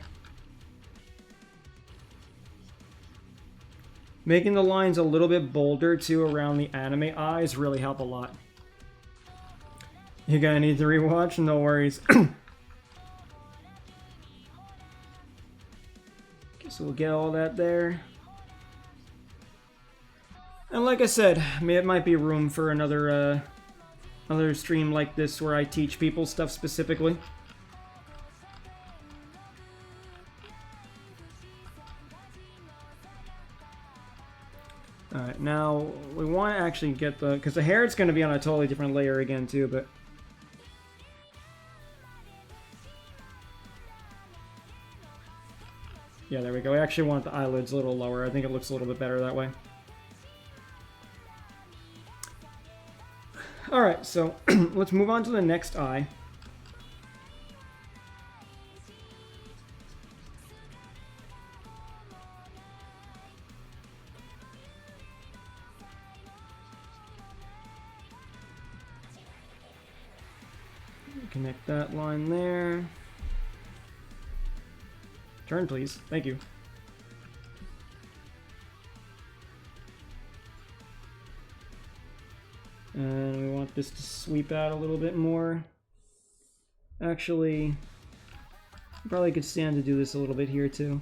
Making the lines a little bit bolder too around the anime eyes really help a lot. You're gonna need to rewatch? No worries. Okay, so we'll get all that there. And like I said, it might be room for another another stream like this where I teach people stuff specifically. Alright, now we want to actually get the... because the hair is going to be on a totally different layer again too, but... yeah, there we go. I actually want the eyelids a little lower. I think it looks a little bit better that way. Alright, so let's move on to the next eye. Connect that line there. Turn, please. Thank you. And we want this to sweep out a little bit more. Actually, probably could stand to do this a little bit here too.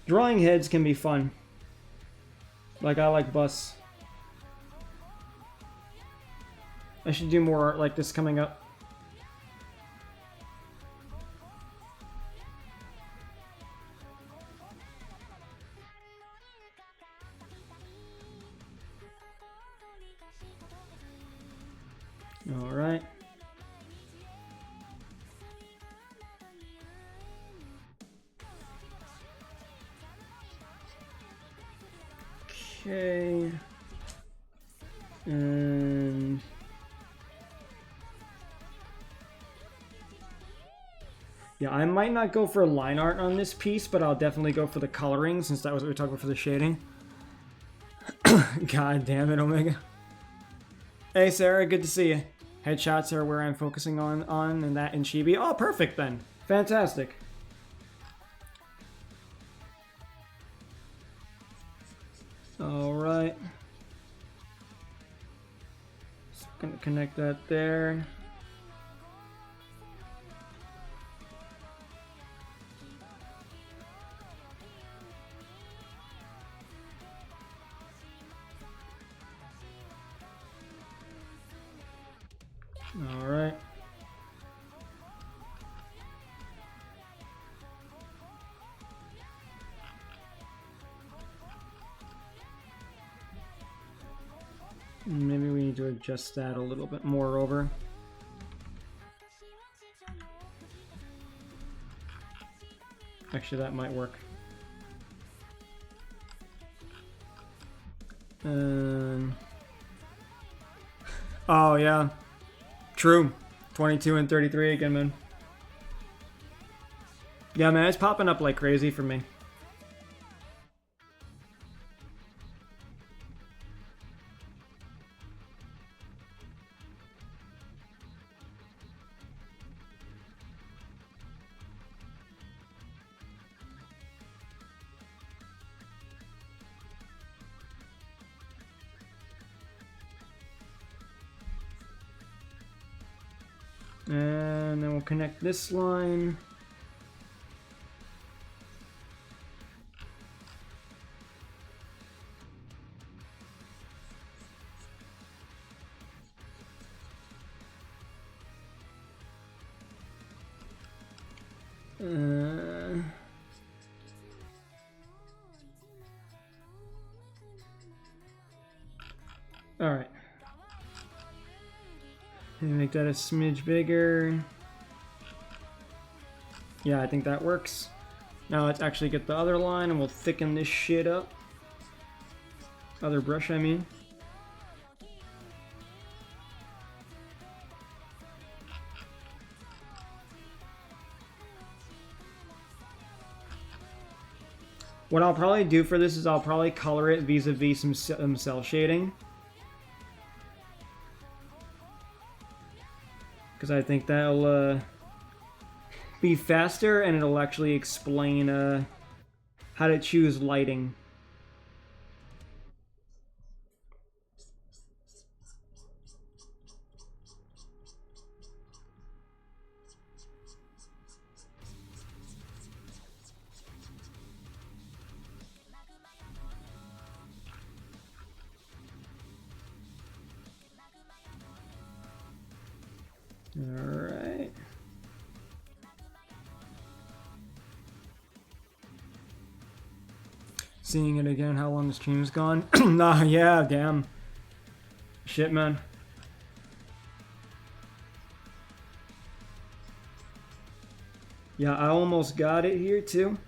Drawing heads can be fun. Like, I like busts. I should do more art like this coming up. All right. Okay. And yeah, I might not go for line art on this piece, but I'll definitely go for the coloring since that was what we were talking about for the shading. God damn it, Omega. Hey Sarah, good to see you. Headshots are where I'm focusing on and that in Chibi. Oh, perfect then. Fantastic. Alright. Just gonna connect that there. Alright. Maybe we need need to adjust that a little bit more over. Actually, that might work. Oh, yeah. True. 22 and 33 again, man. Yeah, man, it's popping up like crazy for me. And then we'll connect this line. All right. Make that a smidge bigger. Yeah, I think that works. Now let's actually get the other line and we'll thicken this shit up. Other brush, I mean. What I'll probably do for this is I'll probably color it vis-a-vis some cell shading. Because I think that'll be faster and it'll actually explain how to choose lighting. Alright. Seeing it again, how long the stream's gone. Nah, yeah, damn. Shit, man. Yeah, I almost got it here, too.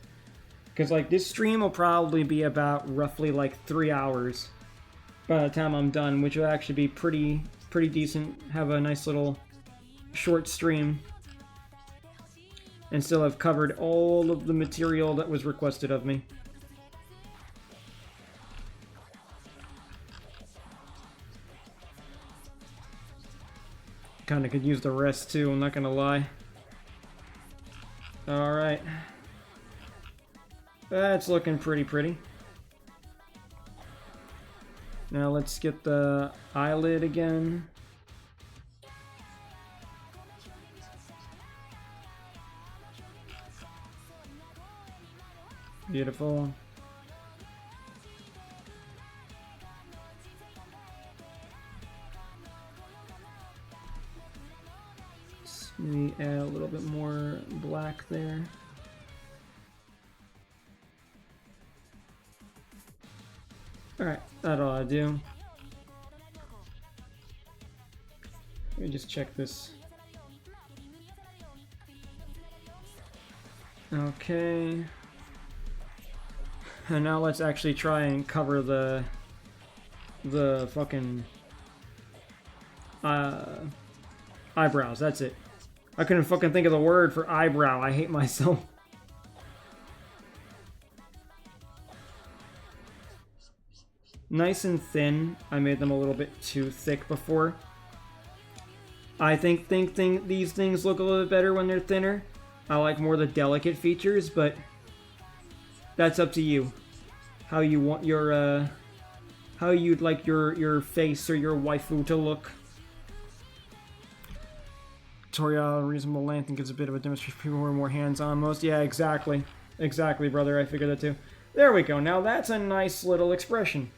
Because, like, this stream will probably be about roughly, like, 3 hours by the time I'm done, which will actually be pretty decent. Have a nice little short stream. And still have covered all of the material that was requested of me. Kinda could use the rest too, I'm not gonna lie. Alright. That's looking pretty. Now let's get the eyelid again. Beautiful. Maybe add a little bit more black there. Alright, that ought to do. Let me just check this. Okay. And now let's actually try and cover the fucking eyebrows. That's it. I couldn't fucking think of the word for eyebrow. I hate myself. Nice and thin. I made them a little bit too thick before. I think these things look a little bit better when they're thinner. I like more the delicate features, but that's up to you. How you want your how you'd like your face or your waifu to look. Tutorial reasonable length and gives a bit of a demonstration for people who are more hands-on most. Yeah, exactly. Exactly, brother. I figured that too. There we go. Now that's a nice little expression.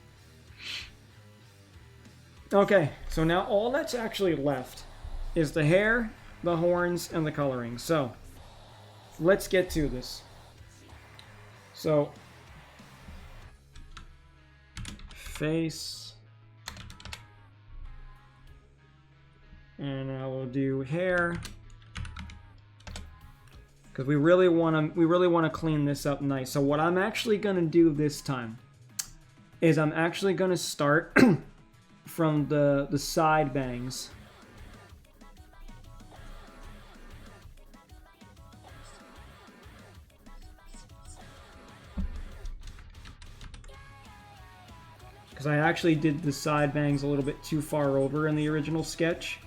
Okay, so now all that's actually left is the hair, the horns, and the coloring. So, let's get to this. So, face, And I will do hair. Because we really want to clean this up nice. So what I'm actually going to do this time is I'm actually going to start from the side bangs. Because I actually did the side bangs a little bit too far over in the original sketch.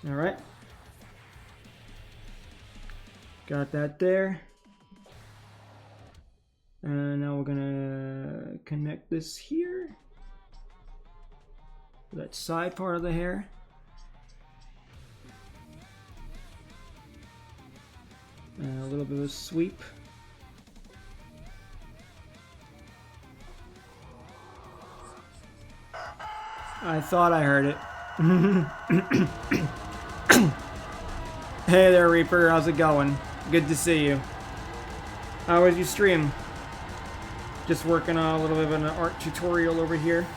All right. Got that there. And now we're gonna connect this here. That side part of the hair. And a little bit of a sweep. I thought I heard it. Hey there, Reaper. How's it going? Good to see you. How was your stream? Just working on a little bit of an art tutorial over here.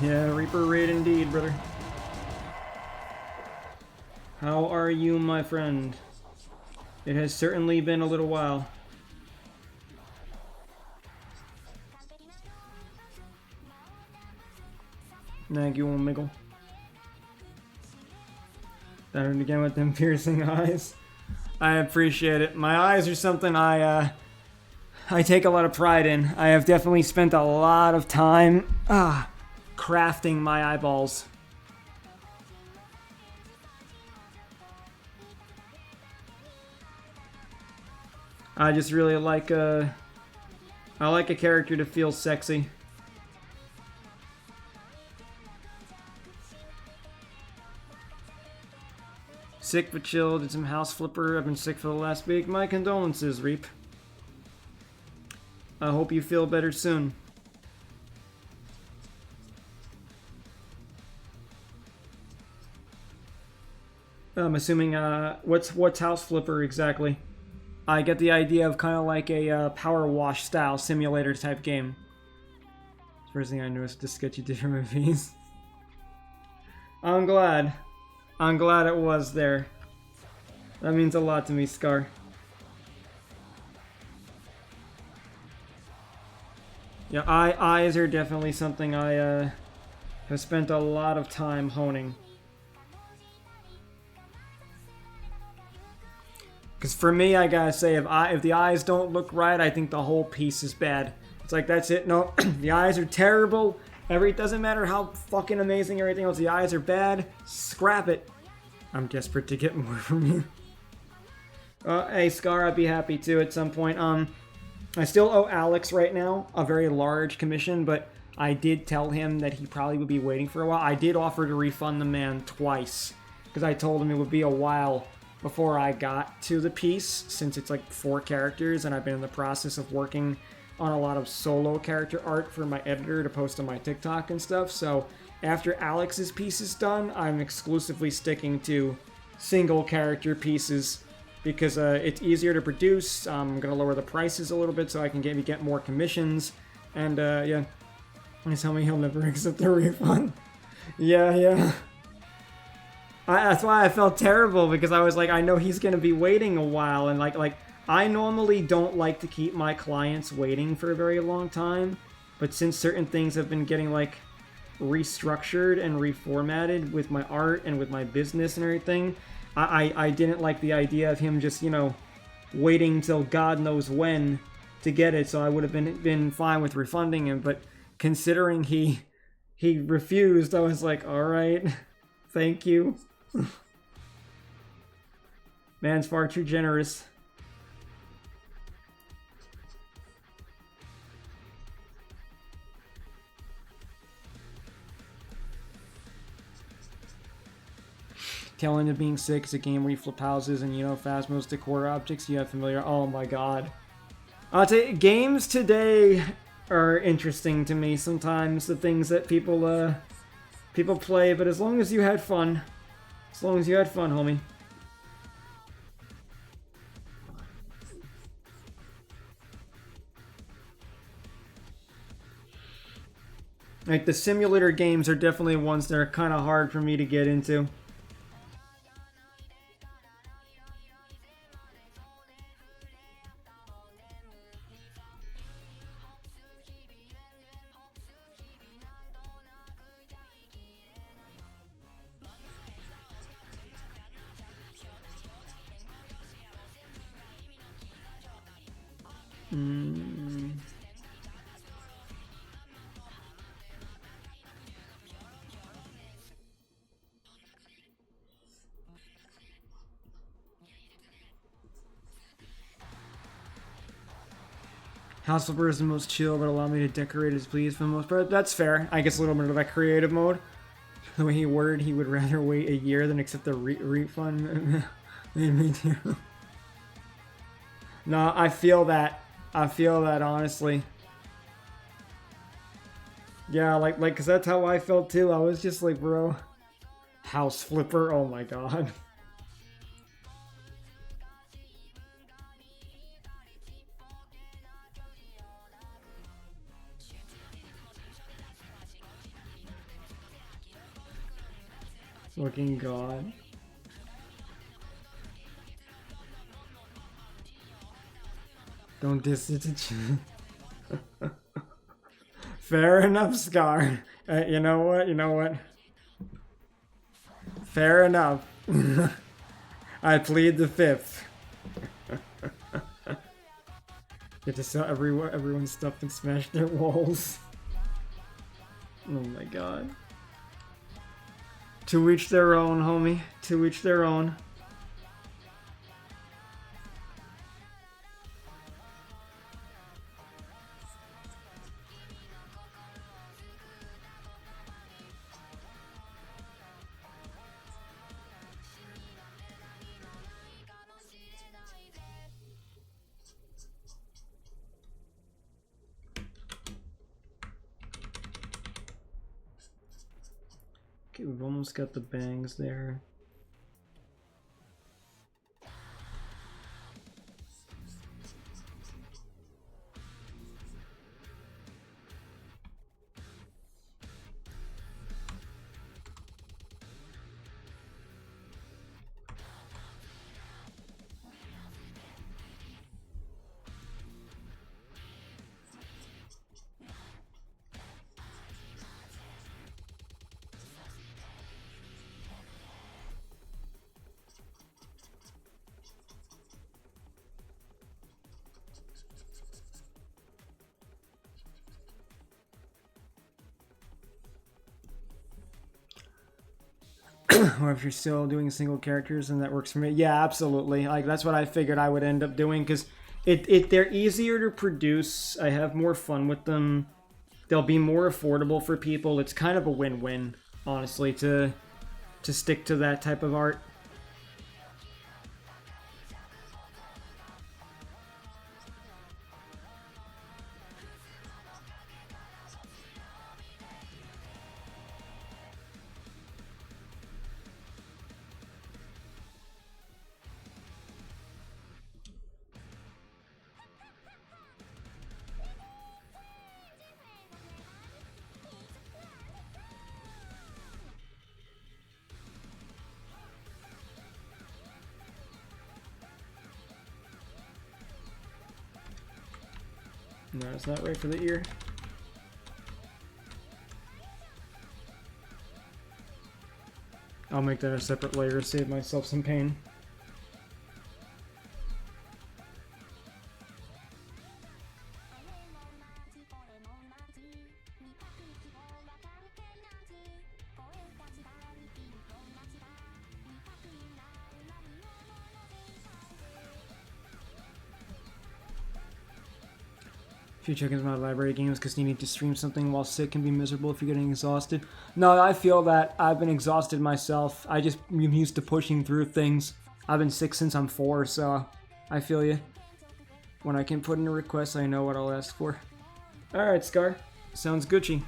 Yeah, Reaper raid indeed, brother. How are you, my friend? It has certainly been a little while. Thank you, Omegle. Starting again with them piercing eyes. I appreciate it. My eyes are something I take a lot of pride in. I have definitely spent a lot of time crafting my eyeballs. I just really like I like a character to feel sexy. Sick but chill, did some house flipper. I've been sick for the last week. My condolences, Reap. I hope you feel better soon. I'm assuming, what's house flipper exactly? I get the idea of kind of like a power wash style simulator type game. First thing I noticed, the sketchy different movies. I'm glad. I'm glad it was there. That means a lot to me, Scar. Yeah, eyes are definitely something I have spent a lot of time honing. Because for me, I gotta say, if the eyes don't look right, I think the whole piece is bad. It's like, that's it. No, the eyes are terrible. It doesn't matter how fucking amazing everything else. The eyes are bad. Scrap it. I'm desperate to get more from you. Hey, Scar, I'd be happy to at some point. I still owe Alex right now a very large commission, but I did tell him that he probably would be waiting for a while. I did offer to refund the man twice, because I told him it would be a while before I got to the piece, since it's like 4 characters, and I've been in the process of working on a lot of solo character art for my editor to post on my TikTok and stuff. So after Alex's piece is done, I'm exclusively sticking to single character pieces because it's easier to produce. I'm gonna lower the prices a little bit so I can get more commissions. And yeah, please tell me he'll never accept the refund. Yeah. That's why I felt terrible, because I was like, I know he's gonna be waiting a while, and like I normally don't like to keep my clients waiting for a very long time, but since certain things have been getting like restructured and reformatted with my art and with my business and everything, I didn't like the idea of him just, you know, waiting till God knows when to get it, so I would have been fine with refunding him, but considering he refused, I was like, alright, thank you. Man's far too generous. Tail End of Being Sick is a game where you flip houses and, you know, Phasmos decor objects you have familiar. Oh my god. I'll tell you, games today are interesting to me sometimes. The things that people play, but as long as you had fun. As long as you had fun, homie. Like, the simulator games are definitely ones that are kind of hard for me to get into. House Flipper is the most chill, but allow me to decorate as please for the most part. That's fair. I guess a little bit of that creative mode. The way he worded, he would rather wait a year than accept a refund. Me too. No, I feel that. I feel that, honestly. Yeah, like, cause that's how I felt too. I was just like, bro, House Flipper. Oh my god. Fucking god. Don't diss it. Fair enough, Scar. You know what? You know what? Fair enough. I plead the fifth. Get to sell everyone's stuff and smash their walls. Oh my god. To each their own, homie. To each their own. Okay, we've almost got the bangs there. Or if you're still doing single characters, and that works for me. Yeah, absolutely. Like, that's what I figured I would end up doing, because they're easier to produce. I have more fun with them. They'll be more affordable for people. It's kind of a win-win, honestly, to stick to that type of art. No, it's not right for the ear. I'll make that a separate layer to save myself some pain. Few chickens about library games because needing to stream something while sick can be miserable if you're getting exhausted. No, I feel that. I've been exhausted myself. I'm used to pushing through things. I've been sick since I'm 4, so I feel you. When I can put in a request, I know what I'll ask for. Alright, Scar. Sounds Gucci.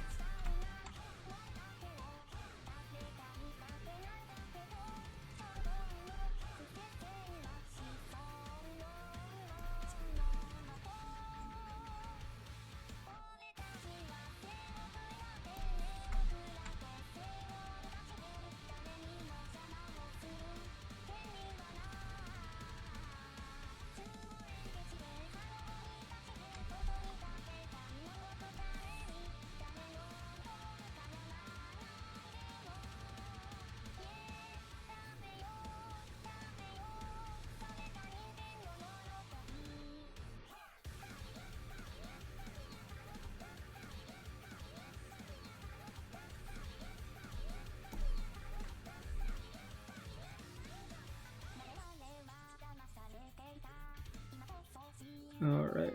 Alright.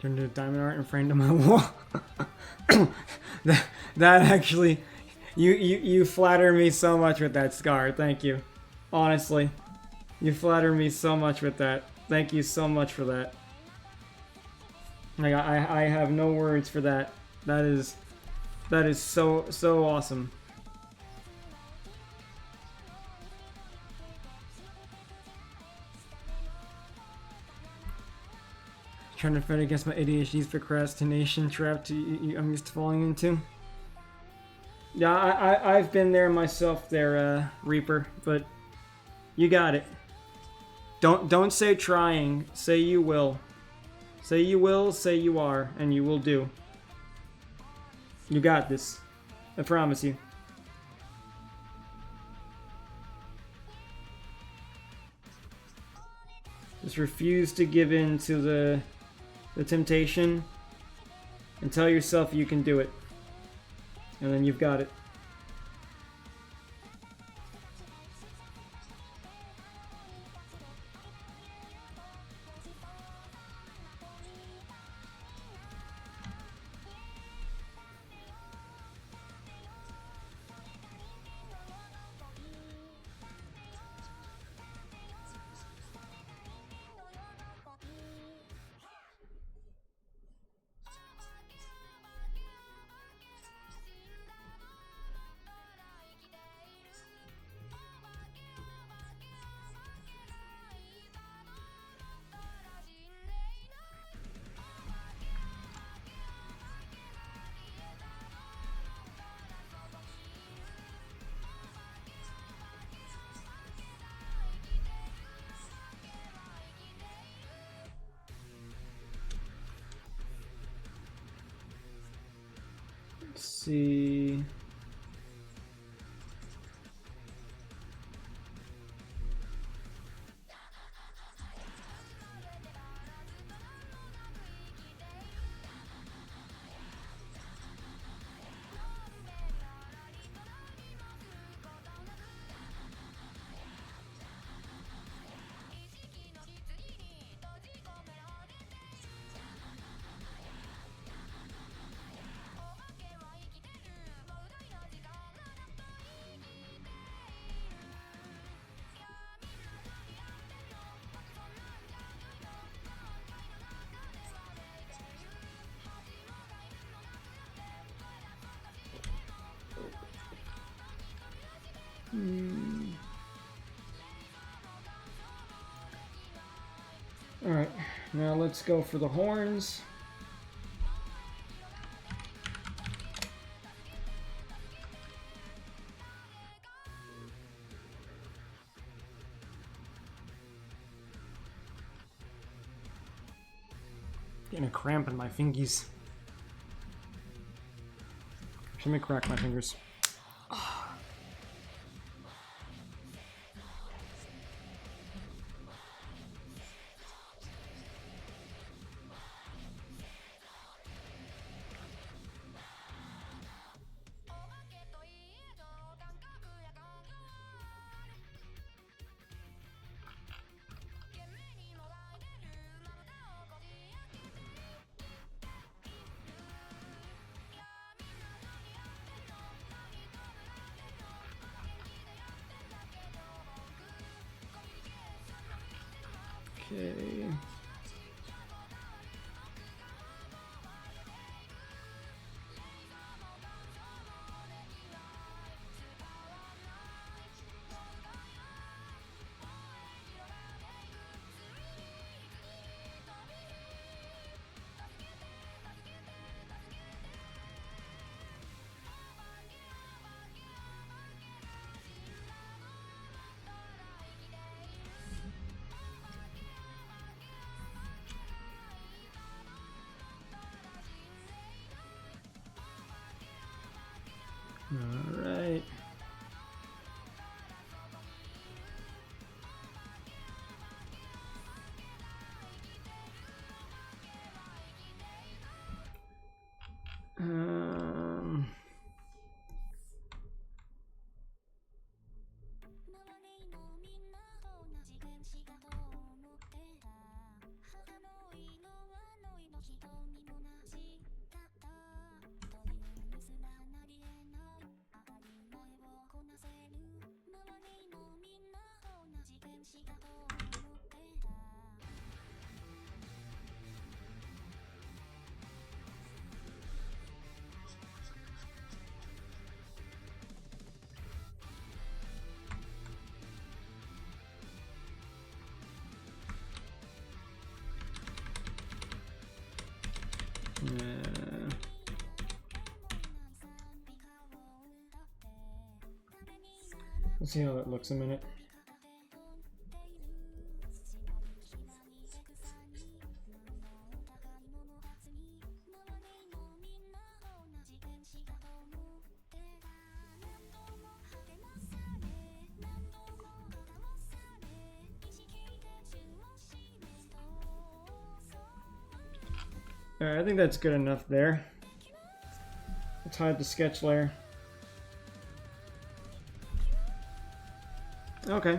Turned to diamond art and framed on my wall. that actually, you flatter me so much with that, Scar. Thank you. Honestly, you flatter me so much with that. Thank you so much for that. Like I have no words for that. That is so awesome. Trying to fight against my ADHD's procrastination trap I'm used to falling into. Yeah, I've been there myself there, Reaper, but you got it. Don't say trying, say you will. Say you will, say you are, and you will do. You got this. I promise you. Just refuse to give in to the temptation and tell yourself you can do it. And then you've got it. Let's see. Alright, now let's go for the horns. Getting a cramp in my fingies. Let me crack my fingers. Okay. All right. Um, yeah. Let's see how that looks a minute. Alright, I think that's good enough there. Let's hide the sketch layer. Okay.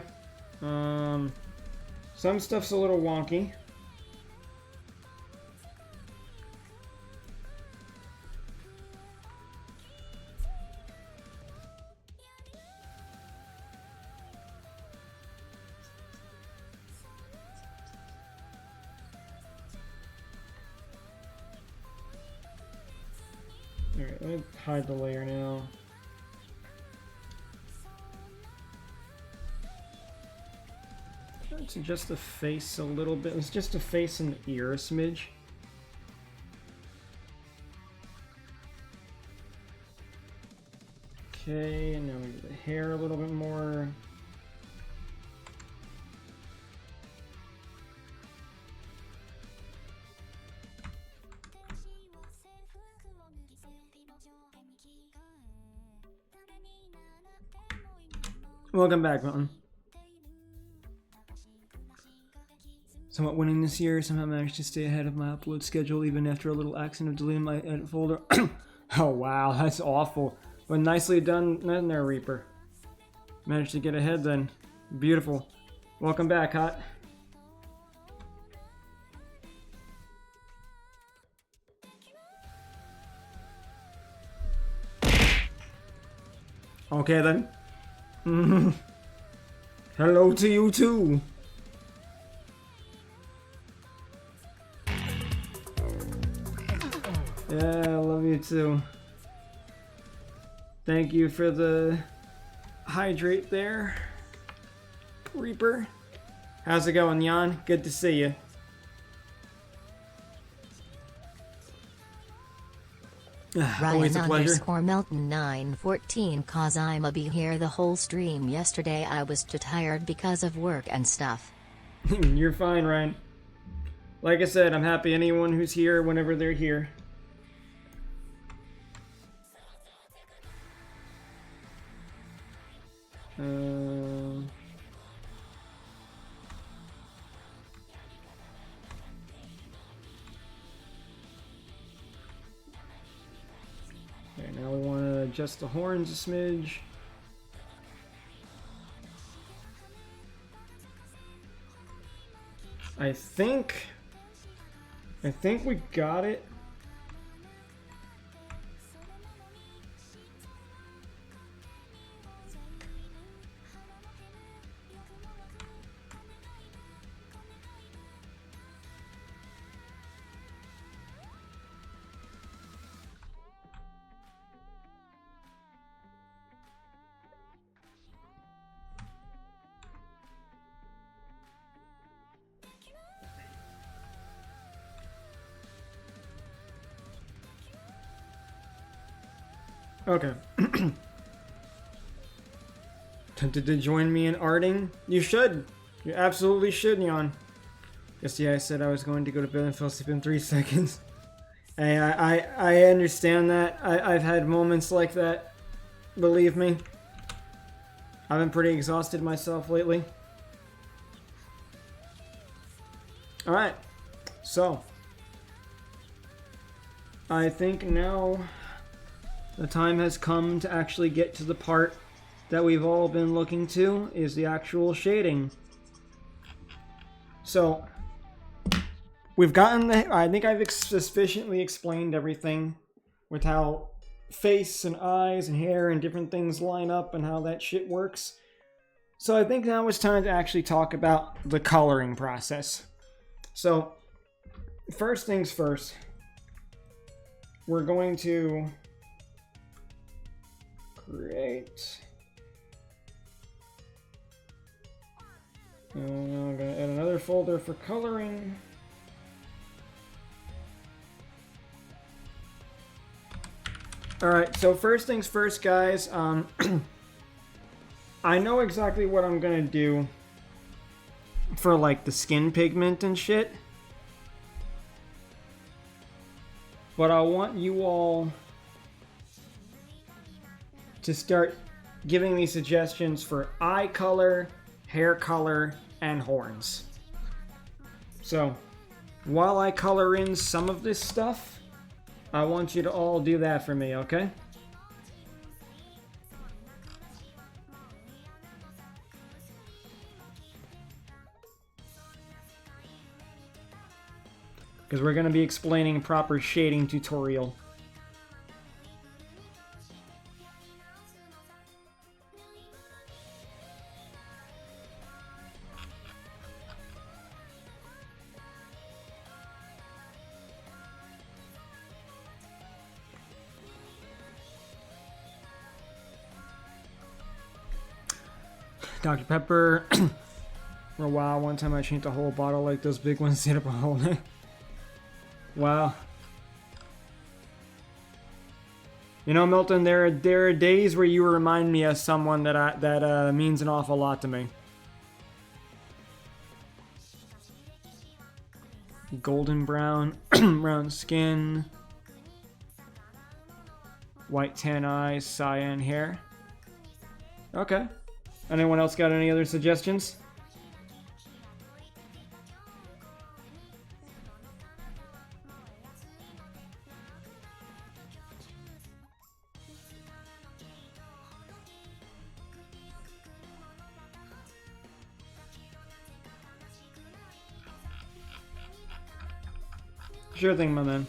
Some stuff's a little wonky. Alright, let me hide the layer now. Let's adjust the face a little bit. Let's just the face and the ear a smidge. Okay, and now we do the hair a little bit more. Welcome back, Mountain. Somewhat winning this year, somehow managed to stay ahead of my upload schedule even after a little accident of deleting my edit folder. Oh wow, that's awful. But nicely done there, Reaper. Managed to get ahead then. Beautiful. Welcome back, Hot. Okay then. Hello to you too. Yeah, I love you too. Thank you for the hydrate there, Reaper. How's it going, Jan? Good to see you. Always a pleasure. Ryan_Melton914 cause I'ma be here the whole stream. Yesterday I was too tired because of work and stuff. You're fine, Ryan. Like I said, I'm happy anyone who's here whenever they're here. Okay, now we want to adjust the horns a smidge. I think we got it. Okay. Tempted to join me in arting? You should. You absolutely should, Neon. Yes, yeah, I said I was going to go to bed and fell asleep in 3 seconds. Hey, I understand that. I've had moments like that. Believe me. I've been pretty exhausted myself lately. Alright. So. I think now the time has come to actually get to the part that we've all been looking to, is the actual shading. So, we've gotten the... I think I've sufficiently explained everything with how face and eyes and hair and different things line up and how that shit works. So I think now it's time to actually talk about the coloring process. So, first things first, we're going to create... I'm going to add another folder for coloring. Alright, so first things first, guys. I know exactly what I'm going to do for, like, the skin pigment and shit. But I want you all to start giving me suggestions for eye color, hair color, and horns. So, while I color in some of this stuff, I want you to all do that for me, okay? Because we're going to be explaining proper shading tutorial. Dr. Pepper. For a while, one time I changed a whole bottle like those big ones, stayed up a whole night. Wow. You know, Milton, there are days where you remind me of someone that means an awful lot to me. Golden brown, brown skin, white tan eyes, cyan hair. Okay. Anyone else got any other suggestions? Sure thing, my man.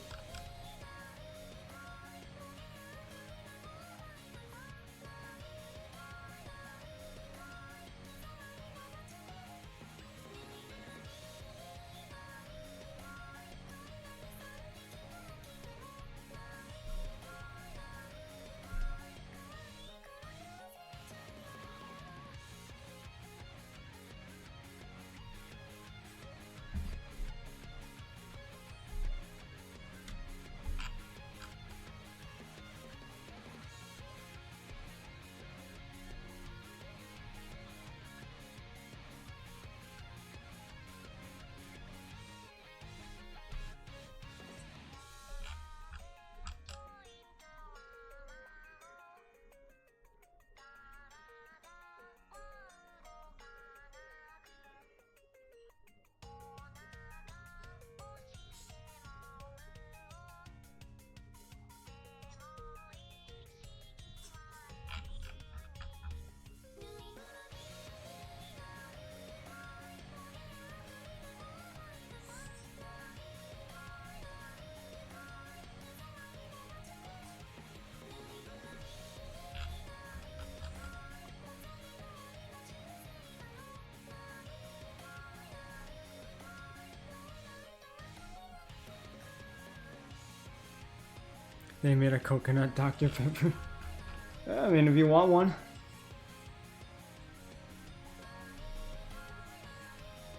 They made a coconut Dr. Pepper. I mean, if you want one.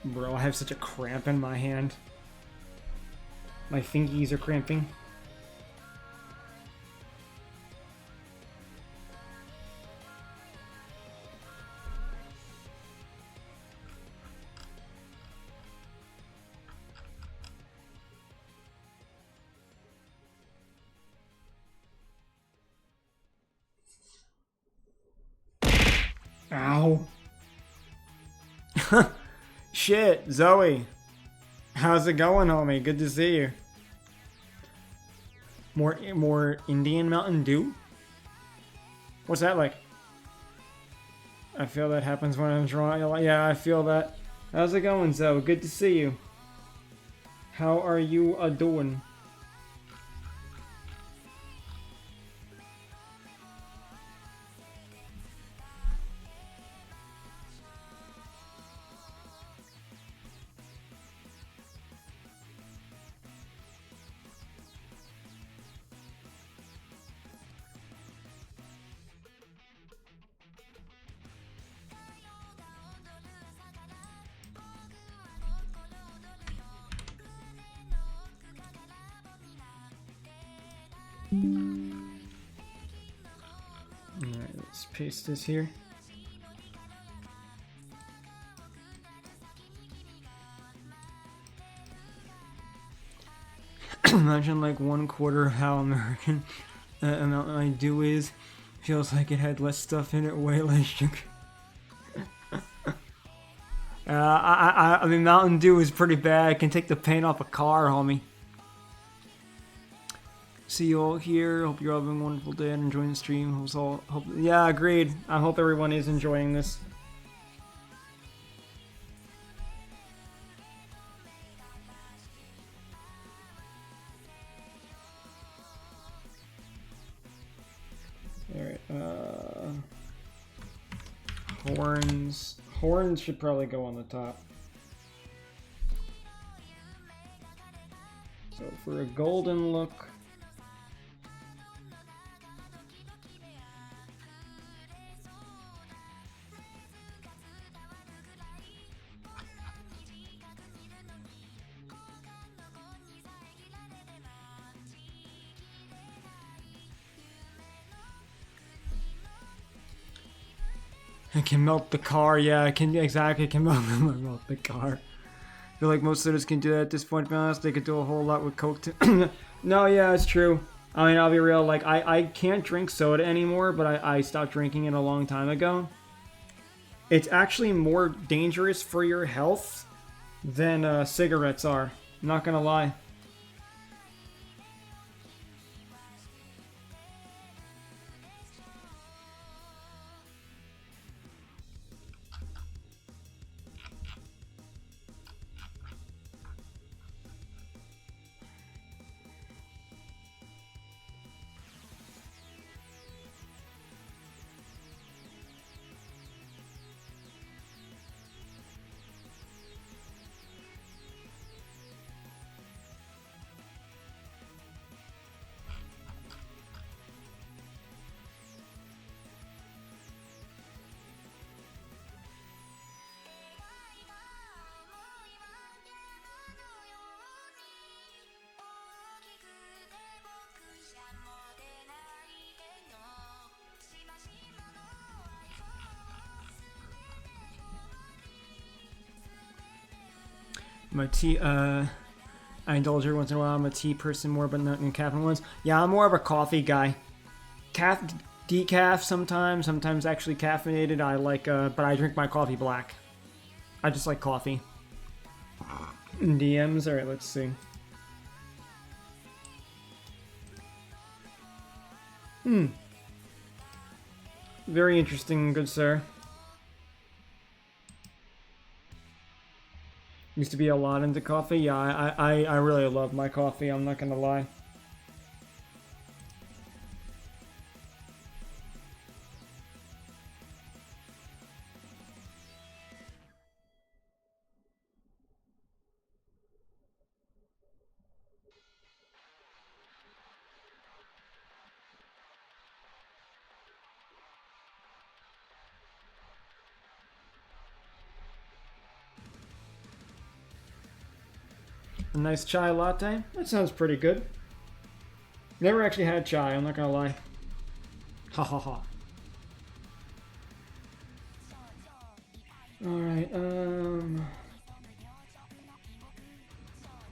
Bro, I have such a cramp in my hand. My fingies are cramping. Ow. Shit, Zoe. How's it going, homie? Good to see you. More Indian Mountain Dew? What's that like? I feel that happens when I'm drawing. Yeah, I feel that. How's it going, Zoe? Good to see you. How are you doing? Alright, let's paste this here. Imagine like 1/4 of how American amount I do is. Feels like it had less stuff in it, way less sugar. I mean, Mountain Dew is pretty bad. It can take the paint off a car, homie. See you all here. Hope you're all having a wonderful day and enjoying the stream. Yeah, agreed. I hope everyone is enjoying this. Alright, horns. Horns should probably go on the top. So for a golden look, it can melt the car. Yeah, it can, exactly. It can melt the car. I feel like most sodas can do that at this point, to be honest. They could do a whole lot with Coke too. No, yeah, it's true. I mean, I'll be real. Like, I can't drink soda anymore, but I stopped drinking it a long time ago. It's actually more dangerous for your health than cigarettes are. I'm not gonna lie. My tea, I indulge every once in a while. I'm a tea person more, but not in caffeine ones. Yeah, I'm more of a coffee guy. Decaf sometimes actually caffeinated. I like, but I drink my coffee black. I just like coffee. DMs, alright, let's see. Very interesting, good sir. Used to be a lot into coffee. Yeah, I really love my coffee, I'm not gonna lie. A nice chai latte? That sounds pretty good. Never actually had chai, I'm not gonna lie. Ha ha ha. Alright,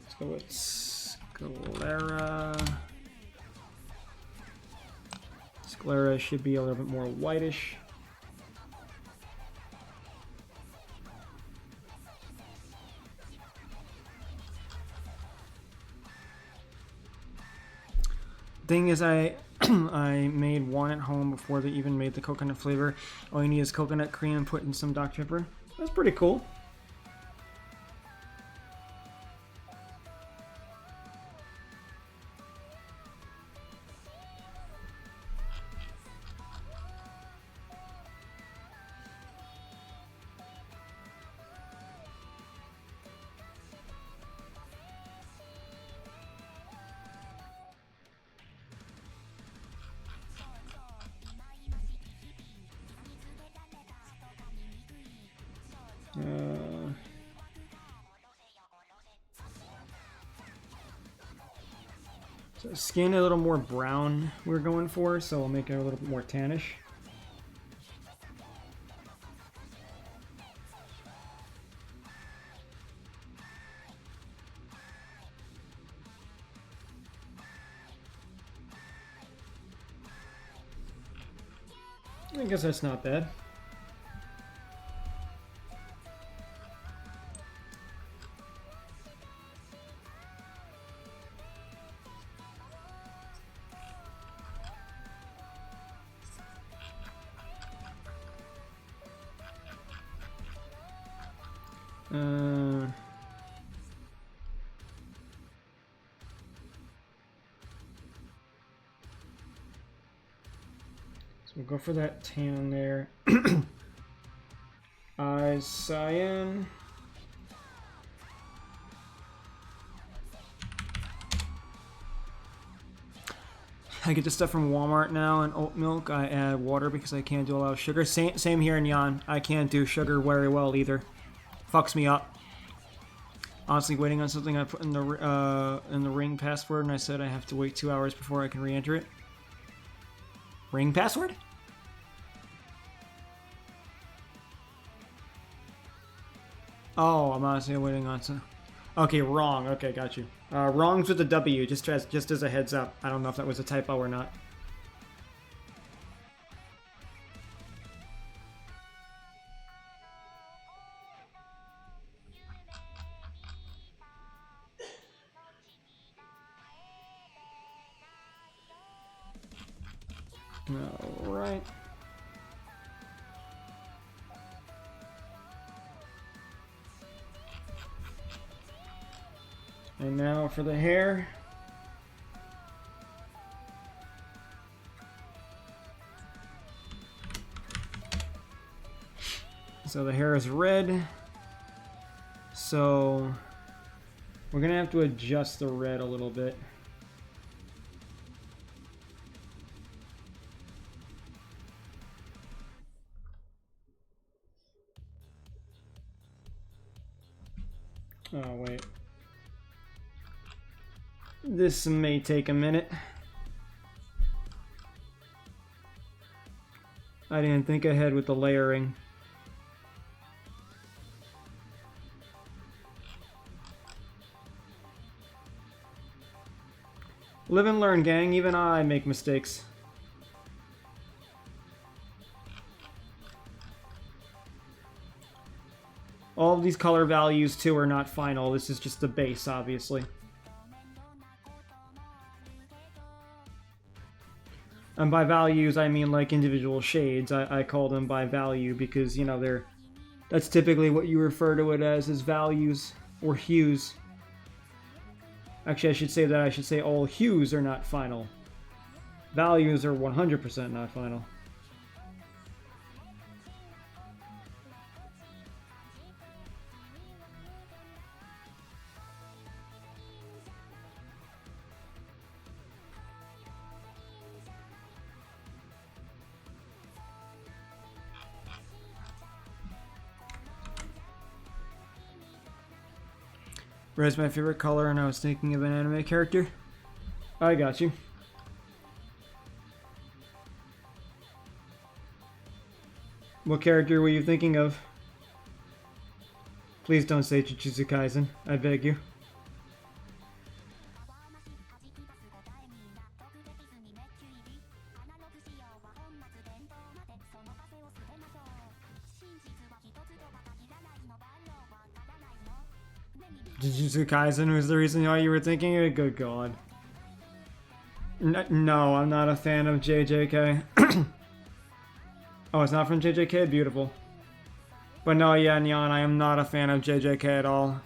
let's go with Sclera. Sclera should be a little bit more whitish. thing is, I I made one at home before they even made the coconut flavor. All you need is coconut cream and put in some Dr. Pepper. That's pretty cool. So skin a little more brown we're going for, so we'll make it a little bit more tannish. I guess that's not bad. So we'll go for that tan there. Eyes, cyan. I get this stuff from Walmart now, and oat milk. I add water because I can't do a lot of sugar. Same here in Yan. I can't do sugar very well either. Fucks me up. Honestly, waiting on something I put in the ring password, and I said I have to wait 2 hours before I can re-enter it. Ring password? Oh, I'm honestly waiting on some. Okay, wrong. Okay, got you. Wrongs with the W, just as a heads up. I don't know if that was a typo or not. All right. And now for the hair. So the hair is red. So we're gonna have to adjust the red a little bit. Oh, wait. This may take a minute. I didn't think ahead with the layering. Live and learn, gang. Even I make mistakes. All of these color values, too, are not final. This is just the base, obviously. And by values, I mean like individual shades. I call them by value because, you know, that's typically what you refer to it as values or hues. Actually, I should say all hues are not final. Values are 100% not final. Red's my favorite color, and I was thinking of an anime character. I got you. What character were you thinking of? Please don't say Jujutsu Kaisen, I beg you. Jujutsu Kaisen was the reason why you were thinking of it? Good god. No, I'm not a fan of JJK. Oh, it's not from JJK? Beautiful. But no, yeah, Neon, I am not a fan of JJK at all.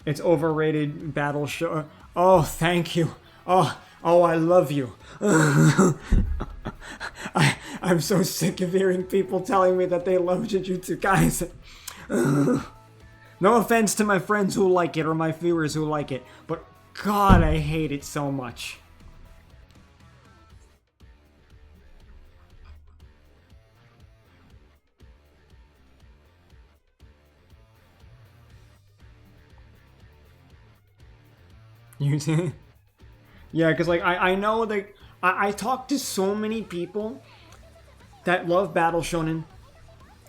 It's overrated battle show. Oh, thank you. Oh, I love you. I'm so sick of hearing people telling me that they love Jujutsu Kaisen. No offense to my friends who like it or my viewers who like it, but God, I hate it so much. You see? Yeah, because like I know that I talk to so many people that love Battle Shonen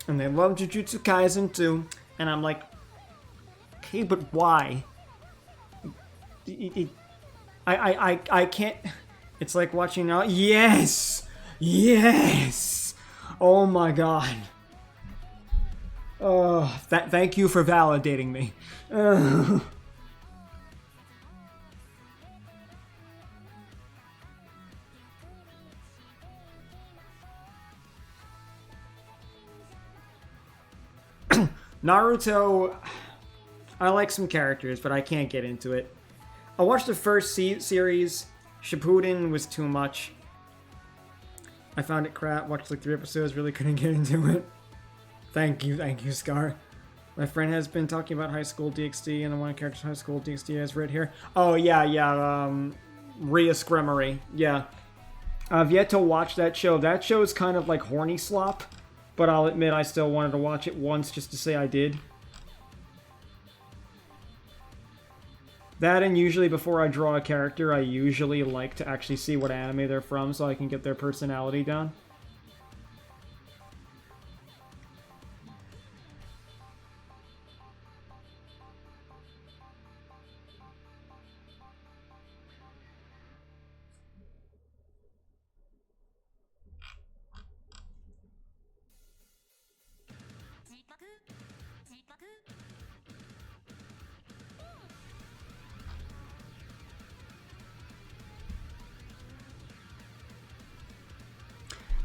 and they love Jujutsu Kaisen too, and I'm like, okay, but why? I can't. It's like watching now. Yes, yes. Oh my god. Oh, thank you for validating me. Naruto, I like some characters, but I can't get into it. I watched the first series. Shippuden was too much. I found it crap. Watched like 3 episodes, really couldn't get into it. Thank you, Scar. My friend has been talking about High School DxD, and the one character High School DxD has right here. Oh, yeah, Rhea Scremery. Yeah. I've yet to watch that show. That show is kind of like horny slop, but I'll admit I still wanted to watch it once just to say I did. That, and usually before I draw a character, I usually like to actually see what anime they're from so I can get their personality down.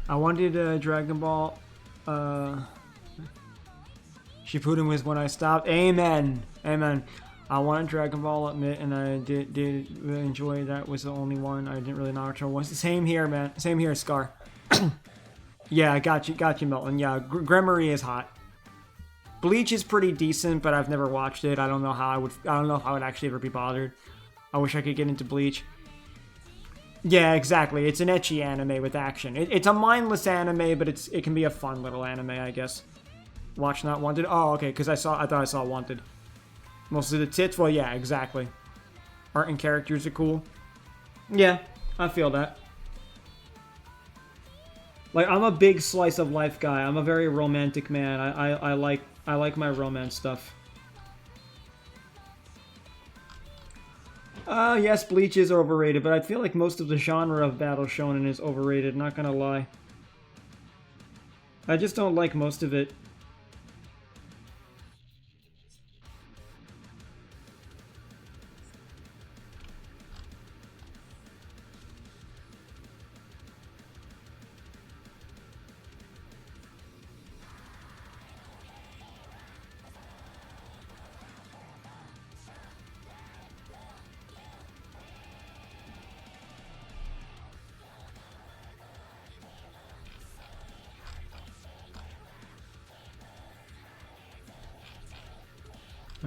I wanted Dragon Ball. Shippuden was when I stopped. Amen. Amen. I wanted Dragon Ball, admit, and I did really enjoy that. Was the only one I didn't really know which one was. Same here, man. Same here, Scar. Yeah, I got you, Milton. Yeah, Gremory is hot. Bleach is pretty decent, but I've never watched it. I don't know how I would. I don't know if I would actually ever be bothered. I wish I could get into Bleach. Yeah, exactly. It's an ecchi anime with action. It's a mindless anime, but it can be a fun little anime, I guess. Watch Not Wanted. Oh, okay. Because I thought I saw Wanted. Mostly the tits. Well, yeah, exactly. Art and characters are cool. Yeah, I feel that. Like, I'm a big slice of life guy. I'm a very romantic man. I like my romance stuff. Yes, Bleach is overrated, but I feel like most of the genre of Battle Shonen is overrated, not gonna lie. I just don't like most of it.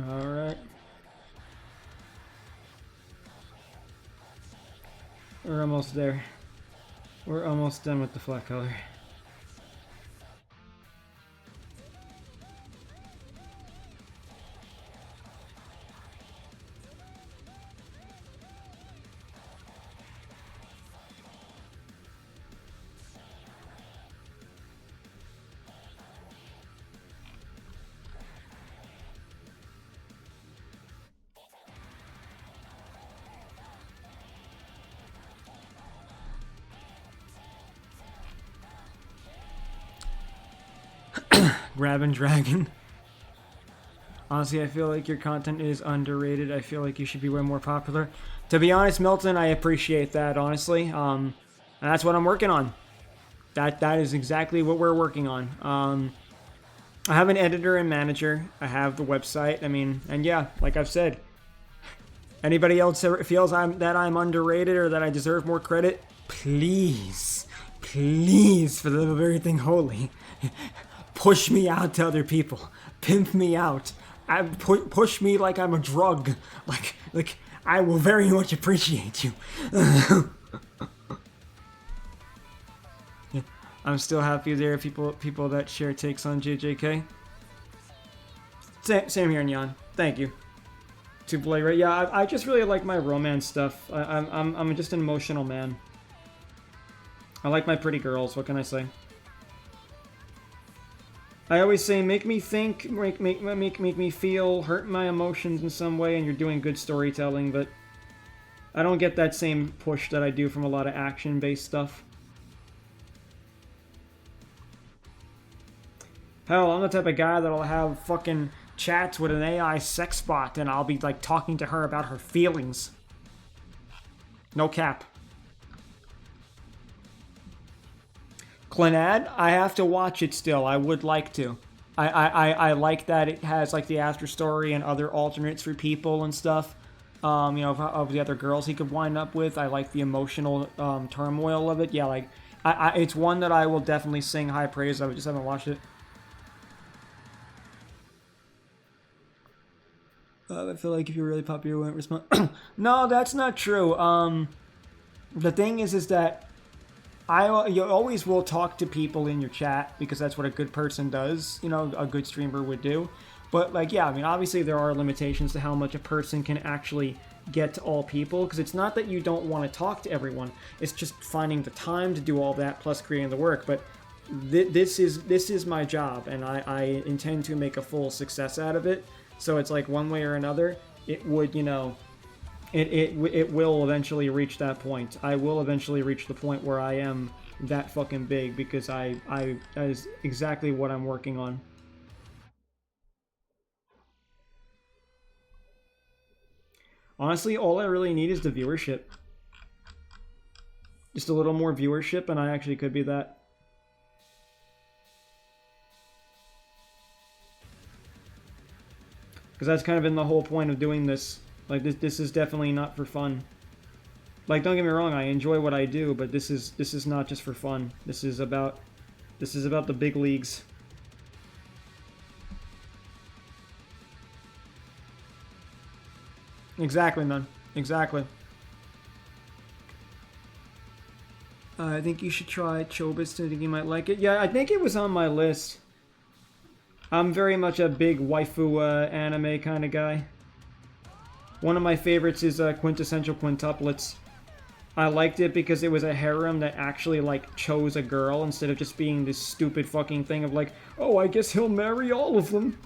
Alright. We're almost there. We're almost done with the flat color. Grabbing Dragon. Honestly, I feel like your content is underrated. I feel like you should be way more popular. To be honest, Milton, I appreciate that, honestly. And that's what I'm working on. That is exactly what we're working on. I have an editor and manager. I have the website. I mean, and yeah, like I've said, anybody else feels that I'm underrated or that I deserve more credit, please, please, for the love of everything holy, push me out to other people. Pimp me out. Push me like I'm a drug. Like I will very much appreciate you. I'm still happy there are people that share takes on JJK. Same here, Nyan. Thank you. To play right, yeah. I just really like my romance stuff. I'm just an emotional man. I like my pretty girls. What can I say? I always say, make me think, make me feel, hurt my emotions in some way, and you're doing good storytelling. But I don't get that same push that I do from a lot of action-based stuff. Hell, I'm the type of guy that'll have fucking chats with an AI sex bot and I'll be like talking to her about her feelings. No cap. Clannad, I have to watch it still. I would like to. I like that it has like the after story and other alternates for people and stuff. You know, of the other girls he could wind up with. I like the emotional turmoil of it. Yeah, like it's one that I will definitely sing high praise of. I just haven't watched it. I feel like if you're really popular, you won't respond. No, that's not true. The thing is that you always will talk to people in your chat because that's what a good person does. You know, a good streamer would do. But like, yeah, I mean, obviously there are limitations to how much a person can actually get to all people. Because it's not that you don't want to talk to everyone. It's just finding the time to do all that plus creating the work. But this is my job, and I intend to make a full success out of it. So it's like one way or another, it would, you know, it will eventually reach that point. I will eventually reach the point where I am that fucking big because that is exactly what I'm working on. Honestly, all I really need is the viewership. Just a little more viewership and I actually could be that. Because that's kind of been the whole point of doing this. Like, this is definitely not for fun. Like, don't get me wrong, I enjoy what I do, but this is not just for fun. This is about the big leagues. Exactly, man. Exactly. I think you should try Chobits. I think you might like it. Yeah, I think it was on my list. I'm very much a big waifu anime kind of guy. One of my favorites is Quintessential Quintuplets. I liked it because it was a harem that actually, like, chose a girl instead of just being this stupid fucking thing of like, oh, I guess he'll marry all of them.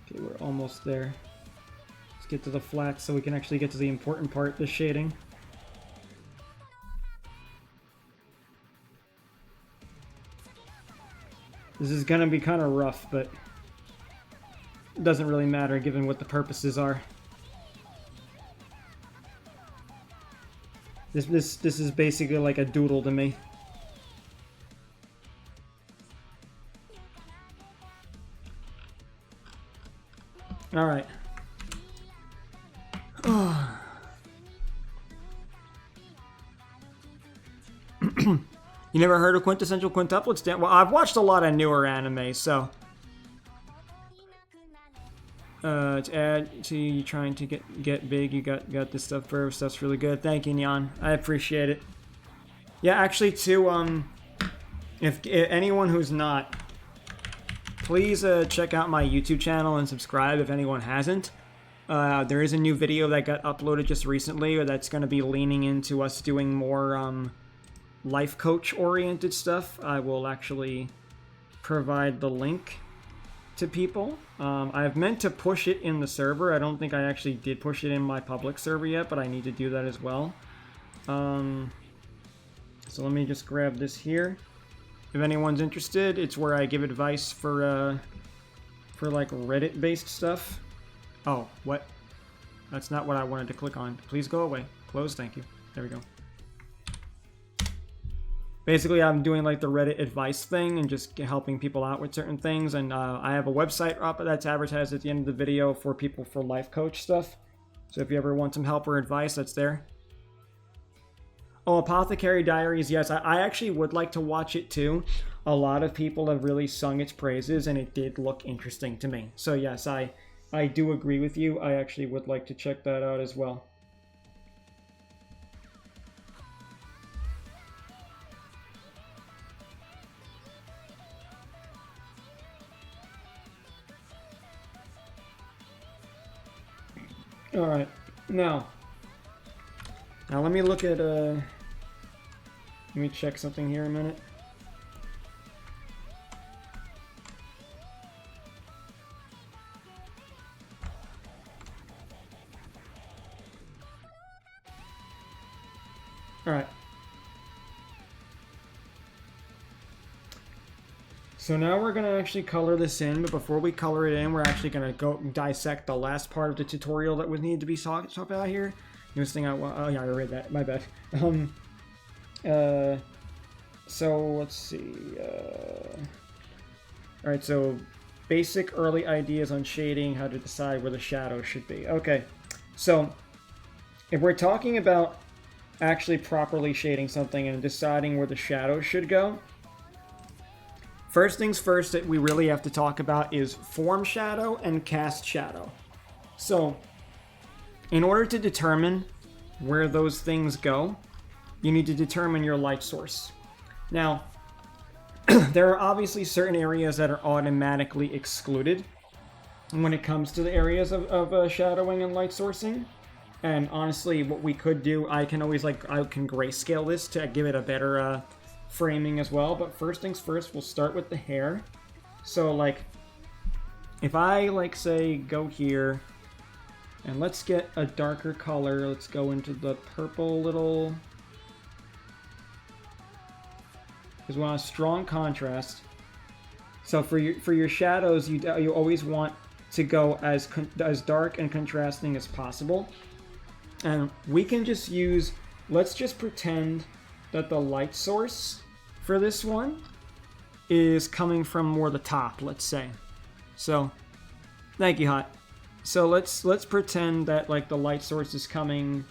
Okay, we're almost there. Let's get to the flats so we can actually get to the important part, the shading. This is gonna be kind of rough, but it doesn't really matter given what the purposes are. This is basically like a doodle to me. All right. You never heard of Quintessential Quintuplets? Well, I've watched a lot of newer anime, so To add to you trying to get big, you got this stuff. Burr stuff's really good. Thank you, Nyan. I appreciate it. Yeah, actually, too. If anyone who's not, please check out my YouTube channel and subscribe if anyone hasn't. There is a new video that got uploaded just recently that's going to be leaning into us doing more life coach oriented stuff. I will actually provide the link to people. I've meant to push it in the server. I don't think I actually did push it in my public server yet, but I need to do that as well. So let me just grab this here. If anyone's interested, it's where I give advice for like Reddit-based stuff. Oh, what? That's not what I wanted to click on. Please go away. Close, thank you. There we go. Basically, I'm doing like the Reddit advice thing and just helping people out with certain things. And I have a website up that's advertised at the end of the video for people for life coach stuff. So if you ever want some help or advice, that's there. Oh, Apothecary Diaries, yes, I actually would like to watch it too. A lot of people have really sung its praises and it did look interesting to me. So yes, I do agree with you. I actually would like to check that out as well. Alright, now let me look at, let me check something here a minute. Alright. So now we're going to actually color this in, but before we color it in, we're actually going to go dissect the last part of the tutorial that would need to be talked about here. Newest thing oh yeah, I read that, my bad. So let's see, alright, so basic early ideas on shading, how to decide where the shadow should be. Okay, so if we're talking about actually properly shading something and deciding where the shadow should go, first things first that we really have to talk about is form shadow and cast shadow. So in order to determine where those things go, you need to determine your light source. Now, there are obviously certain areas that are automatically excluded when it comes to the areas of shadowing and light sourcing. And honestly, what we could do, I can grayscale this to give it a better framing as well. But first things first, we'll start with the hair. So like, if I say go here, and let's get a darker color. Let's go into the purple little, because we want a strong contrast. So for your shadows, you always want to go as dark and contrasting as possible. And we can just use, let's just pretend that the light source for this one is coming from more the top, let's say. So, thank you, Hot. So let's pretend that like the light source is coming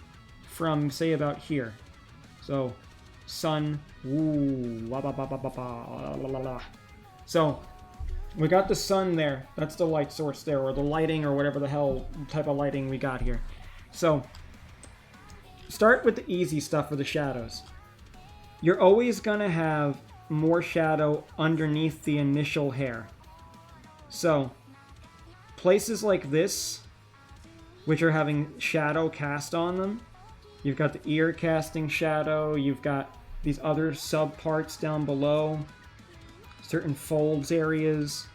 from, say, about here. So sun, so we got the sun there. That's the light source there, or the lighting, or whatever the hell type of lighting we got here. So start with the easy stuff for the shadows. You're always gonna have more shadow underneath the initial hair. So places like this, which are having shadow cast on them, you've got the ear casting shadow, you've got these other sub parts down below, certain folds areas.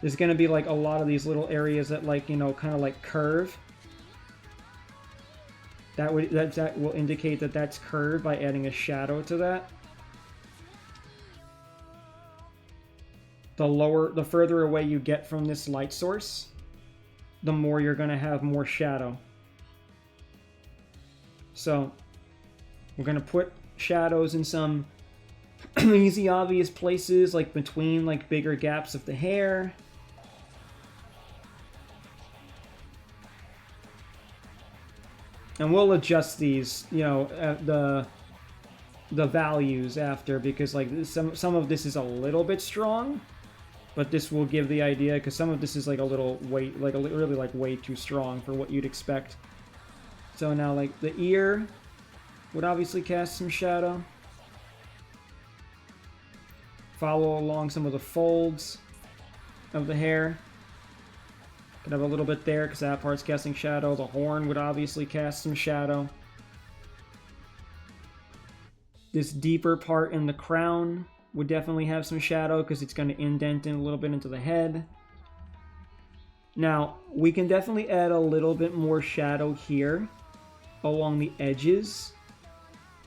There's going to be like a lot of these little areas that kind of like curve. That will indicate that that's curved by adding a shadow to that. The further away you get from this light source, the more you're going to have more shadow. So we're going to put shadows in some easy, obvious places, like between like bigger gaps of the hair. And we'll adjust these, the values after, because like some of this is a little bit strong. But this will give the idea, because some of this is like a little really like way too strong for what you'd expect. So now like the ear would obviously cast some shadow. Follow along some of the folds of the hair. Could have a little bit there because that part's casting shadow. The horn would obviously cast some shadow. This deeper part in the crown would definitely have some shadow because it's going to indent in a little bit into the head. Now, we can definitely add a little bit more shadow here along the edges,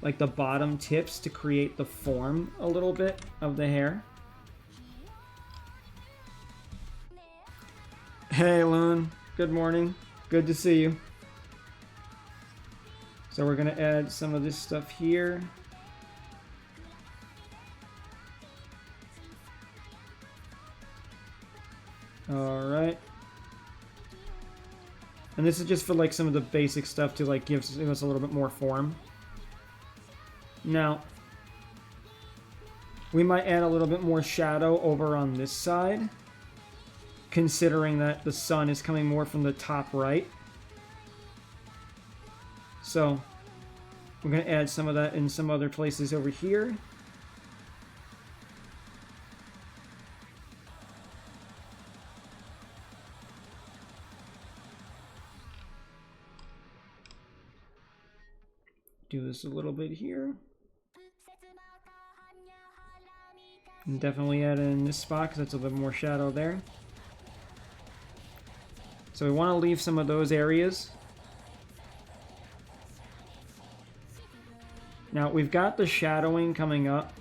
like the bottom tips, to create the form a little bit of the hair. Hey, Loon. Good morning. Good to see you. So we're going to add some of this stuff here. Alright. And this is just for like some of the basic stuff to like give us a little bit more form. Now, we might add a little bit more shadow over on this side, considering that the sun is coming more from the top right. So, we're going to add some of that in some other places over here. Do this a little bit here. And definitely add it in this spot because that's a little bit more shadow there. So we want to leave some of those areas. Now we've got the shadowing coming up.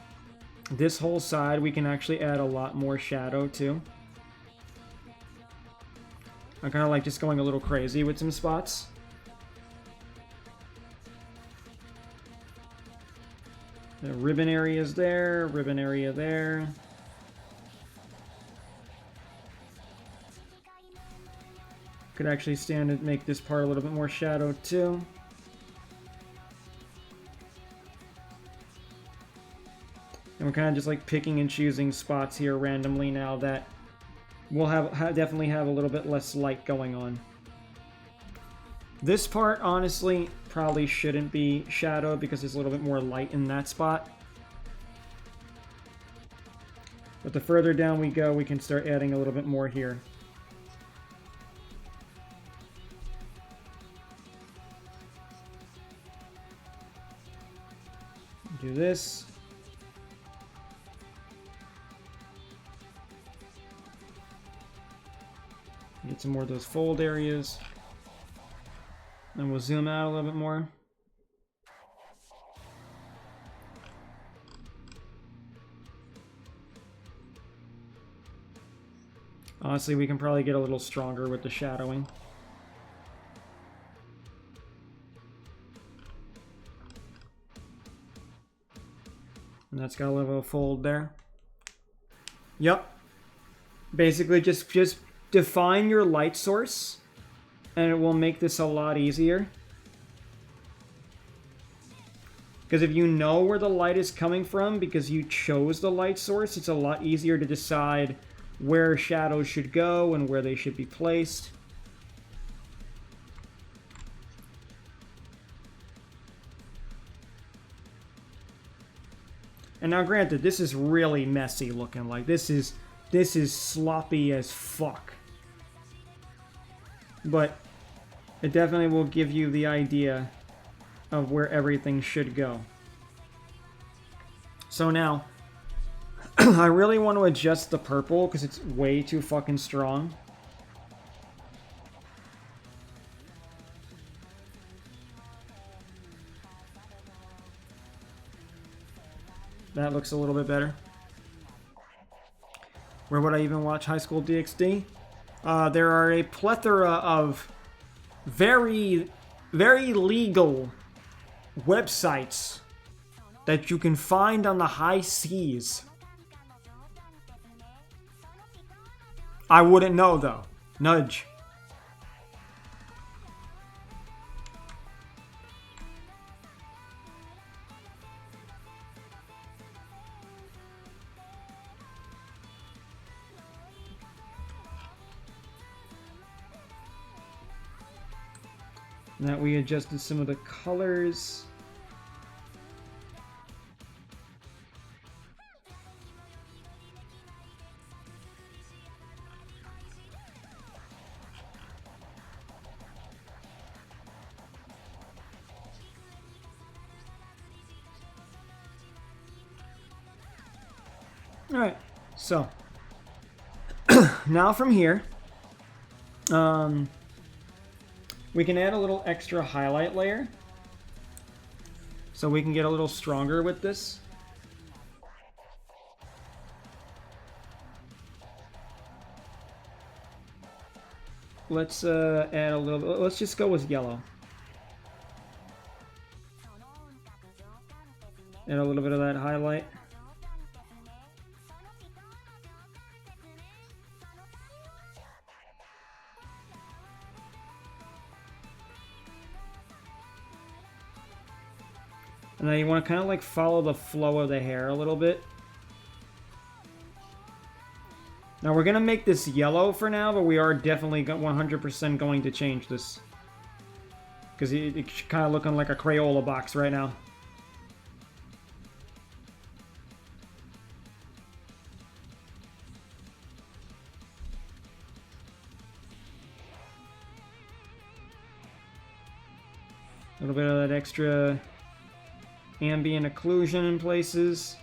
This whole side we can actually add a lot more shadow to. I'm kind of like just going a little crazy with some spots. The ribbon area is there, ribbon area there. Could actually stand and make this part a little bit more shadow too. And we're kind of just like picking and choosing spots here randomly now that we'll definitely have a little bit less light going on. This part, honestly, probably shouldn't be shadowed because there's a little bit more light in that spot. But the further down we go, we can start adding a little bit more here. Do this. Get some more of those fold areas. Then we'll zoom out a little bit more. Honestly, we can probably get a little stronger with the shadowing. And that's got a little fold there. Yep. Basically, just define your light source, and it will make this a lot easier. Because if you know where the light is coming from, because you chose the light source, it's a lot easier to decide where shadows should go and where they should be placed. And now granted, this is really messy looking. Like this is sloppy as fuck. But it definitely will give you the idea of where everything should go. So now, I really want to adjust the purple because it's way too fucking strong. That looks a little bit better. Where would I even watch High School DxD? There are a plethora of very, very legal websites that you can find on the high seas. I wouldn't know, though. Nudge. That we adjusted some of the colors. Alright, so now from here, we can add a little extra highlight layer so we can get a little stronger with this. Let's add a little bit. Let's just go with yellow. Add a little bit of that highlight. And then you want to kind of like follow the flow of the hair a little bit. Now we're going to make this yellow for now, but we are definitely 100% going to change this. Because it's kind of looking like a Crayola box right now. A little bit of that extra ambient occlusion in places.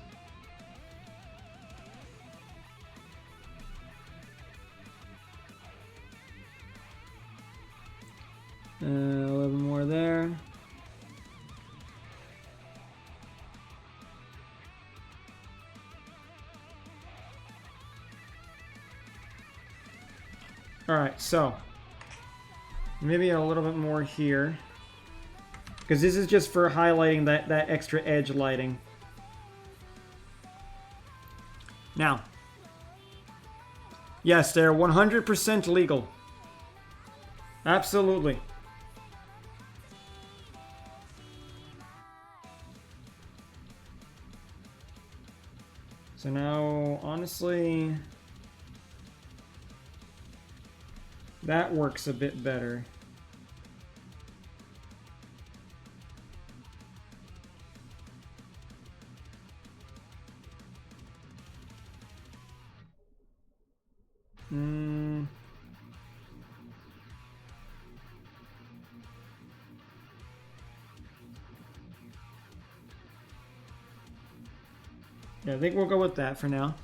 A little more there. Alright, so maybe a little bit more here. Because this is just for highlighting that extra edge lighting. Now, yes, they're 100% legal. Absolutely. So now, honestly, that works a bit better. Yeah, I think we'll go with that for now.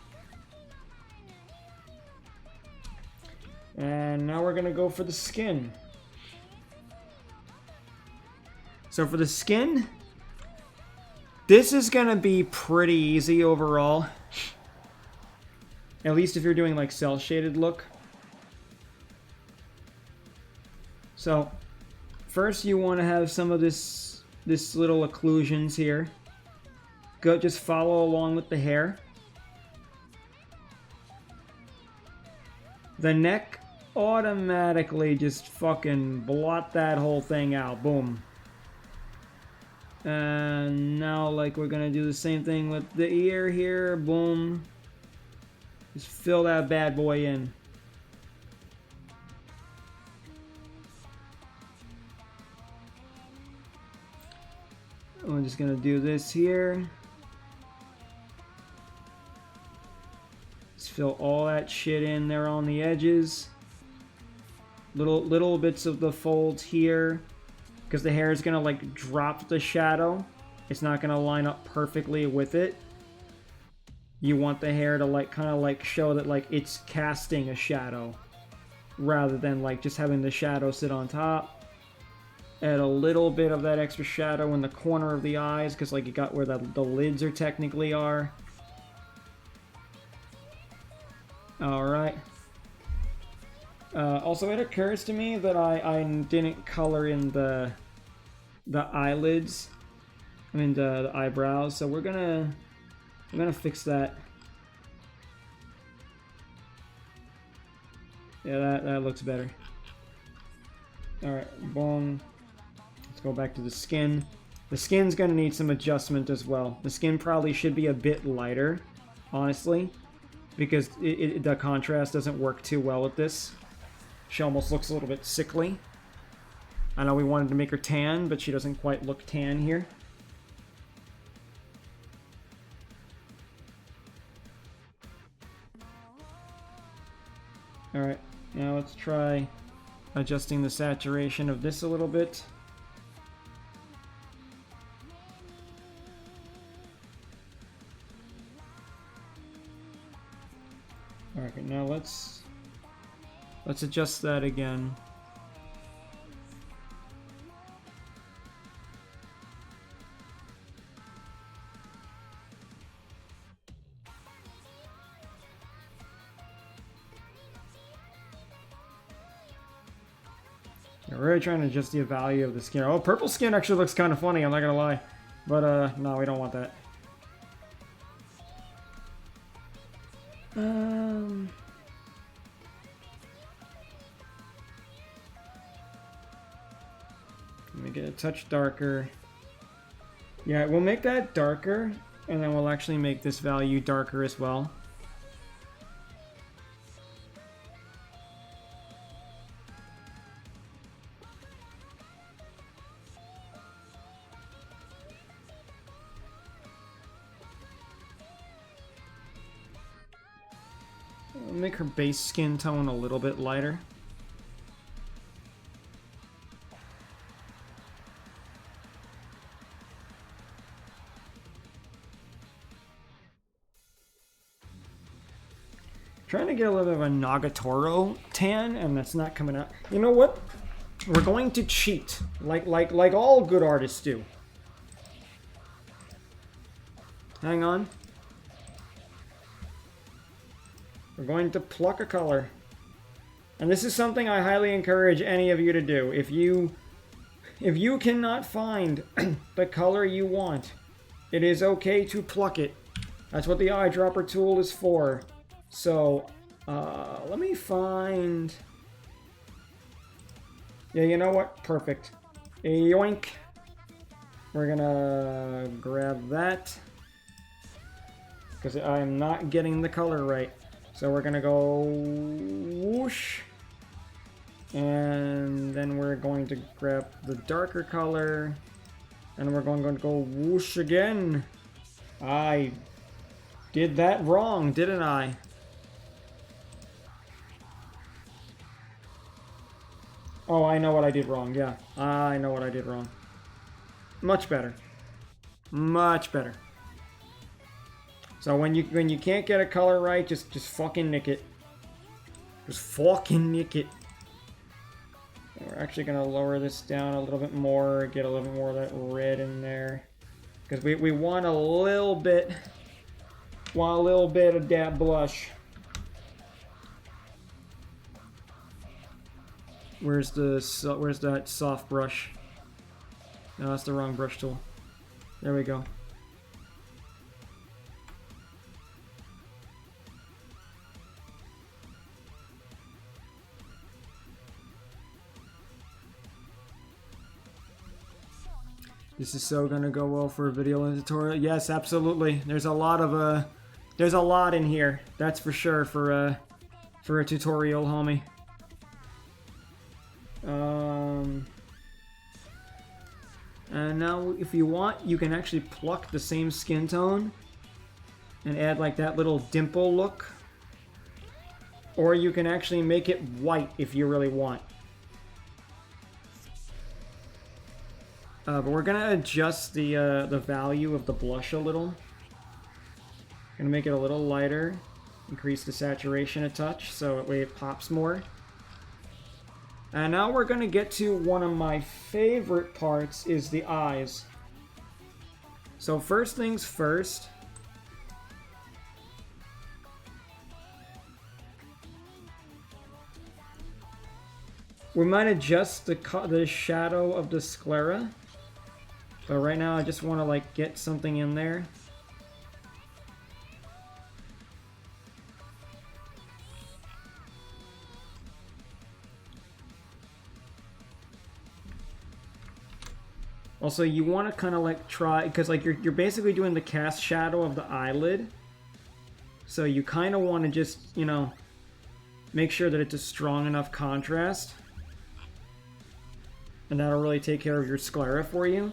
And now we're gonna go for the skin. So for the skin, this is gonna be pretty easy overall. At least if you're doing like cell shaded look. So first you want to have some of this little occlusions here. Go, just follow along with the hair. The neck, automatically just fucking blot that whole thing out. Boom. And now like we're gonna do the same thing with the ear here. Boom. Just fill that bad boy in. I'm just gonna do this here. Just fill all that shit in there on the edges. Little bits of the folds here, because the hair is gonna like drop the shadow. It's not gonna line up perfectly with it. You want the hair to like kind of like show that like it's casting a shadow, rather than like just having the shadow sit on top. Add a little bit of that extra shadow in the corner of the eyes, because like you got where the lids are technically are. Alright. Also, it occurs to me that I didn't color in the eyelids. I mean the eyebrows, so we're gonna fix that. Yeah, that looks better. Alright, boom. Let's go back to the skin. The skin's gonna need some adjustment as well. The skin probably should be a bit lighter, honestly, because the contrast doesn't work too well with this. She almost looks a little bit sickly. I know we wanted to make her tan, but she doesn't quite look tan here. Alright, now let's try adjusting the saturation of this a little bit. Alright, now let's adjust that again. We're really trying to adjust the value of the skin. Oh, purple skin actually looks kind of funny, I'm not gonna lie. But, no, we don't want that. Let me get a touch darker. Yeah, we'll make that darker, and then we'll actually make this value darker as well. We'll make her base skin tone a little bit lighter. Trying to get a little bit of a Nagatoro tan, and that's not coming out. You know what? We're going to cheat, like all good artists do. Hang on. We're going to pluck a color. And this is something I highly encourage any of you to do. If you cannot find the color you want, it is okay to pluck it. That's what the eyedropper tool is for. So, let me find... Yeah, you know what? Perfect. Yoink. We're gonna grab that. Because I'm not getting the color right. So we're gonna go whoosh. And then we're going to grab the darker color. And we're going to go whoosh again. I did that wrong, didn't I? Oh, I know what I did wrong, yeah. I know what I did wrong. Much better. Much better. So when you can't get a color right, just fucking nick it. Just fucking nick it. And we're actually gonna lower this down a little bit more, get a little bit more of that red in there. Because we want a little bit of that blush. Where's that soft brush? No, that's the wrong brush tool. There we go. This is so gonna go well for a video and tutorial. Yes, absolutely. There's a lot in here. That's for sure for a tutorial, homie. And now if you want, you can actually pluck the same skin tone and add like that little dimple look. Or you can actually make it white if you really want. But we're gonna adjust the value of the blush a little. Gonna make it a little lighter, increase the saturation a touch so that way it pops more. And now we're gonna get to one of my favorite parts, is the eyes. So first things first. We might adjust the shadow of the sclera. But right now I just want to like get something in there. Also, you want to kind of like try, because like you're basically doing the cast shadow of the eyelid. So you kind of want to just, you know, make sure that it's a strong enough contrast. and that'll really take care of your sclera for you.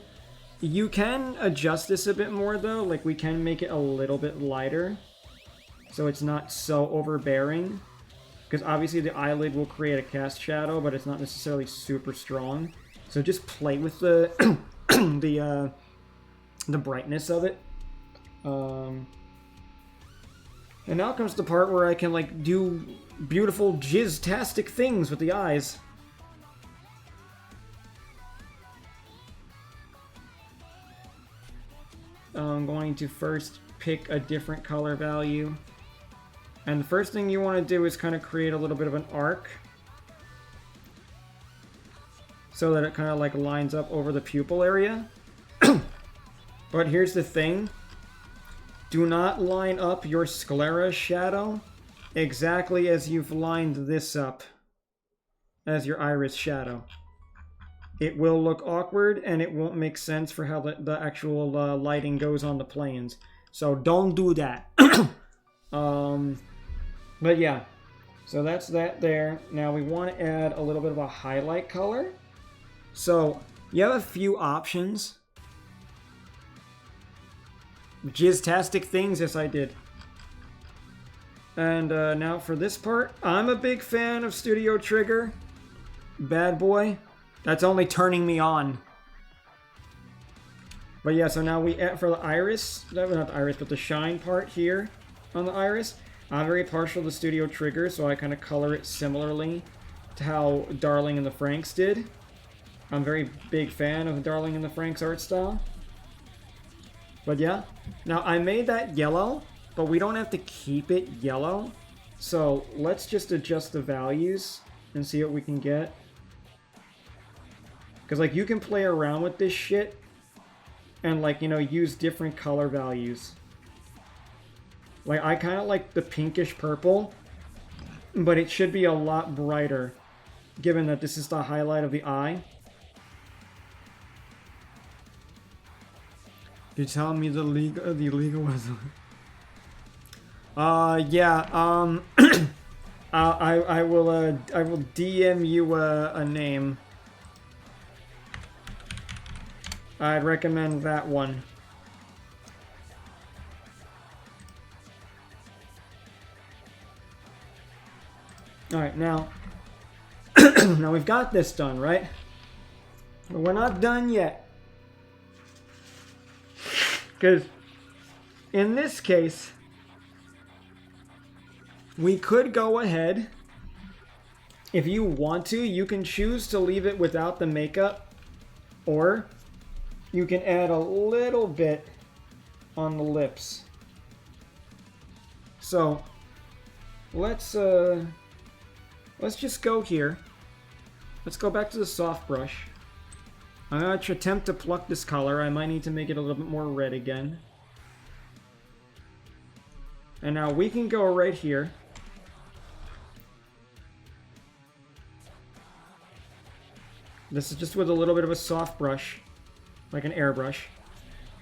You can adjust this a bit more though, like we can make it a little bit lighter so it's not so overbearing, because obviously the eyelid will create a cast shadow, but it's not necessarily super strong. So just play with the the brightness of it. And now comes the part where I can like do beautiful jizz-tastic things with the eyes. I'm going to first pick a different color value. And the first thing you want to do is kind of create a little bit of an arc, so that it kind of like lines up over the pupil area. But here's the thing. Do not line up your sclera shadow exactly as you've lined this up as your iris shadow. It will look awkward, and it won't make sense for how the actual lighting goes on the planes. So don't do that. But yeah, so that's that there. Now we want to add a little bit of a highlight color. So you have a few options. Jizz-tastic things, yes I did. And now for this part, I'm a big fan of Studio Trigger. Bad boy. That's only turning me on. But yeah, so now we add for the iris, not the iris, but the shine part here on the iris. I'm very partial to Studio Trigger, so I kind of color it similarly to how Darling in the Franxx did. I'm a very big fan of Darling in the Franxx art style. But yeah, now I made that yellow, but we don't have to keep it yellow. So let's just adjust the values and see what we can get. Because, like, you can play around with this shit and, like, you know, use different color values. Like, I kind of like the pinkish purple, but it should be a lot brighter, given that this is the highlight of the eye. You're telling me the illegal was... yeah, I will DM you a name. I'd recommend that one. Alright, now... now we've got this done, right? But we're not done yet. Because, in this case, we could go ahead. If you want to, you can choose to leave it without the makeup, or you can add a little bit on the lips. So let's just go here. Let's go back to the soft brush. I'm going to attempt to pluck this color. I might need to make it a little bit more red again. And now we can go right here. This is just with a little bit of a soft brush, like an airbrush.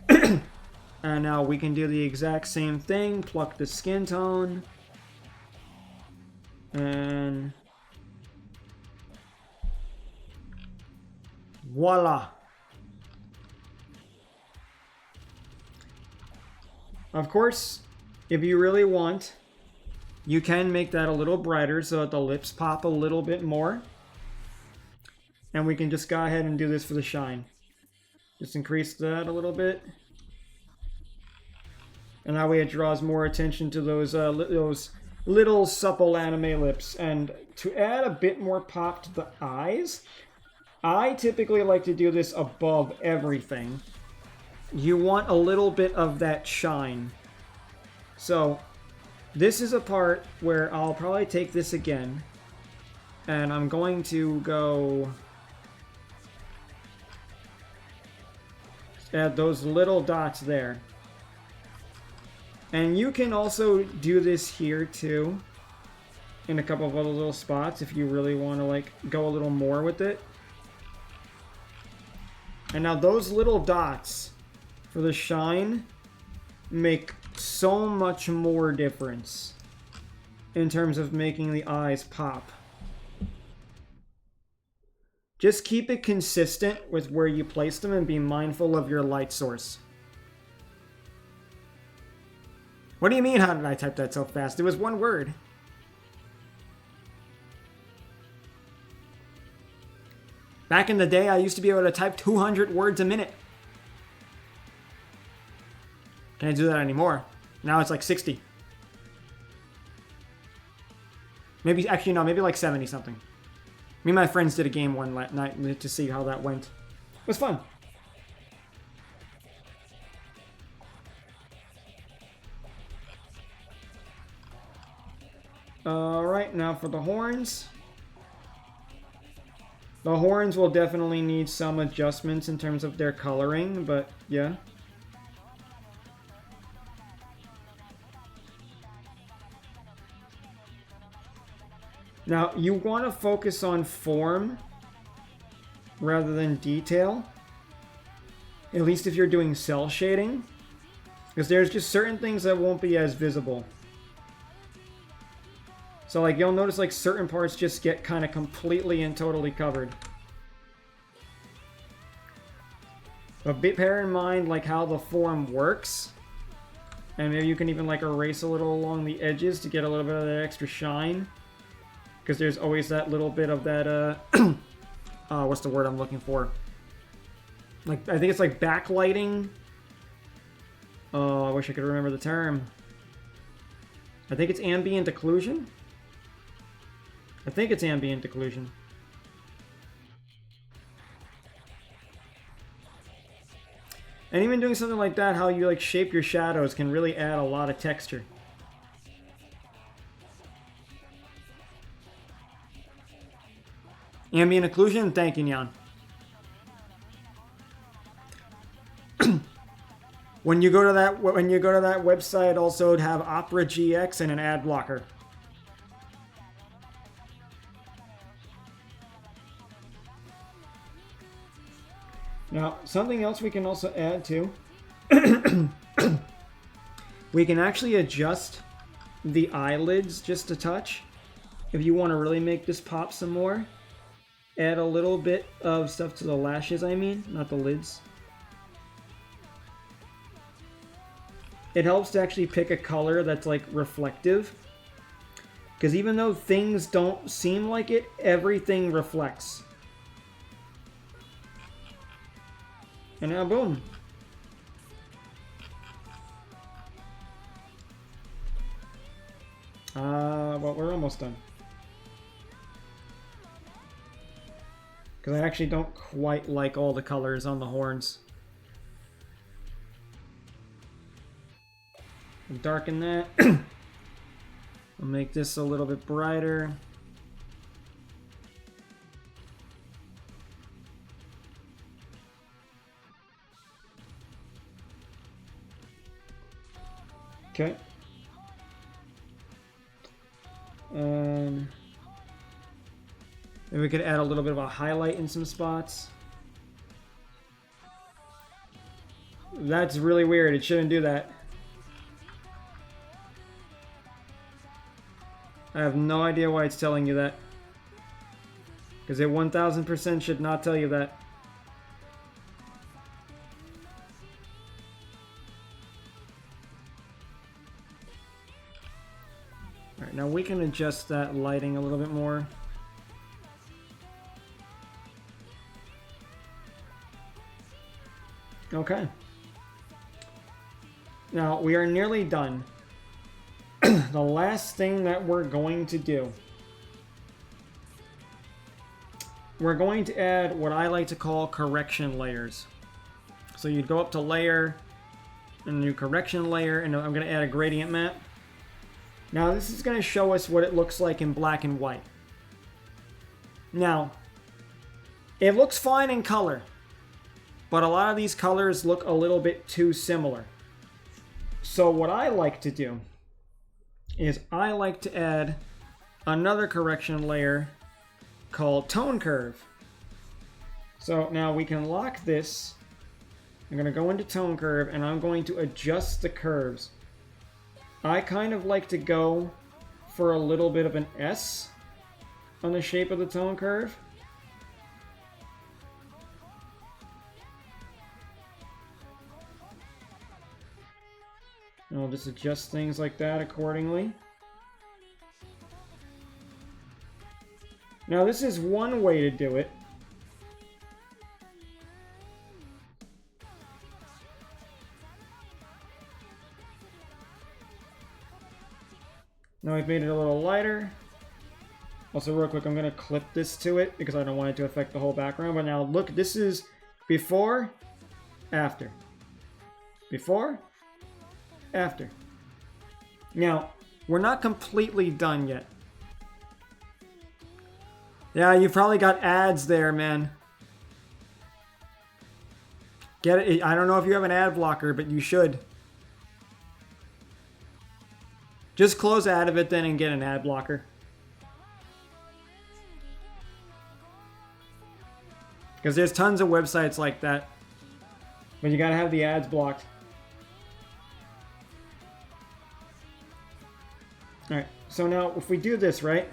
And now we can do the exact same thing. Pluck the skin tone. And... voila! Of course, if you really want, you can make that a little brighter so that the lips pop a little bit more. And we can just go ahead and do this for the shine. Just increase that a little bit. And that way it draws more attention to those little supple anime lips. And to add a bit more pop to the eyes, I typically like to do this above everything. You want a little bit of that shine. So, this is a part where I'll probably take this again. And I'm going to go... add those little dots there. And you can also do this here too, in a couple of other little spots if you really want to like go a little more with it. And now those little dots for the shine make so much more difference in terms of making the eyes pop. Just keep it consistent with where you place them and be mindful of your light source. What do you mean, how did I type that so fast? It was one word. Back in the day, I used to be able to type 200 words a minute. Can't do that anymore. Now it's like 60. Maybe, actually, no, maybe like 70 something. Me and my friends did a game one night to see how that went. It was fun. Alright, now for the horns. The horns will definitely need some adjustments in terms of their coloring, but yeah. Now, you want to focus on form rather than detail. At least if you're doing cell shading. Because there's just certain things that won't be as visible. So like you'll notice like certain parts just get kind of completely and totally covered. But bear in mind like how the form works. And maybe you can even like erase a little along the edges to get a little bit of that extra shine. Because there's always that little bit of that, what's the word I'm looking for? Like, I think it's like backlighting. Oh, I wish I could remember the term. I think it's ambient occlusion. I think it's ambient occlusion. And even doing something like that, how you like shape your shadows can really add a lot of texture. Ambient occlusion, thank you, Nyan. When you go to that website, also have Opera GX and an ad blocker. Now, something else we can also add to. We can actually adjust the eyelids just a touch. If you want to really make this pop some more. Add a little bit of stuff to the lashes, I mean, not the lids. It helps to actually pick a color that's like reflective. Because even though things don't seem like it, everything reflects. And now boom. Well, we're almost done. Because I actually don't quite like all the colors on the horns. I'll darken that. I'll make this a little bit brighter. Okay. Maybe we could add a little bit of a highlight in some spots. That's really weird. It shouldn't do that. I have no idea why it's telling you that. Because it 1000% should not tell you that. Alright, now we can adjust that lighting a little bit more. Okay. Now, we are nearly done. The last thing that we're going to do. We're going to add what I like to call correction layers. So you'd go up to layer, a new correction layer, and I'm going to add a gradient map. Now, this is going to show us what it looks like in black and white. Now, it looks fine in color. But a lot of these colors look a little bit too similar. So what I like to do is I like to add another correction layer called Tone Curve. So now we can lock this. I'm going to go into Tone Curve and I'm going to adjust the curves. I kind of like to go for a little bit of an S on the shape of the tone curve. And I'll just adjust things like that accordingly. Now this is one way to do it. Now I've made it a little lighter. Also, real quick, I'm going to clip this to it because I don't want it to affect the whole background. But now, look, this is before, after. Before, after. Now, we're not completely done yet. Yeah, you've probably got ads there, man. Get it? I don't know if you have an ad blocker, but you should. Just close out of it then and get an ad blocker. Because there's tons of websites like that. But you gotta have the ads blocked. Alright, so now if we do this, right?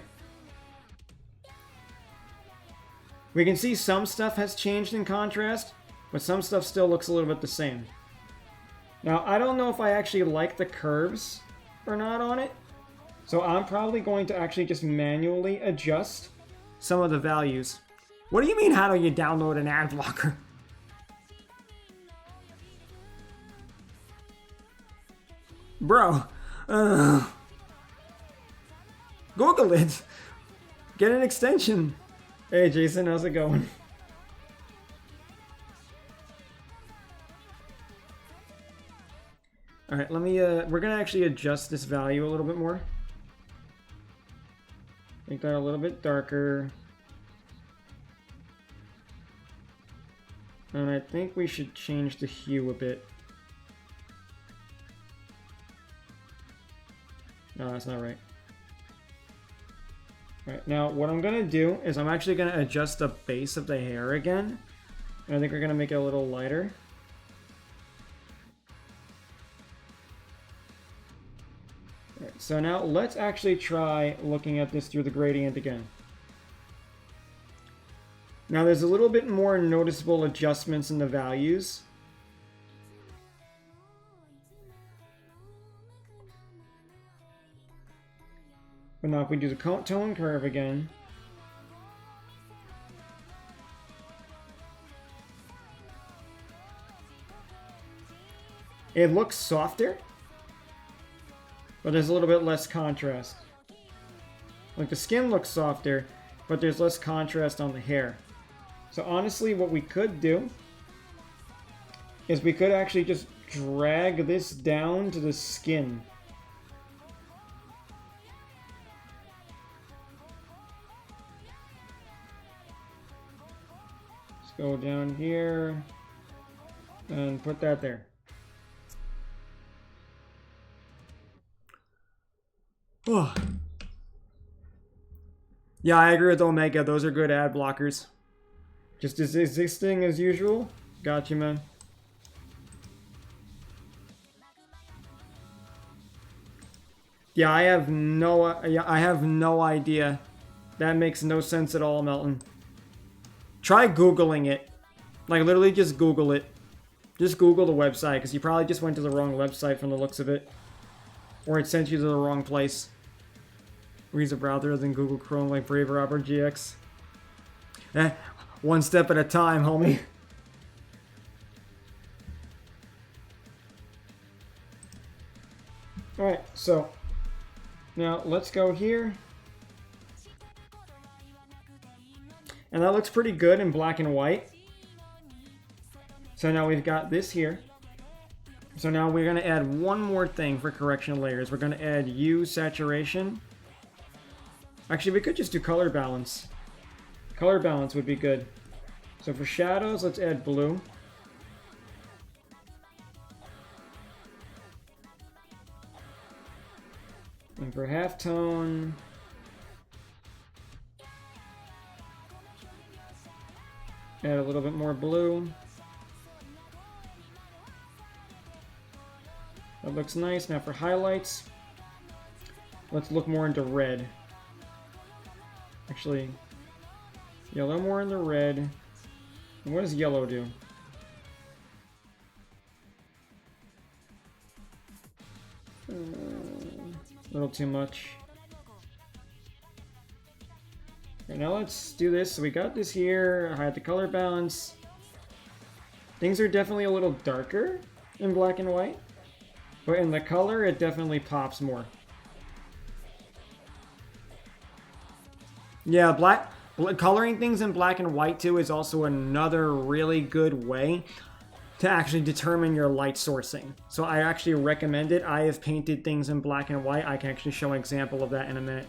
We can see some stuff has changed in contrast, but some stuff still looks a little bit the same. Now, I don't know if I actually like the curves or not on it. So I'm probably going to actually just manually adjust some of the values. What do you mean, how do you download an ad blocker? Bro, Google it. Get an extension. Hey Jason, how's it going? Alright, let me, we're gonna actually adjust this value a little bit more. Make that a little bit darker. And I think we should change the hue a bit. No, that's not right. Alright, now what I'm gonna do is I'm actually gonna adjust the base of the hair again. And I think we're gonna make it a little lighter. Alright, so now let's actually try looking at this through the gradient again. Now there's a little bit more noticeable adjustments in the values. But now if we do the tone curve again, it looks softer, but there's a little bit less contrast. Like the skin looks softer, but there's less contrast on the hair. So honestly, what we could do is we could actually just drag this down to the skin. Let's go down here and put that there. Oh. Yeah, I agree with Omega. Those are good ad blockers. Just as existing as usual. Gotcha, man. Yeah, I have no idea. That makes no sense at all, Melton. Try Googling it. Like, literally just Google it. Just Google the website, because you probably just went to the wrong website from the looks of it. Or it sent you to the wrong place. We use a browser other than Google Chrome like Brave or Opera GX. One step at a time, homie. Alright, so now let's go here. And that looks pretty good in black and white. So now we've got this here. So now we're going to add one more thing for correction layers. We're going to add hue saturation. Actually, we could just do color balance. Color balance would be good. So for shadows, let's add blue. And for halftone, add a little bit more blue. That looks nice. Now for highlights, let's look more into red. Actually, yellow more in the red. And what does yellow do? A little too much. Okay, now let's do this. So we got this here. I had the color balance. Things are definitely a little darker in black and white. But in the color, it definitely pops more. Yeah, coloring things in black and white too is also another really good way to actually determine your light sourcing. So I actually recommend it. I have painted things in black and white. I can actually show an example of that in a minute.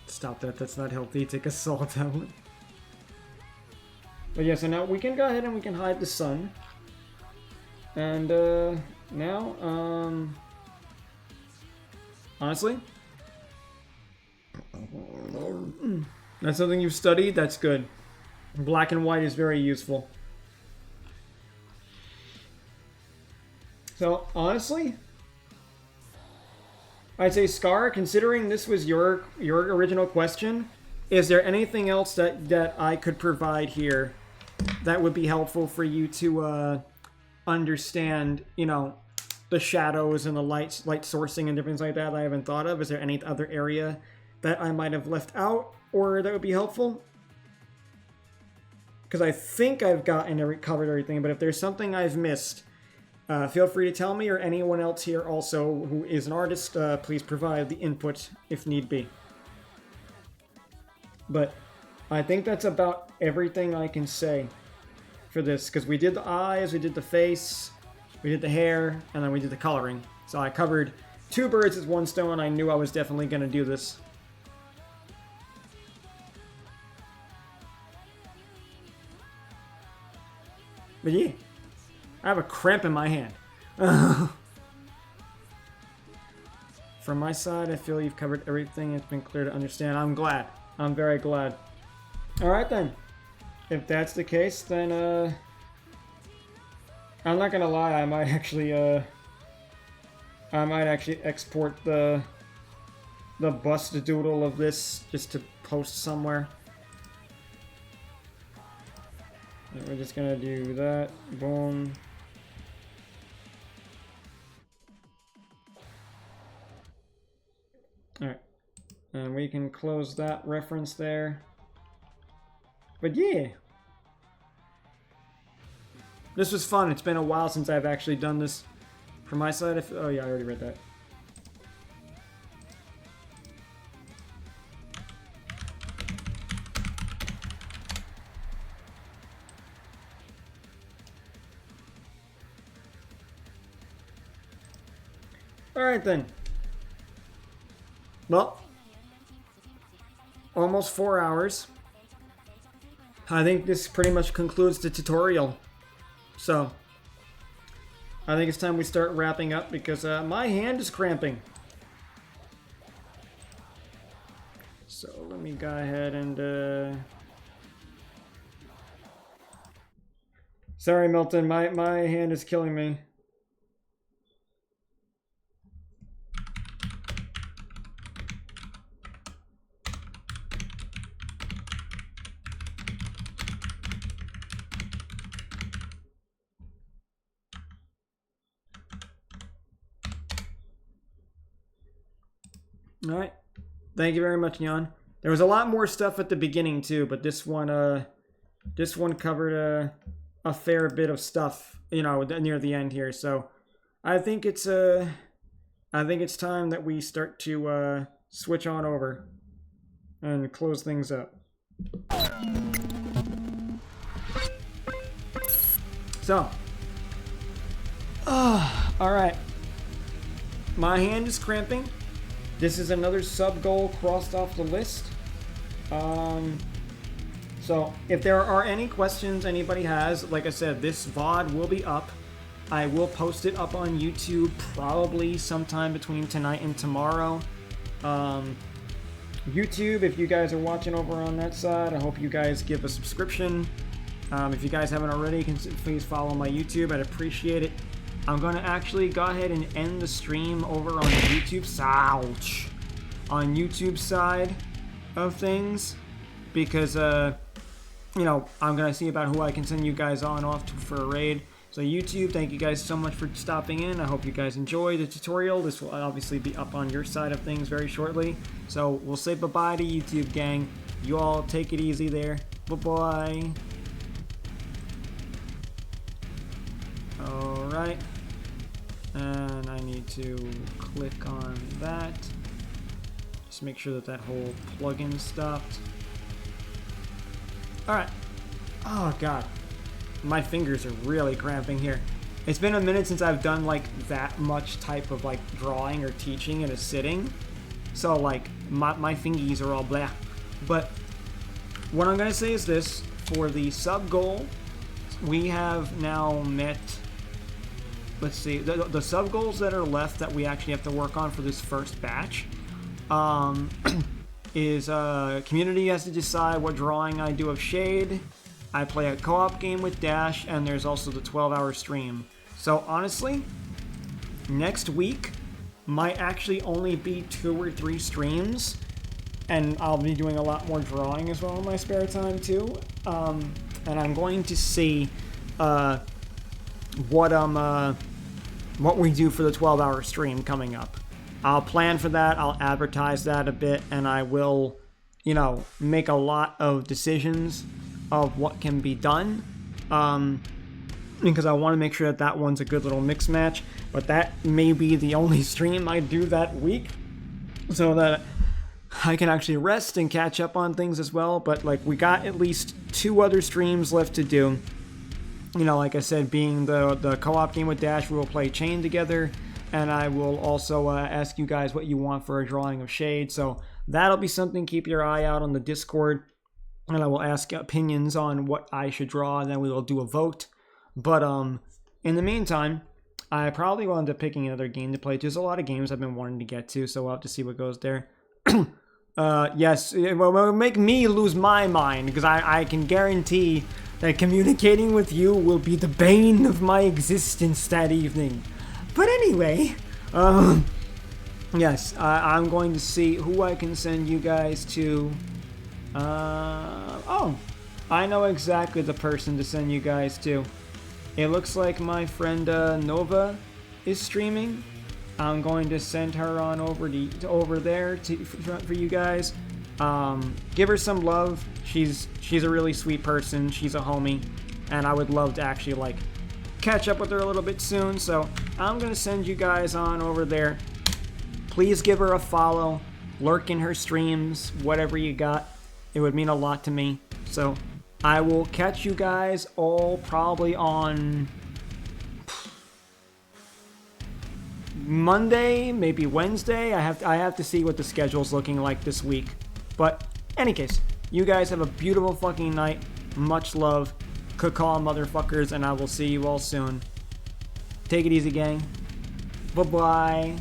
Stop that, that's not healthy. Take a salt out. But yeah, so now we can go ahead and we can hide the sun. And now, honestly, that's something you've studied, that's good. Black and white is very useful. So, honestly, I'd say, Scar, considering this was your original question, is there anything else that I could provide here that would be helpful for you to understand, you know, the shadows and the light sourcing and different things like that I haven't thought of? Is there any other area that I might have left out or that would be helpful? Because I think I've covered everything, but if there's something I've missed, feel free to tell me, or anyone else here also who is an artist, please provide the input if need be. But I think that's about everything I can say for this, because we did the eyes, we did the face, we did the hair, and then we did the coloring. So I covered 2 birds with 1 stone. I knew I was definitely going to do this. But yeah, I have a cramp in my hand. From my side, I feel you've covered everything. It's been clear to understand. I'm glad. I'm very glad. Alright then. If that's the case, then I'm not gonna lie, I might actually export the bust doodle of this just to post somewhere. And we're just gonna do that. Boom. Alright. And we can close that reference there. But yeah. This was fun. It's been a while since I've actually done this. From my side, oh yeah, I already read that. Alright then. Well, almost 4 hours. I think this pretty much concludes the tutorial. So, I think it's time we start wrapping up because my hand is cramping. So, let me go ahead and... Sorry, Milton, my hand is killing me. Alright. Thank you very much, Neon. There was a lot more stuff at the beginning too, but this one covered a fair bit of stuff, you know, near the end here. So I think it's time that we start to switch on over and close things up. So, alright. My hand is cramping. This is another sub goal crossed off the list. So if there are any questions anybody has, like I said, this VOD will be up. I will post it up on YouTube probably sometime between tonight and tomorrow. YouTube, if you guys are watching over on that side, I hope you guys give a subscription. If you guys haven't already, please follow my YouTube. I'd appreciate it. I'm going to actually go ahead and end the stream over on the YouTube side. On YouTube side of things. Because, you know, I'm going to see about who I can send you guys on off to for a raid. So YouTube, thank you guys so much for stopping in. I hope you guys enjoyed the tutorial. This will obviously be up on your side of things very shortly. So we'll say bye-bye to YouTube, gang. You all take it easy there. Bye-bye. Alright. And I need to click on that. Just make sure that that whole plugin stopped. Alright. Oh, God. My fingers are really cramping here. It's been a minute since I've done like that much type of like drawing or teaching in a sitting. So like my fingies are all blah. But what I'm gonna say is this: for the sub goal, we have now met, let's see, the sub goals that are left that we actually have to work on for this first batch is community has to decide what drawing I do of Shade. I play a co-op game with Dash, and there's also the 12-hour stream. So honestly, next week might actually only be 2 or 3 streams, and I'll be doing a lot more drawing as well in my spare time too. And I'm going to see what we do for the 12-hour stream coming up. I'll plan for that. I'll advertise that a bit, and I will, you know, make a lot of decisions of what can be done, because I want to make sure that that one's a good little mix match. But that may be the only stream I do that week, so that I can actually rest and catch up on things as well. But like, we got at least 2 other streams left to do. You know, like I said, being the co-op game with Dash, we will play Chain together, and I will also ask you guys what you want for a drawing of Shade. So that'll be something. Keep your eye out on the Discord. And I will ask opinions on what I should draw, and then we will do a vote. But in the meantime, I probably will end up picking another game to play. There's a lot of games I've been wanting to get to, so we'll have to see what goes there. Yes, it will make me lose my mind, because I can guarantee that communicating with you will be the bane of my existence that evening. But anyway, yes, I'm going to see who I can send you guys to. Oh, I know exactly the person to send you guys to. It looks like my friend Nova is streaming. I'm going to send her on over there for you guys. Give her some love. She's a really sweet person. She's a homie, and I would love to actually like catch up with her a little bit soon. So I'm gonna send you guys on over there. Please give her a follow. Lurk in her streams. Whatever you got. It would mean a lot to me. So I will catch you guys all probably on Monday, maybe Wednesday. I have to see what the schedule's looking like this week. But any case, you guys have a beautiful fucking night. Much love. Caw motherfuckers, and I will see you all soon. Take it easy, gang. Bye-bye.